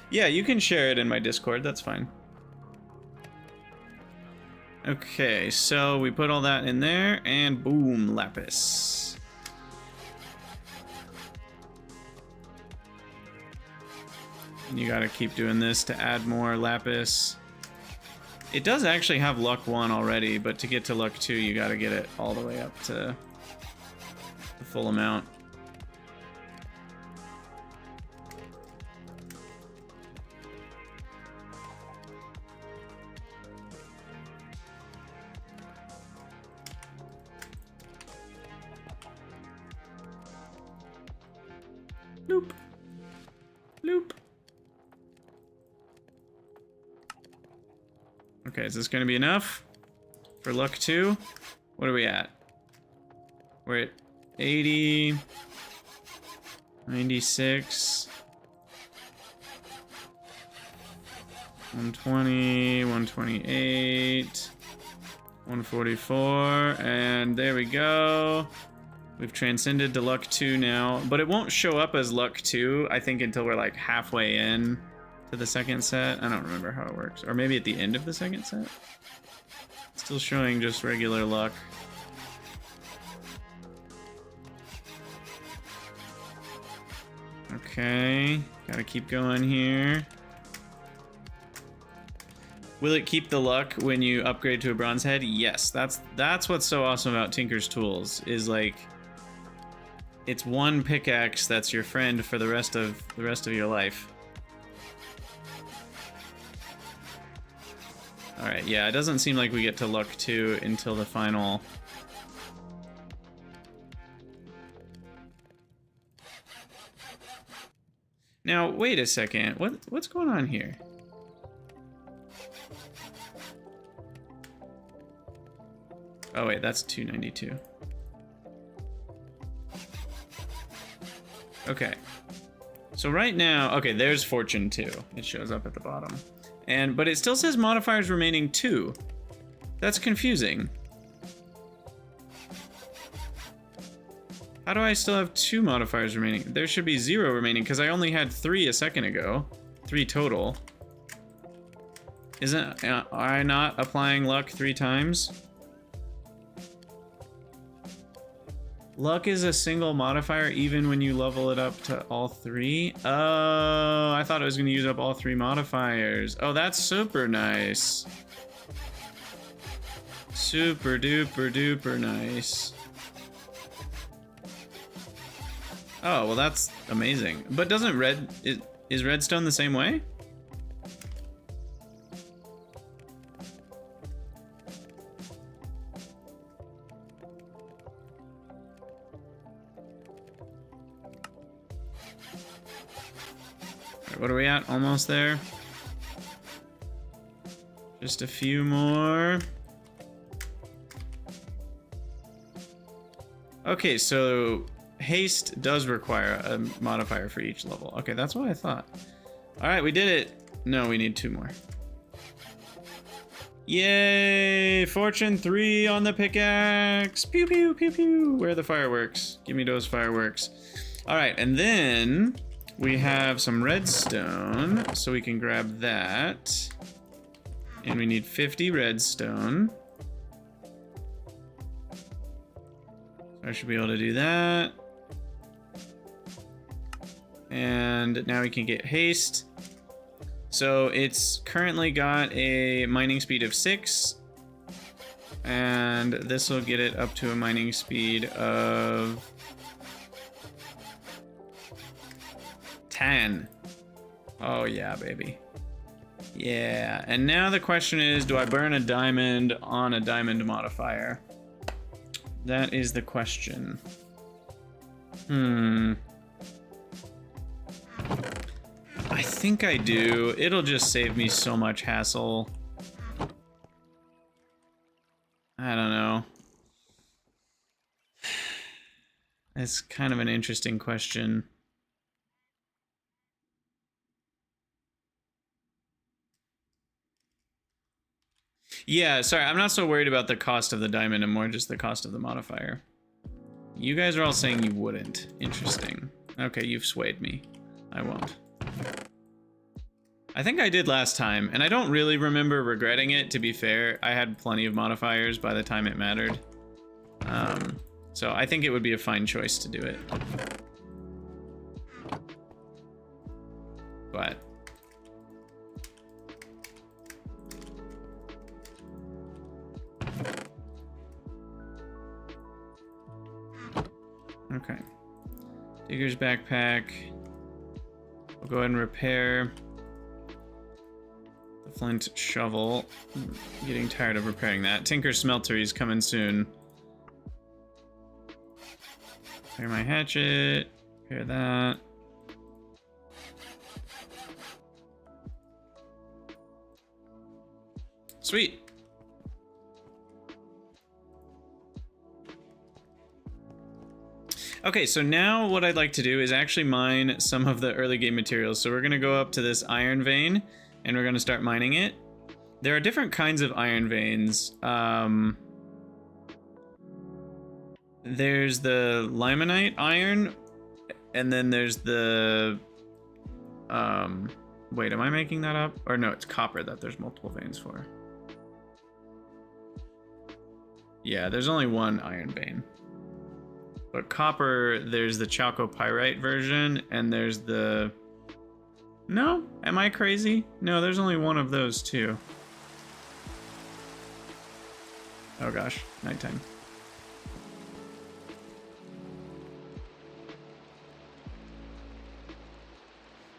Yeah, you can share it in my Discord, that's fine. Okay, so we put all that in there, and boom, lapis. And you gotta keep doing this to add more lapis. It does actually have luck 1 already, but to get to luck 2, you gotta get it all the way up to the full amount. Loop. Loop. Okay, is this gonna be enough for luck 2? What are we at? We're at 80, 96, 120, 128, 144, and there we go. We've transcended to luck 2 now, but it won't show up as luck 2, I think, until we're like halfway in to the second set. I don't remember how it works. Or maybe at the end of the second set? Still showing just regular luck. Okay, gotta keep going here. Will it keep the luck when you upgrade to a bronze head? Yes, that's what's so awesome about Tinker's Tools, is like it's one pickaxe that's your friend for the rest of your life. Alright, yeah, it doesn't seem like we get to luck 2 until the final. Now, wait a second. What's going on here? Oh wait, that's 292. Okay. So right now, okay, there's Fortune 2. It shows up at the bottom. But it still says modifiers remaining 2. That's confusing. How do I still have 2 modifiers remaining? There should be 0 remaining because I only had 3 a second ago. 3 total. Isn't I not applying luck 3 times? Luck is a single modifier even when you level it up to all 3? Oh, I thought it was going to use up all 3 modifiers. Oh, that's super nice. Super duper duper nice. Oh, well that's amazing. But doesn't is redstone the same way? Right, what are we at? Almost there. Just a few more. Okay, so haste does require a modifier for each level. Okay, that's what I thought. All right, we did it. No, we need 2 more. Yay! Fortune 3 on the pickaxe. Pew, pew, pew, pew. Where are the fireworks? Give me those fireworks. All right, and then we have some redstone, so we can grab that. And we need 50 redstone. I should be able to do that. And now we can get haste. So it's currently got a mining speed of 6. And this will get it up to a mining speed of 10. Oh yeah, baby. Yeah, and now the question is, do I burn a diamond on a diamond modifier? That is the question. I think I do. It'll just save me so much hassle. I don't know. It's kind of an interesting question. Yeah, sorry, I'm not so worried about the cost of the diamond and more just the cost of the modifier. You guys are all saying you wouldn't. Interesting. Okay, you've swayed me. I won't. I think I did last time, and I don't really remember regretting it, to be fair. I had plenty of modifiers by the time it mattered. So I think it would be a fine choice to do it. But... okay. Digger's backpack. We'll go ahead and repair the flint shovel. I'm getting tired of repairing that. Tinker's smelter is coming soon. Repair my hatchet. Repair that. Sweet. Okay, so now what I'd like to do is actually mine some of the early game materials. So we're gonna go up to this iron vein and we're gonna start mining it. There are different kinds of iron veins. There's the limonite iron, and then there's the, wait, am I making that up? Or no, it's copper that there's multiple veins for. Yeah, there's only one iron vein. But copper, there's the chalcopyrite version, and there's the... No? Am I crazy? No, there's only one of those too. Oh gosh, nighttime.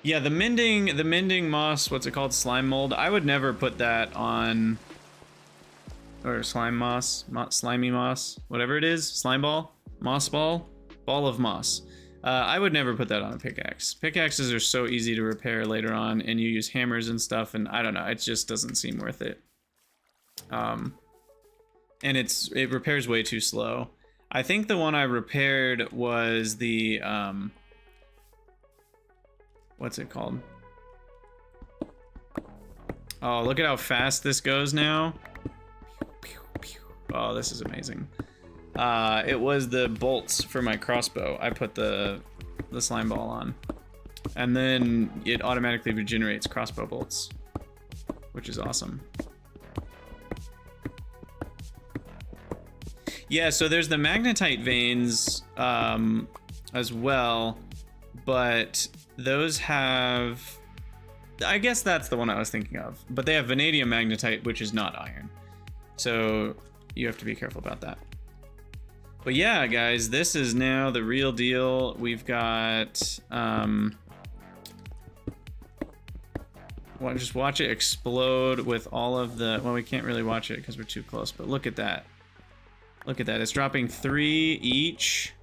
Yeah, the mending moss, what's it called? Slime mold. I would never put that on... Or slime moss, slimy moss, whatever it is, slime ball. Moss ball? Ball of moss. I would never put that on a pickaxe. Pickaxes are so easy to repair later on, and you use hammers and stuff, and I don't know, it just doesn't seem worth it. And it repairs way too slow. I think the one I repaired was the, what's it called? Oh, look at how fast this goes now. Oh, this is amazing. It was the bolts for my crossbow. I put the slime ball on. And then it automatically regenerates crossbow bolts, which is awesome. Yeah, so there's the magnetite veins as well, but those have... I guess that's the one I was thinking of. But they have vanadium magnetite, which is not iron. So you have to be careful about that. But yeah, guys, this is now the real deal. We've got, well, just watch it explode with all of the, well, we can't really watch it because we're too close, but look at that. Look at that, it's dropping 3 each.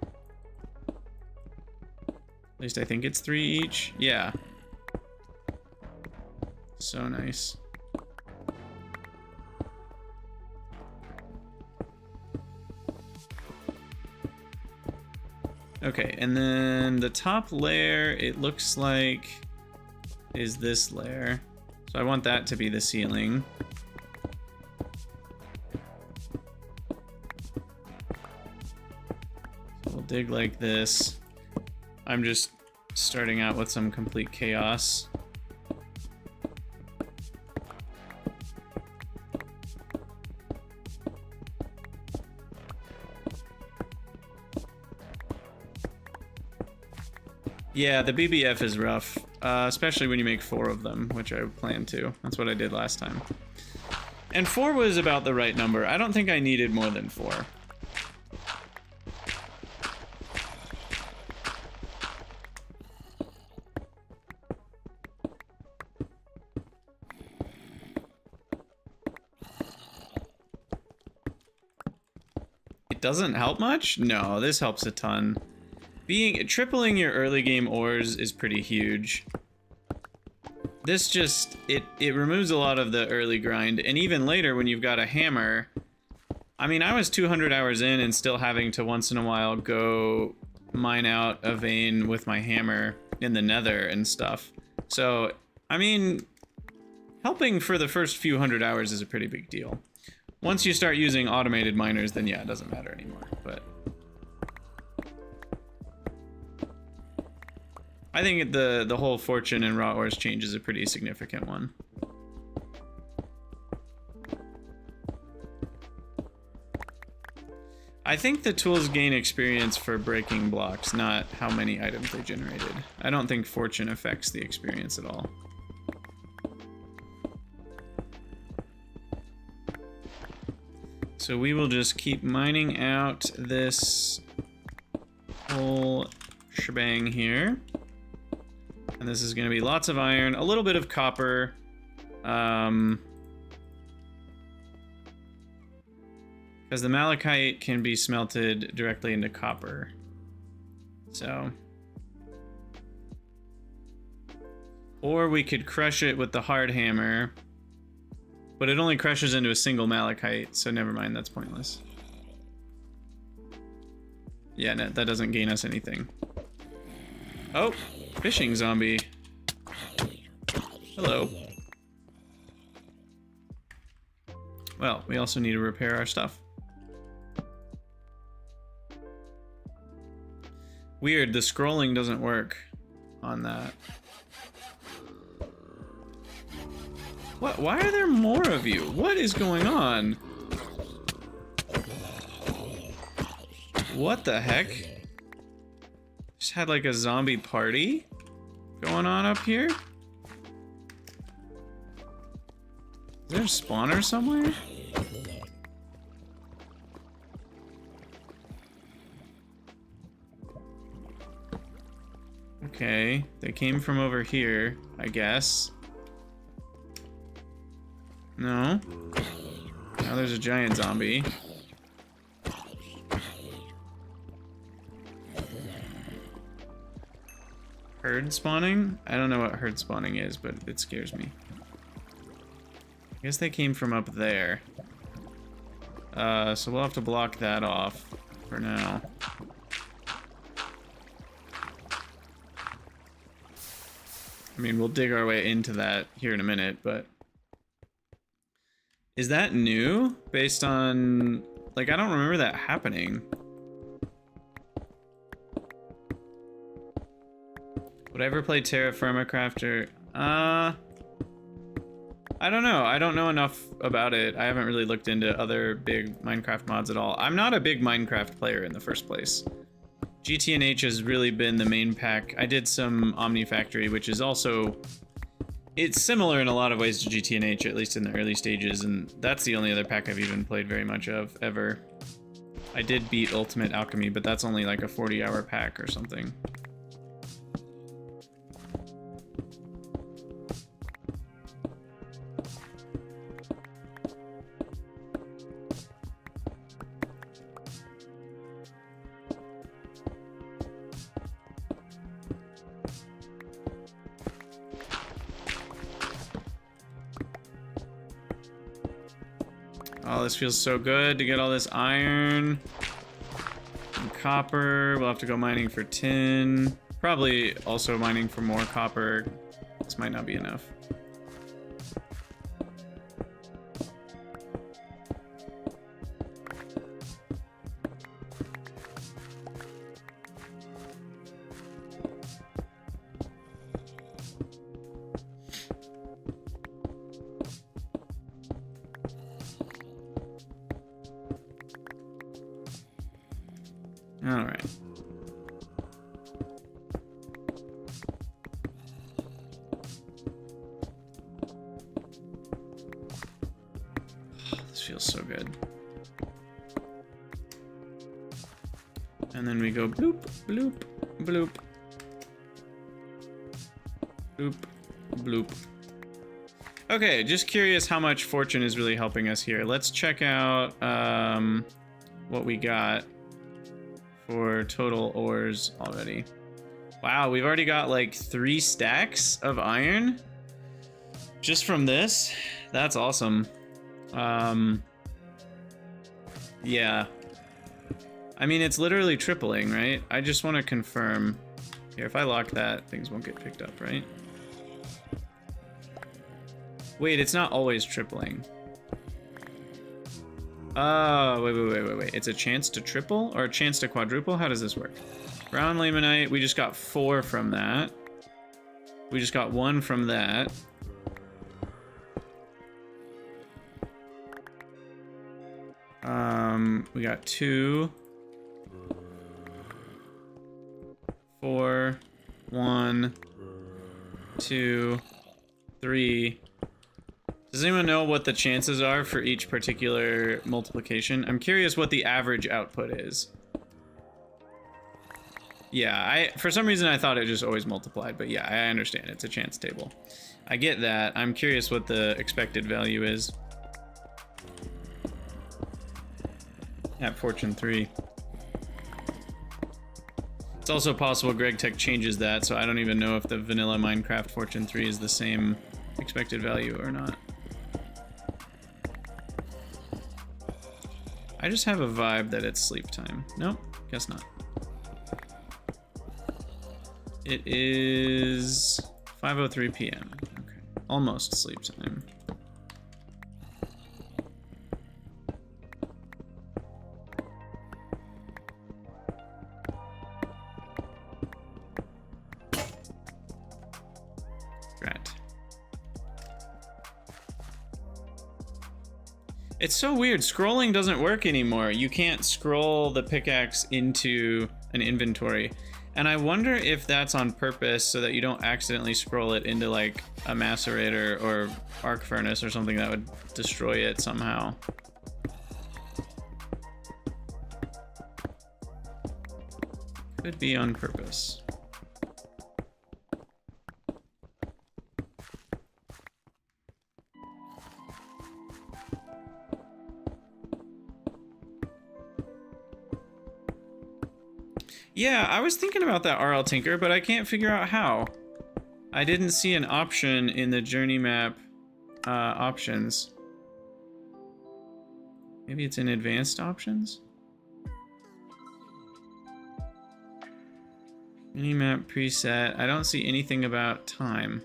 At least I think it's 3 each, yeah. So nice. Okay, and then the top layer, it looks like, is this layer. So I want that to be the ceiling. So we'll dig like this. I'm just starting out with some complete chaos. Yeah, the BBF is rough, especially when you make 4 of them, which I plan to. That's what I did last time. And 4 was about the right number. I don't think I needed more than 4. It doesn't help much? No, this helps a ton. Tripling your early game ores is pretty huge. This just, it removes a lot of the early grind, and even later when you've got a hammer, I mean, I was 200 hours in and still having to once in a while go mine out a vein with my hammer in the nether and stuff. So, I mean, helping for the first few hundred hours is a pretty big deal. Once you start using automated miners, then yeah, it doesn't matter anymore, but... I think the whole fortune and raw ores change is a pretty significant one. I think the tools gain experience for breaking blocks, not how many items they generated. I don't think fortune affects the experience at all. So we will just keep mining out this whole shebang here. And this is going to be lots of iron, a little bit of copper. Because the malachite can be smelted directly into copper. So. Or we could crush it with the hard hammer. But it only crushes into a single malachite, so never mind, that's pointless. Yeah, no, that doesn't gain us anything. Oh! Fishing zombie. Hello. Well, we also need to repair our stuff. Weird, the scrolling doesn't work on that. What? Why are there more of you? What is going on? What the heck? Just had like a zombie party going on up here? Is there a spawner somewhere? Okay, they came from over here, I guess. No. Now there's a giant zombie. Herd spawning? I don't know what herd spawning is, but it scares me. I guess they came from up there. So we'll have to block that off for now. I mean, we'll dig our way into that here in a minute, but... Is that new? Based on... Like, I don't remember that happening. Would I ever play Terra Firma Crafter? I don't know. I don't know enough about it. I haven't really looked into other big Minecraft mods at all. I'm not a big Minecraft player in the first place. GTNH has really been the main pack. I did some Omni Factory, which is also... It's similar in a lot of ways to GTNH, at least in the early stages, and that's the only other pack I've even played very much of, ever. I did beat Ultimate Alchemy, but that's only like a 40-hour pack or something. Oh, this feels so good to get all this iron and copper. We'll have to go mining for tin. Probably also mining for more copper. This might not be enough. All right. This feels so good. And then we go bloop, bloop, bloop. Bloop, bloop. Okay, just curious how much fortune is really helping us here. Let's check out what we got for total ores already. Wow, we've already got like 3 stacks of iron just from this. That's awesome. Yeah. I mean, it's literally tripling, right? I just want to confirm. Here, if I lock that, things won't get picked up, right? Wait, it's not always tripling. Oh, wait. It's a chance to triple or a chance to quadruple? How does this work? Brown limonite, we just got 4 from that. We just got 1 from that. We got 2. 4. 1. 2. 3. Does anyone know what the chances are for each particular multiplication? I'm curious what the average output is. Yeah, for some reason I thought it just always multiplied, but yeah, I understand. It's a chance table. I get that. I'm curious what the expected value is. At Fortune 3. It's also possible Gregtech changes that, so I don't even know if the vanilla Minecraft Fortune 3 is the same expected value or not. I just have a vibe that it's sleep time. Nope, guess not. It is 5:03 p.m. Okay, almost sleep time. It's so weird. Scrolling doesn't work anymore. You can't scroll the pickaxe into an inventory. And I wonder if that's on purpose so that you don't accidentally scroll it into like a macerator or arc furnace or something that would destroy it somehow. Could be on purpose. Yeah, I was thinking about that RL Tinker, but I can't figure out how. I didn't see an option in the journey map options. Maybe it's in advanced options? Minimap preset. I don't see anything about time.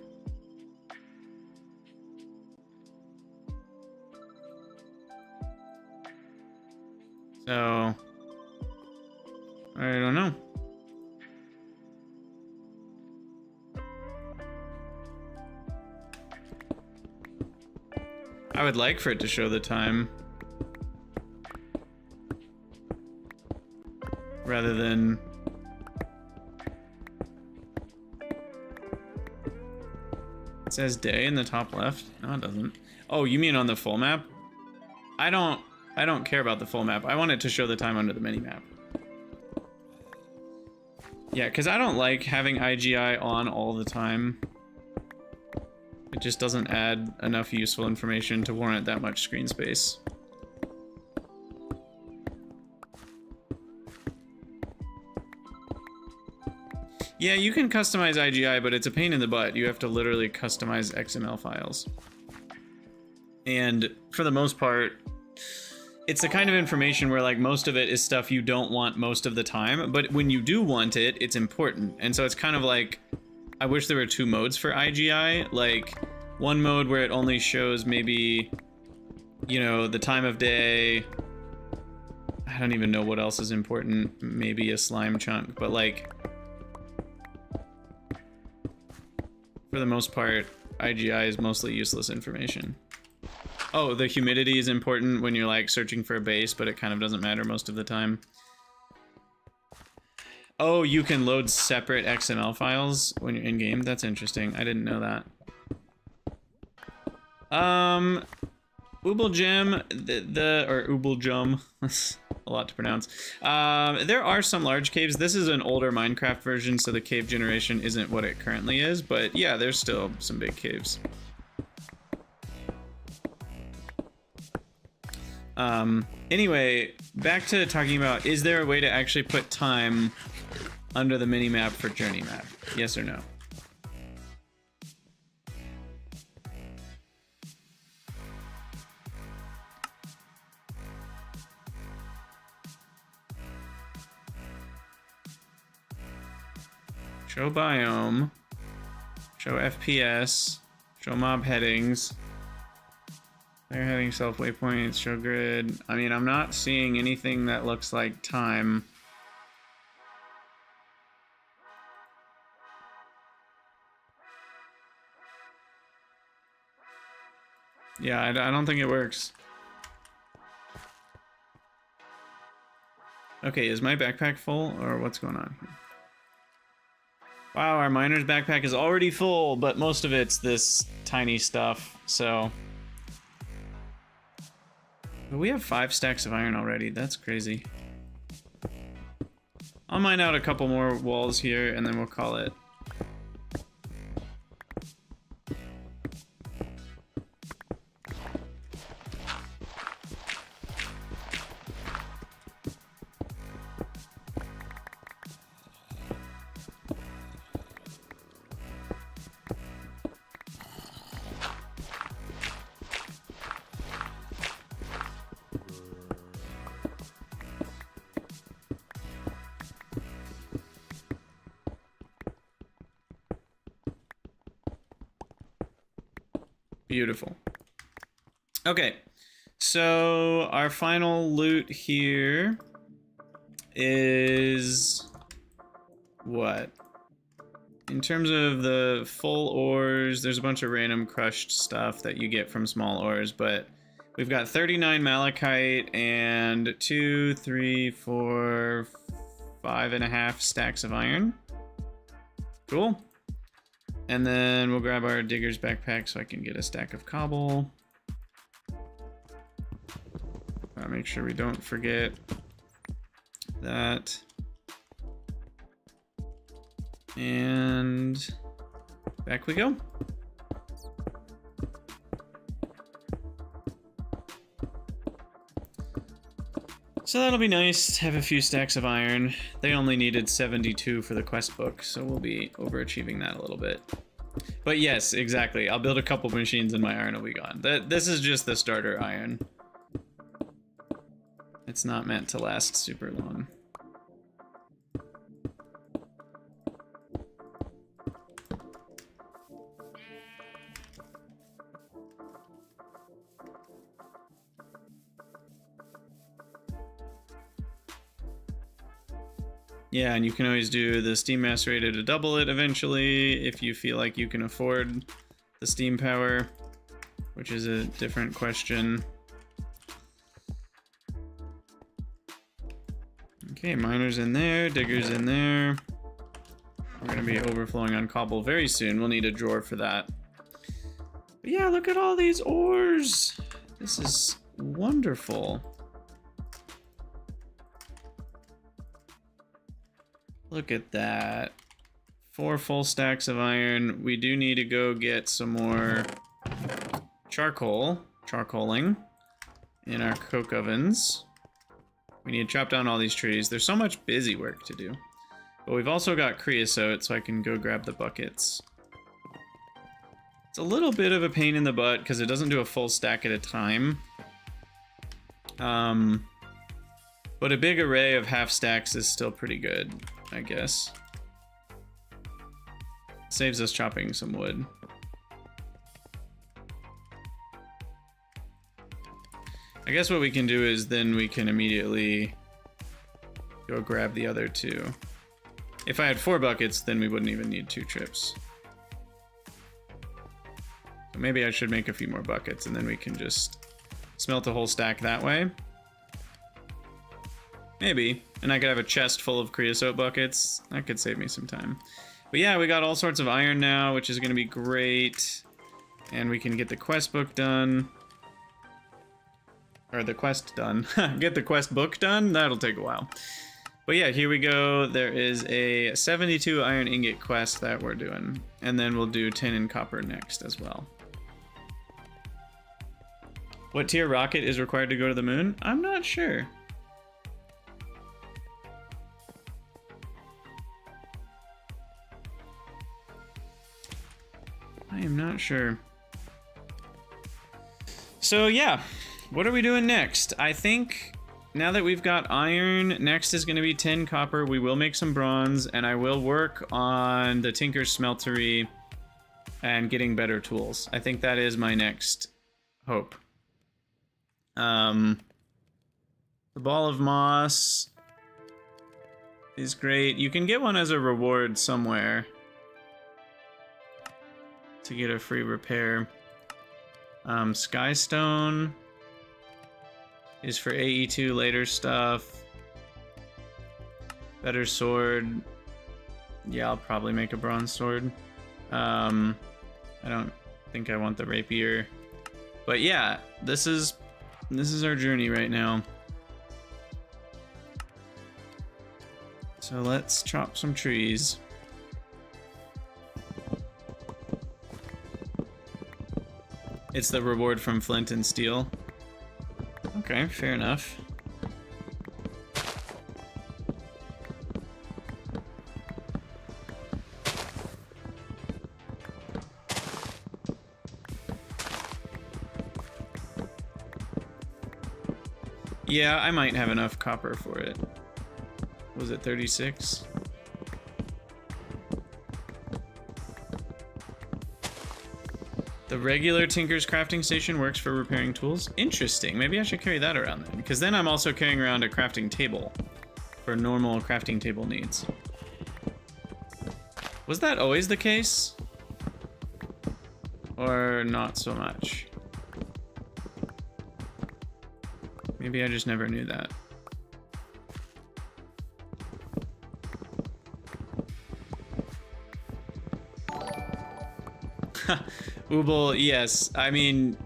So I don't know. I would like for it to show the time rather than it says day in the top left. No, it doesn't. Oh, you mean on the full map? I don't care about the full map. I want it to show the time under the mini map. Yeah, because I don't like having IGI on all the time. It just doesn't add enough useful information to warrant that much screen space. Yeah, you can customize IGI, but it's a pain in the butt. You have to literally customize XML files. And for the most part, it's the kind of information where like most of it is stuff you don't want most of the time, but when you do want it, it's important. And so it's kind of like, I wish there were 2 modes for IGI, like one mode where it only shows maybe, you know, the time of day. I don't even know what else is important. Maybe a slime chunk, but like, for the most part, IGI is mostly useless information. Oh, the humidity is important when you're like searching for a base, but it kind of doesn't matter most of the time. Oh, you can load separate XML files when you're in game. That's interesting. I didn't know that. Ooblejam, or Ooblejum, that's a lot to pronounce. There are some large caves. This is an older Minecraft version, so the cave generation isn't what it currently is, but yeah, there's still some big caves. Anyway, back to talking about, is there a way to actually put time under the minimap for journey map? Yes or no? Show biome, show FPS, show mob headings, player heading, self waypoints, show grid. I mean, I'm not seeing anything that looks like time. Yeah, I don't think it works. Okay, is my backpack full or what's going on here? Wow, our miner's backpack is already full, but most of it's this tiny stuff, so. But we have 5 stacks of iron already, that's crazy. I'll mine out a couple more walls here and then we'll call it. Beautiful. Okay, so our final loot here is what? In terms of the full ores, there's a bunch of random crushed stuff that you get from small ores, but we've got 39 malachite and 2, 3, 4, 5.5 stacks of iron. Cool. And then we'll grab our digger's backpack so I can get a stack of cobble. Make sure we don't forget that. And back we go. So that'll be nice to have a few stacks of iron. They only needed 72 for the quest book, so we'll be overachieving that a little bit. But yes, exactly. I'll build a couple machines and my iron will be gone. This is just the starter iron. It's not meant to last super long. Yeah, and you can always do the steam macerator to double it eventually if you feel like you can afford the steam power, which is a different question. Okay, miners in there, diggers in there. We're gonna be overflowing on cobble very soon. We'll need a drawer for that. But yeah, look at all these ores. This is wonderful. Look at that. 4 full stacks of iron. We do need to go get some more charcoaling in our coke ovens. We need to chop down all these trees. There's so much busy work to do. But we've also got creosote, so I can go grab the buckets. It's a little bit of a pain in the butt because it doesn't do a full stack at a time. But a big array of half stacks is still pretty good, I guess. Saves us chopping some wood. I guess what we can do is then we can immediately go grab the other two. If I had 4 buckets, then we wouldn't even need 2 trips. So maybe I should make a few more buckets and then we can just smelt a whole stack that way. Maybe. And I could have a chest full of creosote buckets. That could save me some time. But yeah, we got all sorts of iron now, which is going to be great. And we can get the quest book done. Or the quest done. Get the quest book done? That'll take a while. But yeah, here we go. There is a 72 iron ingot quest that we're doing. And then we'll do tin and copper next as well. What tier rocket is required to go to the moon? I'm not sure. I am not sure. So yeah, what are we doing next? I think now that we've got iron, next is going to be tin, copper. We will make some bronze, and I will work on the Tinker's Smeltery and getting better tools. I think that is my next hope. The Ball of Moss is great. You can get one as a reward somewhere to get a free repair. Skystone is for AE2 later stuff. Better sword. Yeah, I'll probably make a bronze sword. I don't think I want the rapier. But yeah, this is our journey right now. So let's chop some trees. It's the reward from flint and steel. Okay, fair enough. Yeah, I might have enough copper for it. Was it 36? The regular Tinker's crafting station works for repairing tools? Interesting. Maybe I should carry that around then, because then I'm also carrying around a crafting table for normal crafting table needs. Was that always the case? Or not so much? Maybe I just never knew that. Ubel, yes. I mean,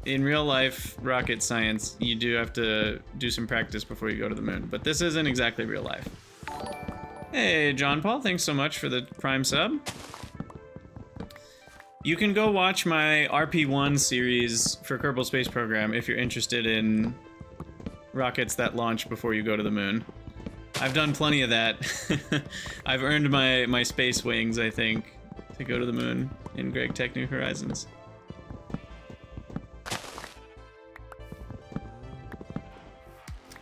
in real life rocket science, you do have to do some practice before you go to the moon, but this isn't exactly real life. Hey, John Paul, thanks so much for the Prime sub. You can go watch my RP1 series for Kerbal Space Program if you're interested in rockets that launch before you go to the moon. I've done plenty of that. I've earned my space wings, I think, to go to the moon in Gregtech New Horizons.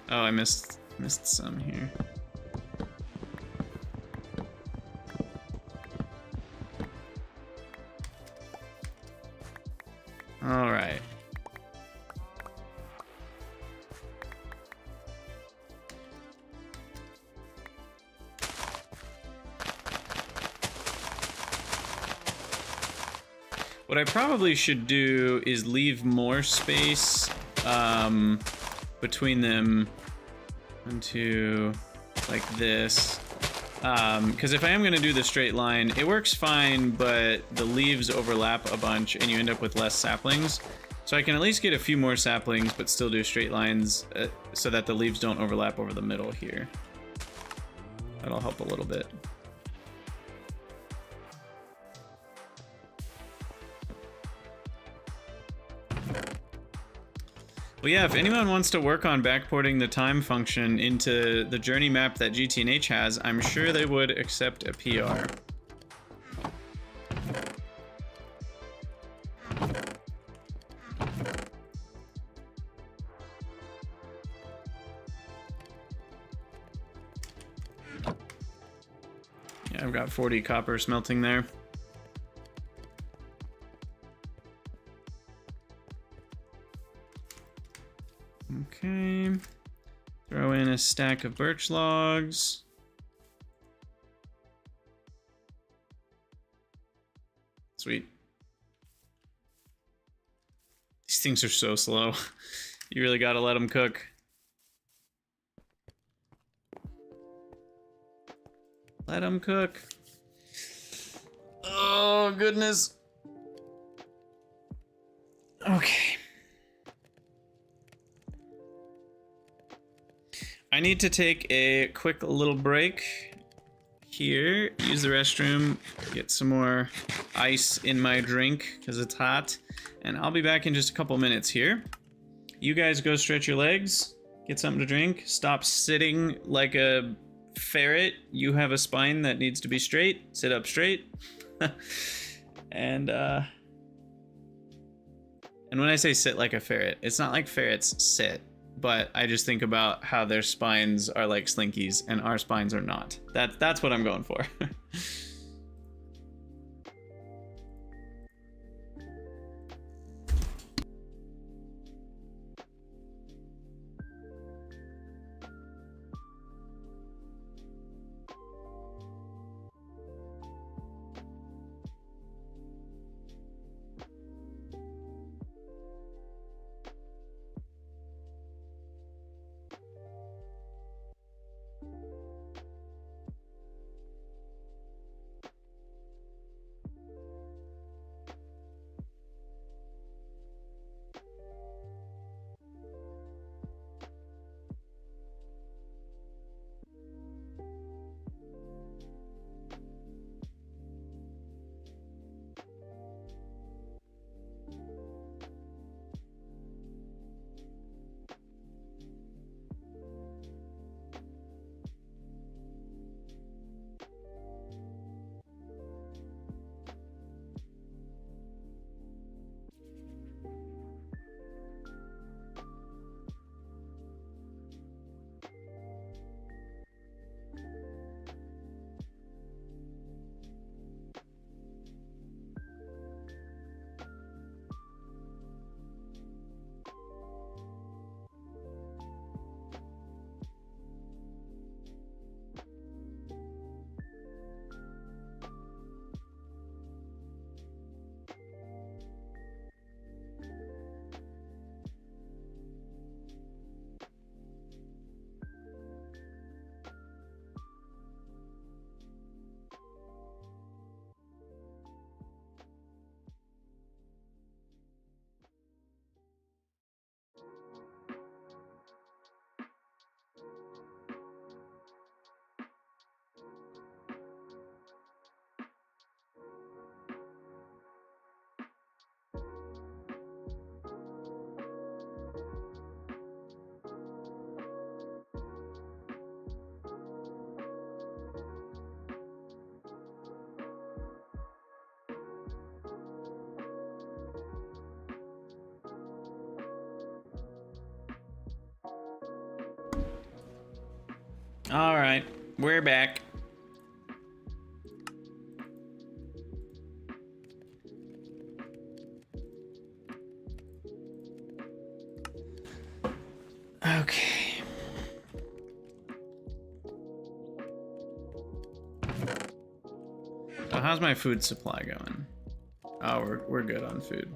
Oh, I missed some here. All right. What I probably should do is leave more space between them into like this. Because if I am going to do the straight line, it works fine, but the leaves overlap a bunch and you end up with less saplings. So I can at least get a few more saplings, but still do straight lines so that the leaves don't overlap over the middle here. That'll help a little bit. Well, yeah, if anyone wants to work on backporting the time function into the journey map that GTNH has, I'm sure they would accept a PR. Yeah, I've got 40 copper smelting there. Okay. Throw in a stack of birch logs. Sweet. These things are so slow. You really gotta let them cook. Let them cook. Oh, goodness. Okay. I need to take a quick little break here, use the restroom, get some more ice in my drink because it's hot, and I'll be back in just a couple minutes here. You guys go stretch your legs, get something to drink, stop sitting like a ferret. You have a spine that needs to be straight. Sit up straight. And when I say sit like a ferret, it's not like ferrets sit, but I just think about how their spines are like slinkies and our spines are not. That's what I'm going for. All right, we're back. Okay. So how's my food supply going? Oh, we're good on food.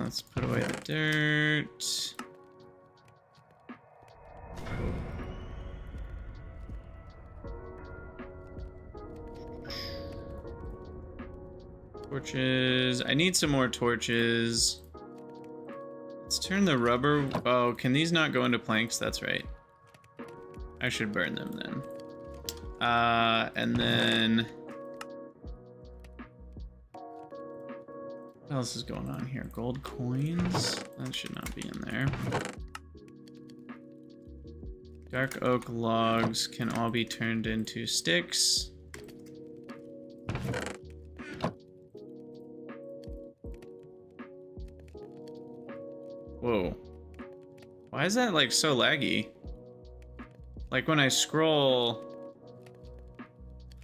Let's put away the dirt. Torches. I need some more torches. Let's turn the rubber. Oh, can these not go into planks? That's right. I should burn them then. And then what else is going on here? Gold coins? That should not be in there. Dark oak logs can all be turned into sticks. Whoa. Why is that like so laggy? Like when I scroll...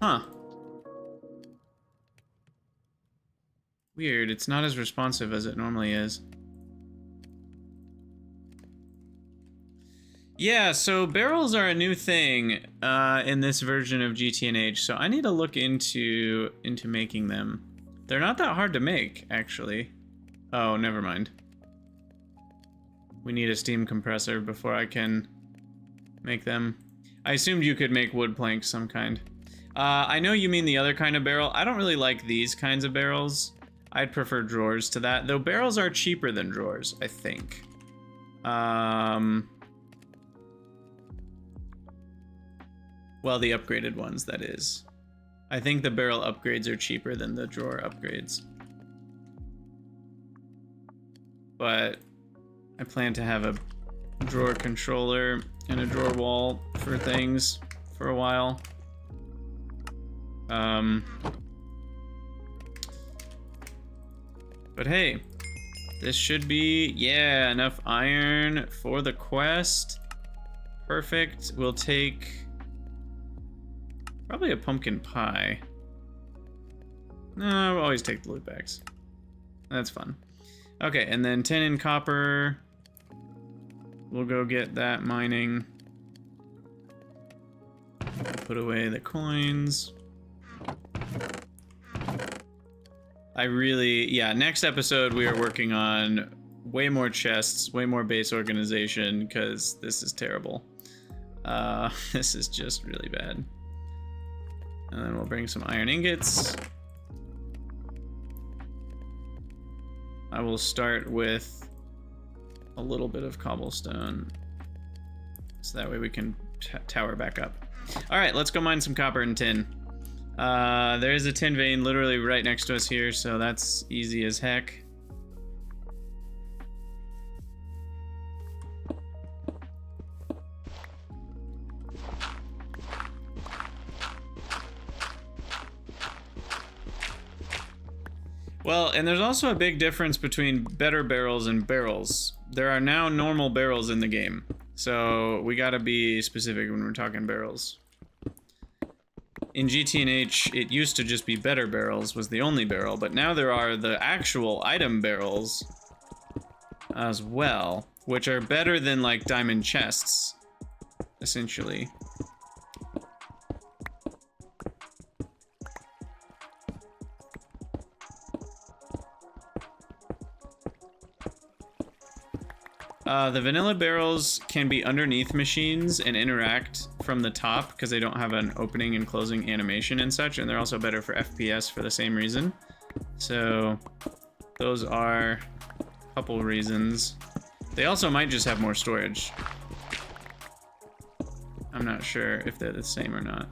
Huh. Weird, it's not as responsive as it normally is. Yeah, so barrels are a new thing in this version of GTNH, so I need to look into making them. They're not that hard to make, actually. Oh, never mind. We need a steam compressor before I can make them. I assumed you could make wood planks some kind. I know you mean the other kind of barrel. I don't really like these kinds of barrels. I'd prefer drawers to that, though barrels are cheaper than drawers, I think. Well, the upgraded ones, that is. I think the barrel upgrades are cheaper than the drawer upgrades. But I plan to have a drawer controller and a drawer wall for things for a while. But hey, this should be, yeah, enough iron for the quest. Perfect. We'll take probably a pumpkin pie. No, I'll always take the loot bags. That's fun. Okay, and then tin and copper. We'll go get that mining. Put away the coins. Yeah, next episode we are working on way more chests, way more base organization, because this is terrible. This is just really bad. And then we'll bring some iron ingots. I will start with a little bit of cobblestone, so that way we can tower back up. All right, let's go mine some copper and tin. There is a tin vein literally right next to us here, so that's easy as heck. Well, and there's also a big difference between better barrels and barrels. There are now normal barrels in the game, so we gotta be specific when we're talking barrels. In GTNH, it used to just be better barrels was the only barrel, but now there are the actual item barrels as well, which are better than like diamond chests, essentially. The vanilla barrels can be underneath machines and interact from the top because they don't have an opening and closing animation and such, and they're also better for FPS for the same reason. So those are a couple reasons. They also might just have more storage. I'm not sure if they're the same or not.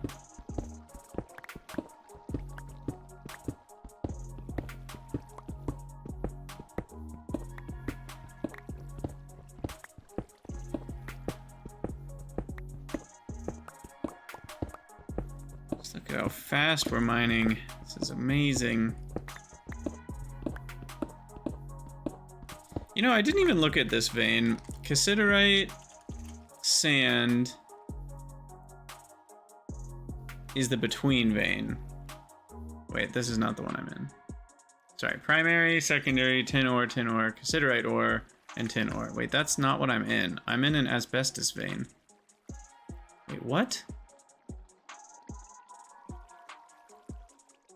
Look at how fast we're mining. This is amazing. You know, I didn't even look at this vein. Cassiterite sand is the between vein. Wait, this is not the one I'm in. Sorry, primary, secondary, tin ore, cassiterite ore, and tin ore. Wait, that's not what I'm in. I'm in an asbestos vein. Wait, what?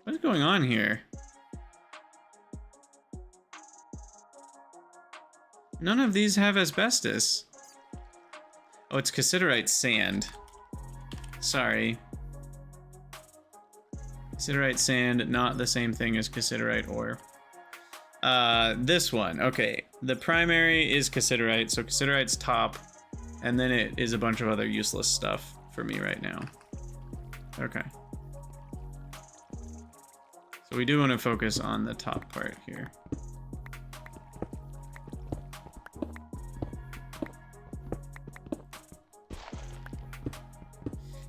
What is going on here? None of these have asbestos. Oh, it's cassiterite sand. Sorry. Cassiterite sand, not the same thing as cassiterite ore. This one, okay. The primary is cassiterite, so cassiterite's top, and then it is a bunch of other useless stuff for me right now. Okay. So we do want to focus on the top part here.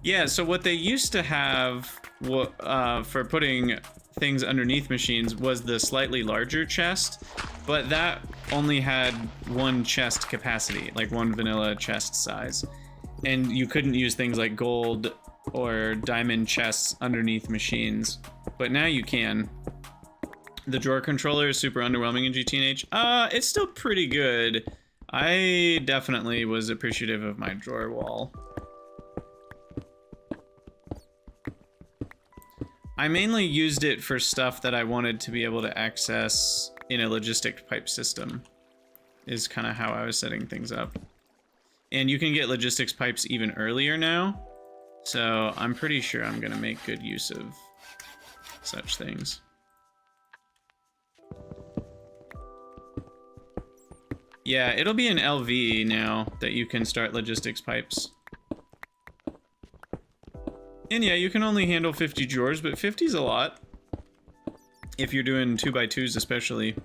Yeah, so what they used to have for putting things underneath machines was the slightly larger chest, but that only had one chest capacity, like one vanilla chest size. And you couldn't use things like gold or diamond chests underneath machines, but now you can. The drawer controller is super underwhelming in GTNH. It's still pretty good. I definitely was appreciative of my drawer wall. I mainly used it for stuff that I wanted to be able to access in a logistic pipe system, is kind of how I was setting things up. And you can get logistics pipes even earlier now, so I'm pretty sure I'm gonna make good use of such things. Yeah, it'll be an LV now that you can start logistics pipes. And yeah, you can only handle 50 drawers, but 50's a lot. If you're doing 2x2s especially.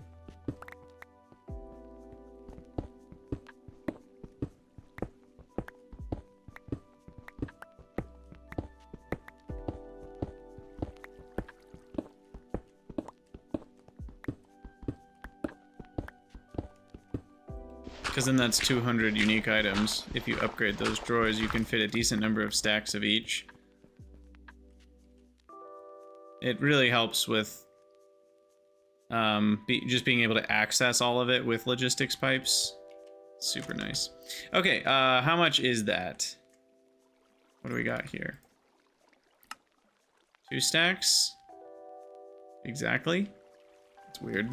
Because then that's 200 unique items. If you upgrade those drawers, you can fit a decent number of stacks of each. It really helps with just being able to access all of it with logistics pipes. Super nice. Okay, how much is that? What do we got here? 2 stacks? Exactly? That's weird.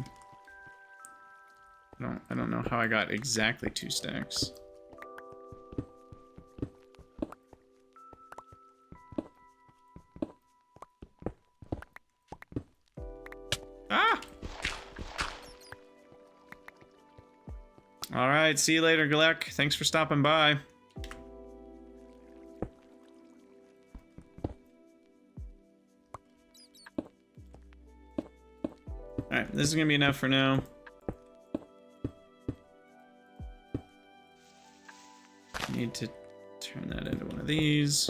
I don't know how I got exactly 2 stacks. Ah! All right, see you later, Glek. Thanks for stopping by. All right, this is gonna be enough for now. Need to turn that into one of these.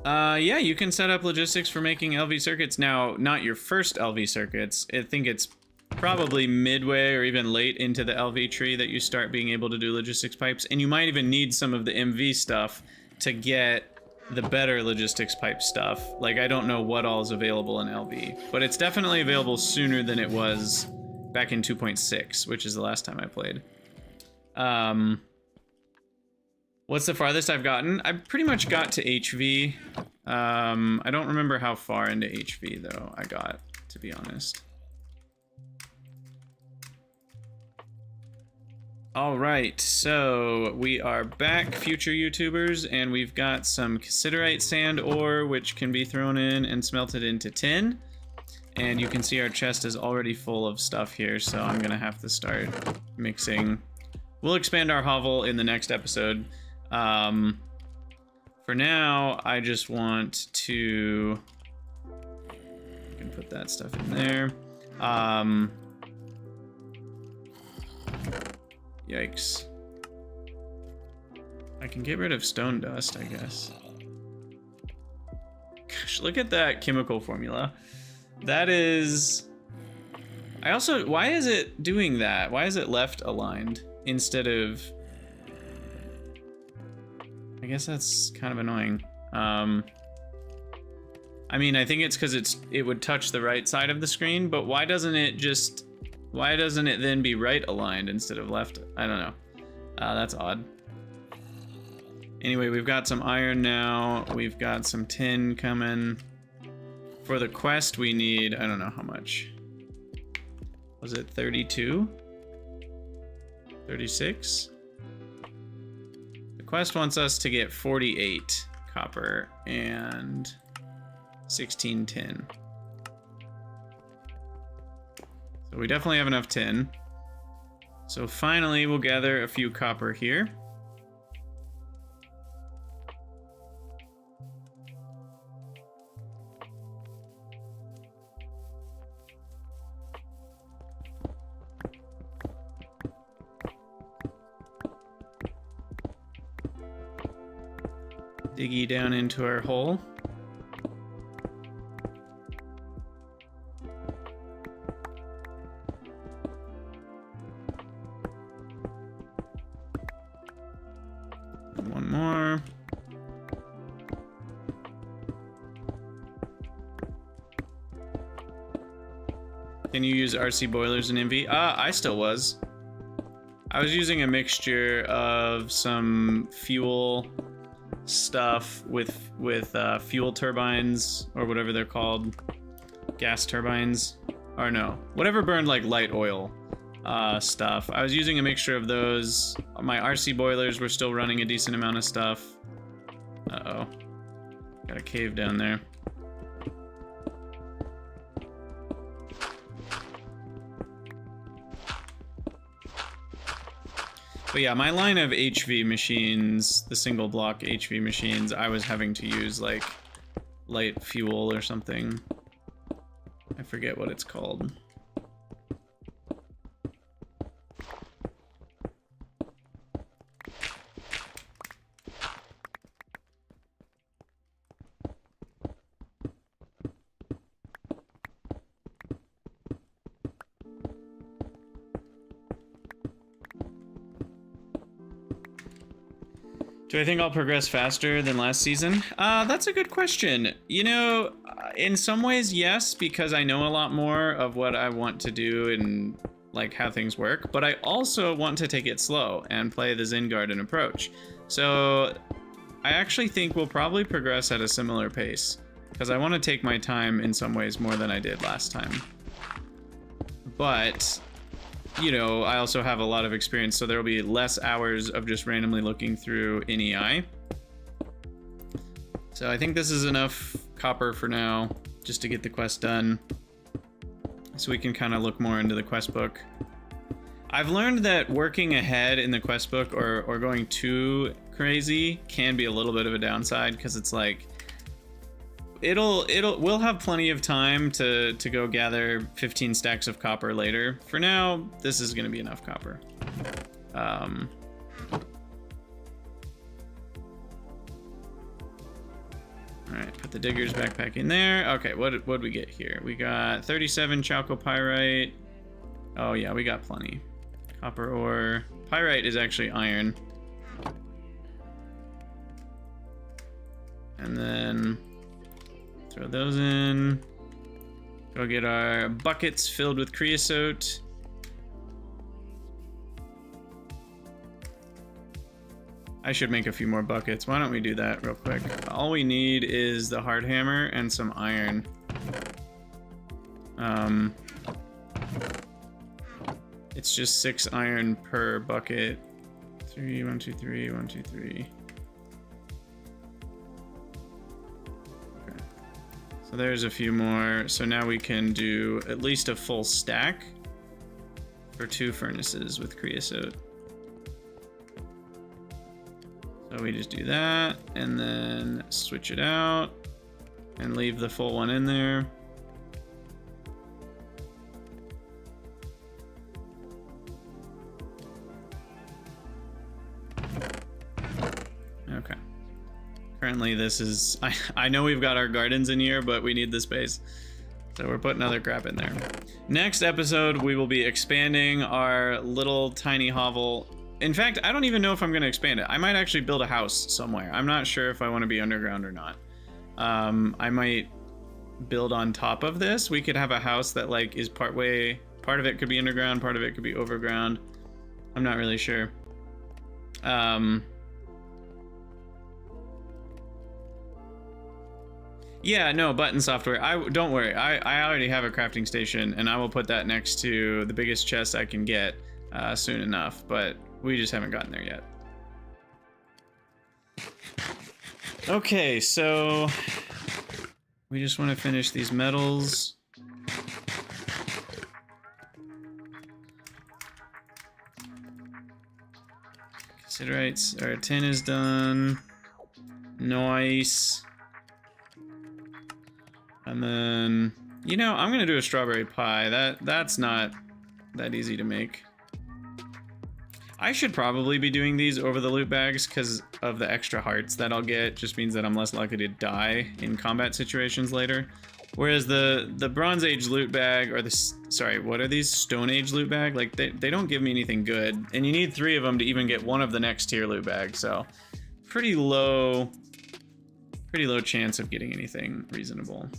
Yeah, you can set up logistics for making LV circuits. Now, not your first LV circuits. I think it's probably midway or even late into the LV tree that you start being able to do logistics pipes. And you might even need some of the MV stuff to get the better logistics pipe stuff. Like, I don't know what all is available in LV, but it's definitely available sooner than it was back in 2.6, which is the last time I played. What's the farthest I've gotten? I pretty much got to HV. I don't remember how far into HV, though, I got, to be honest. All right, so we are back, future YouTubers, and we've got some cassiterite sand ore, which can be thrown in and smelted into tin. And you can see our chest is already full of stuff here, so I'm gonna have to start mixing. We'll expand our hovel in the next episode. For now, I just want to... I can put that stuff in there. Yikes. I can get rid of stone dust, I guess. Gosh, look at that chemical formula. That is... I also... Why is it doing that? Why is it left aligned instead of... I guess that's kind of annoying. I mean, I think it's because it would touch the right side of the screen, but why doesn't it just... Why doesn't it then be right aligned instead of left? I don't know. That's odd. Anyway, we've got some iron now. We've got some tin coming. For the quest, we need... I don't know how much. Was it 32? 36? The quest wants us to get 48 copper and 16 tin. So we definitely have enough tin. So finally, we'll gather a few copper here. Diggy down into our hole. One more. Can you use RC boilers in MV? I still was. I was using a mixture of some fuel stuff with fuel turbines, or whatever they're called. Gas turbines. Or no, whatever burned like light oil stuff. I was using a mixture of those. My RC boilers were still running a decent amount of stuff. Uh-oh. Got a cave down there. But yeah, my line of HV machines, the single block HV machines, I was having to use like light fuel or something. I forget what it's called. Do I think I'll progress faster than last season? That's a good question. You know, in some ways, yes, because I know a lot more of what I want to do and like how things work, but I also want to take it slow and play the Zen Garden approach. So I actually think we'll probably progress at a similar pace because I want to take my time in some ways more than I did last time. But you know, I also have a lot of experience, so there will be less hours of just randomly looking through NEI. So I think this is enough copper for now, just to get the quest done. So we can kind of look more into the quest book. I've learned that working ahead in the quest book or going too crazy can be a little bit of a downside, because it's like, we'll have plenty of time to go gather 15 stacks of copper later. For now, this is going to be enough copper. All right, put the digger's backpack in there. Okay, what'd we get here? We got 37 chalcopyrite. Oh yeah, we got plenty. Copper ore. Pyrite is actually iron. And then throw those in. Go get our buckets filled with creosote. I should make a few more buckets. Why don't we do that real quick? All we need is the hard hammer and some iron. It's just 6 iron per bucket. 3, 1, 2, 3, 1, 2, 3. So there's a few more. So now we can do at least a full stack for 2 furnaces with creosote. So we just do that and then switch it out and leave the full one in there. Okay. Currently this is, I know we've got our gardens in here, but we need the space. So we're putting other crap in there. Next episode, we will be expanding our little tiny hovel. In fact, I don't even know if I'm gonna expand it. I might actually build a house somewhere. I'm not sure if I wanna be underground or not. I might build on top of this. We could have a house that like is part of it could be underground, part of it could be overground. I'm not really sure. Yeah, no, button software. Don't worry. I already have a crafting station, and I will put that next to the biggest chest I can get soon enough, but we just haven't gotten there yet. Okay, so we just want to finish these metals. Considerites, our tin is done. Nice. And then, you know, I'm gonna do a strawberry pie. That's not that easy to make. I should probably be doing these over the loot bags because of the extra hearts that I'll get. Just means that I'm less likely to die in combat situations later. Whereas the Bronze Age loot bag, or the, sorry, what are these? Stone Age loot bag? Like, they don't give me anything good. And you need 3 of them to even get one of the next tier loot bags, so pretty low chance of getting anything reasonable.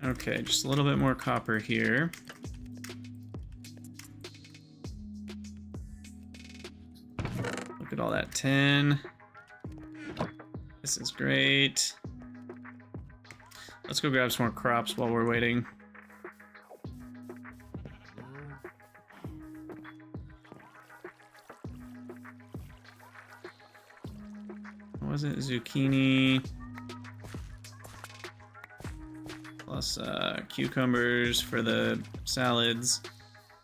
Okay, just a little bit more copper here. Look at all that tin. This is great. Let's go grab some more crops while we're waiting. What was it? Zucchini. Plus cucumbers for the salads.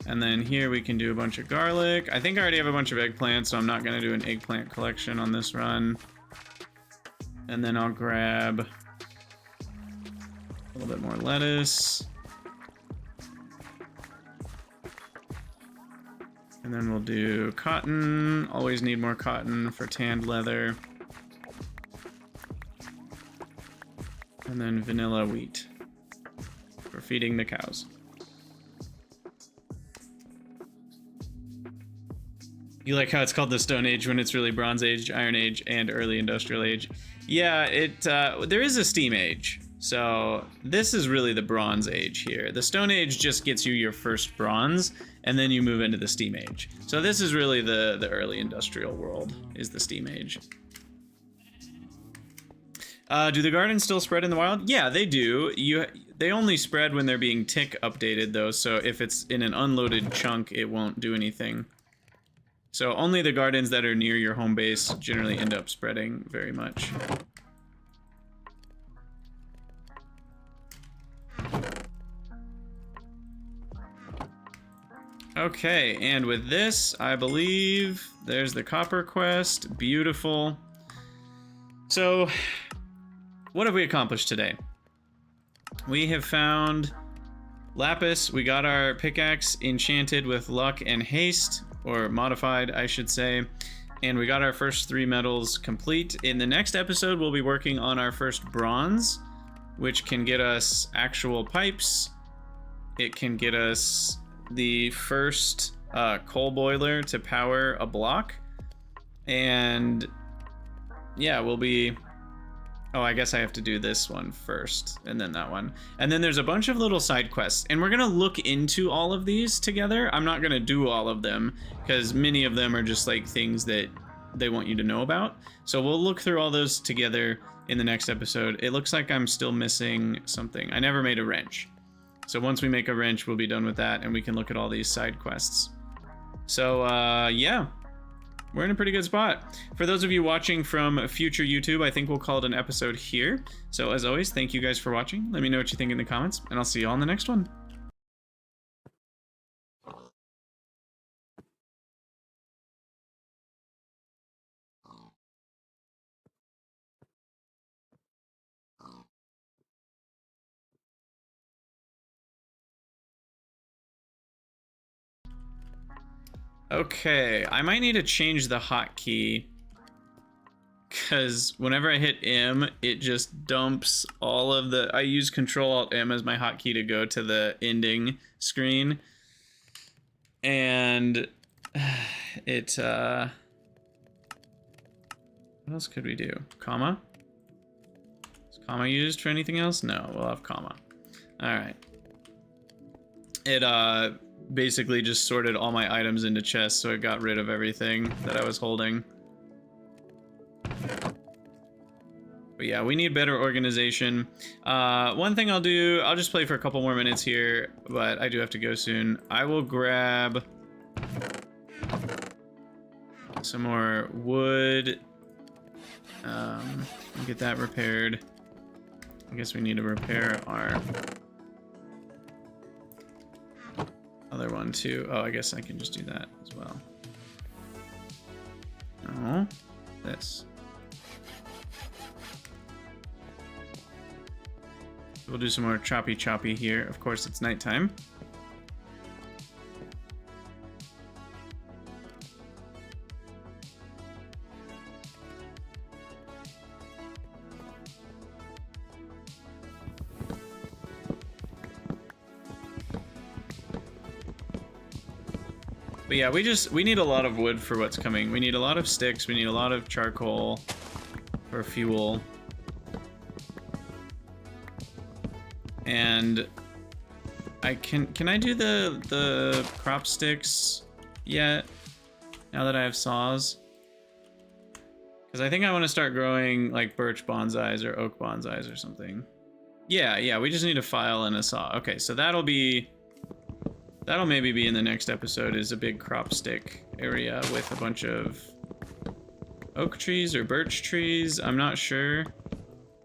And then here we can do a bunch of garlic. I think I already have a bunch of eggplants, so I'm not going to do an eggplant collection on this run. And then I'll grab a little bit more lettuce. And then we'll do cotton. Always need more cotton for tanned leather. And then vanilla wheat for feeding the cows. You like how it's called the Stone Age when it's really Bronze Age, Iron Age, and Early Industrial Age? Yeah, there is a Steam Age. So this is really the Bronze Age here. The Stone Age just gets you your first bronze, and then you move into the Steam Age. So this is really the early industrial world, is the Steam Age. Do the gardens still spread in the wild? Yeah, they do. They only spread when they're being tick updated, though, so if it's in an unloaded chunk, it won't do anything. So only the gardens that are near your home base generally end up spreading very much. Okay, and with this, I believe there's the copper quest. Beautiful. So, what have we accomplished today? We have found lapis. We got our pickaxe enchanted with luck and haste, or modified, I should say. And we got our first 3 metals complete. In the next episode, we'll be working on our first bronze, which can get us actual pipes. It can get us the first coal boiler to power a block. And yeah, we'll be... Oh, I guess I have to do this one first, and then that one. And then there's a bunch of little side quests, and we're gonna look into all of these together. I'm not gonna do all of them, because many of them are just like things that they want you to know about. So we'll look through all those together in the next episode. It looks like I'm still missing something. I never made a wrench. So once we make a wrench, we'll be done with that, and we can look at all these side quests. So, yeah. We're in a pretty good spot. For those of you watching from future YouTube, I think we'll call it an episode here. So as always, thank you guys for watching. Let me know what you think in the comments, and I'll see you all in the next one. Okay, I might need to change the hotkey, because whenever I hit M, it just dumps all of the... I use Control-Alt-M as my hotkey to go to the ending screen. And it, what else could we do? Comma? Is comma used for anything else? No, we'll have comma. Alright. It, basically just sorted all my items into chests, so it got rid of everything that I was holding. But yeah, we need better organization. One thing I'll do, I'll just play for a couple more minutes here, but I do have to go soon. I will grab some more wood. Get that repaired. I guess we need to repair our other one too. Oh, I guess I can just do that as well. Oh, this. So we'll do some more choppy here. Of course, it's nighttime. But yeah, we need a lot of wood for what's coming. We need a lot of sticks, we need a lot of charcoal for fuel. And can I do the crop sticks yet? Now that I have saws? Because I think I want to start growing like birch bonsais or oak bonsais or something. Yeah, we just need a file and a saw. Okay, so that'll maybe be in the next episode, is a big crop stick area with a bunch of oak trees or birch trees. I'm not sure.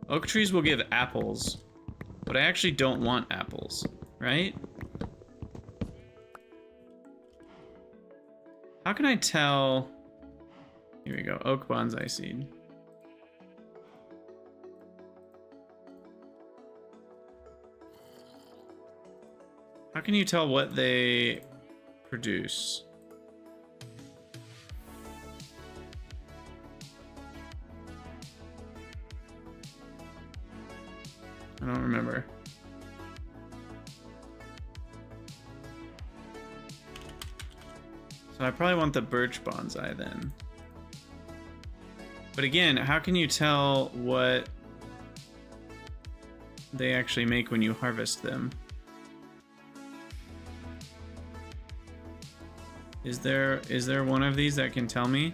Oak trees will give apples, but I actually don't want apples, right? How can I tell? Here we go, oak bonsai seed. How can you tell what they produce? I don't remember. So I probably want the birch bonsai then. But again, how can you tell what they actually make when you harvest them? Is there one of these that can tell me?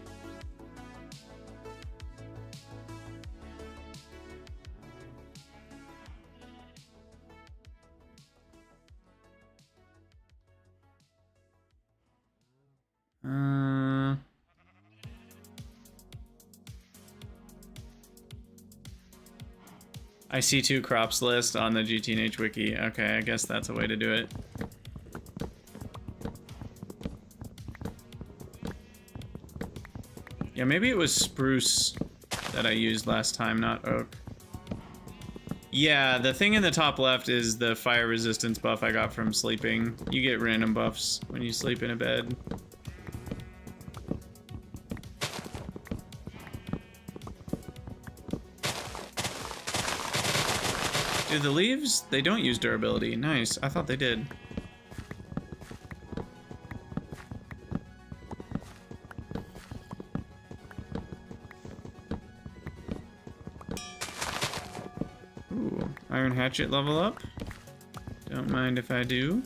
I see 2 crops list on the GTNH wiki. Okay, I guess that's a way to do it. Yeah, maybe it was spruce that I used last time, not oak. Yeah, the thing in the top left is the fire resistance buff I got from sleeping. You get random buffs when you sleep in a bed. Do the leaves? They don't use durability. Nice. I thought they did. Ooh, iron hatchet level up. Don't mind if I do.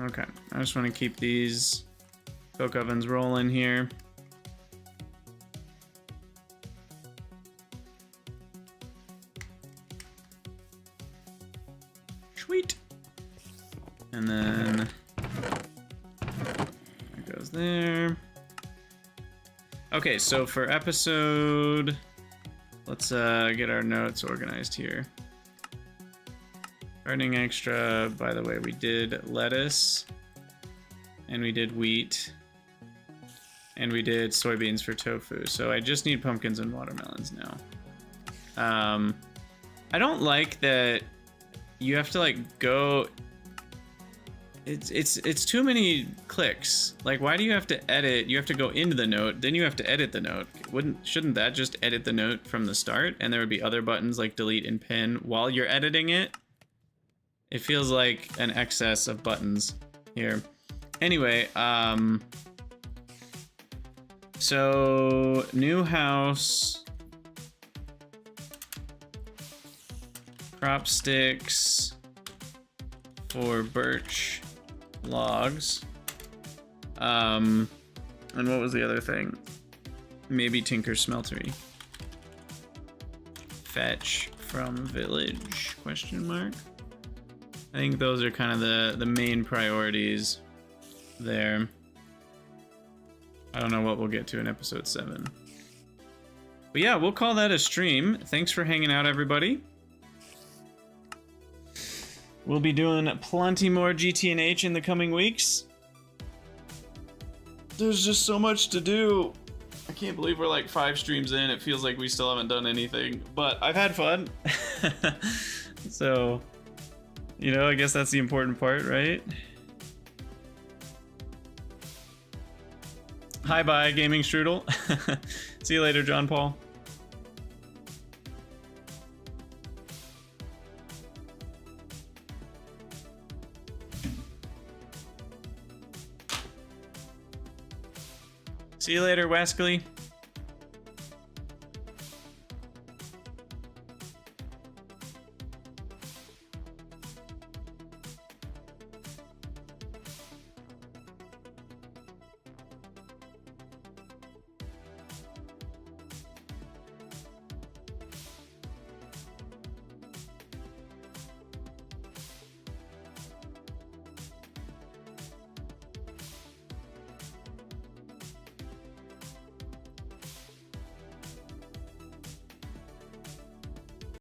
Okay, I just want to keep these coke ovens rolling here. Sweet. And then that goes there. Okay, so for episode, let's get our notes organized here. Gardening extra, by the way, we did lettuce, and we did wheat, and we did soybeans for tofu. So I just need pumpkins and watermelons now. I don't like that you have to like go. It's too many clicks. Like, why do you have to edit? You have to go into the note, then you have to edit the note. Shouldn't that just edit the note from the start, and there would be other buttons like delete and pin while you're editing it? It feels like an excess of buttons here. Anyway, so new house, crop sticks for birch logs, and what was the other thing? Maybe tinker smeltery. Fetch from village, question mark. I think those are kind of the main priorities there. I don't know what we'll get to in episode 7. But yeah, we'll call that a stream. Thanks for hanging out, everybody. We'll be doing plenty more GTNH in the coming weeks. There's just so much to do. I can't believe we're like 5 streams in. It feels like we still haven't done anything, but I've had fun. So, you know, I guess that's the important part, right? Hi, bye, Gaming Strudel. See you later, John Paul. See you later, Wesley.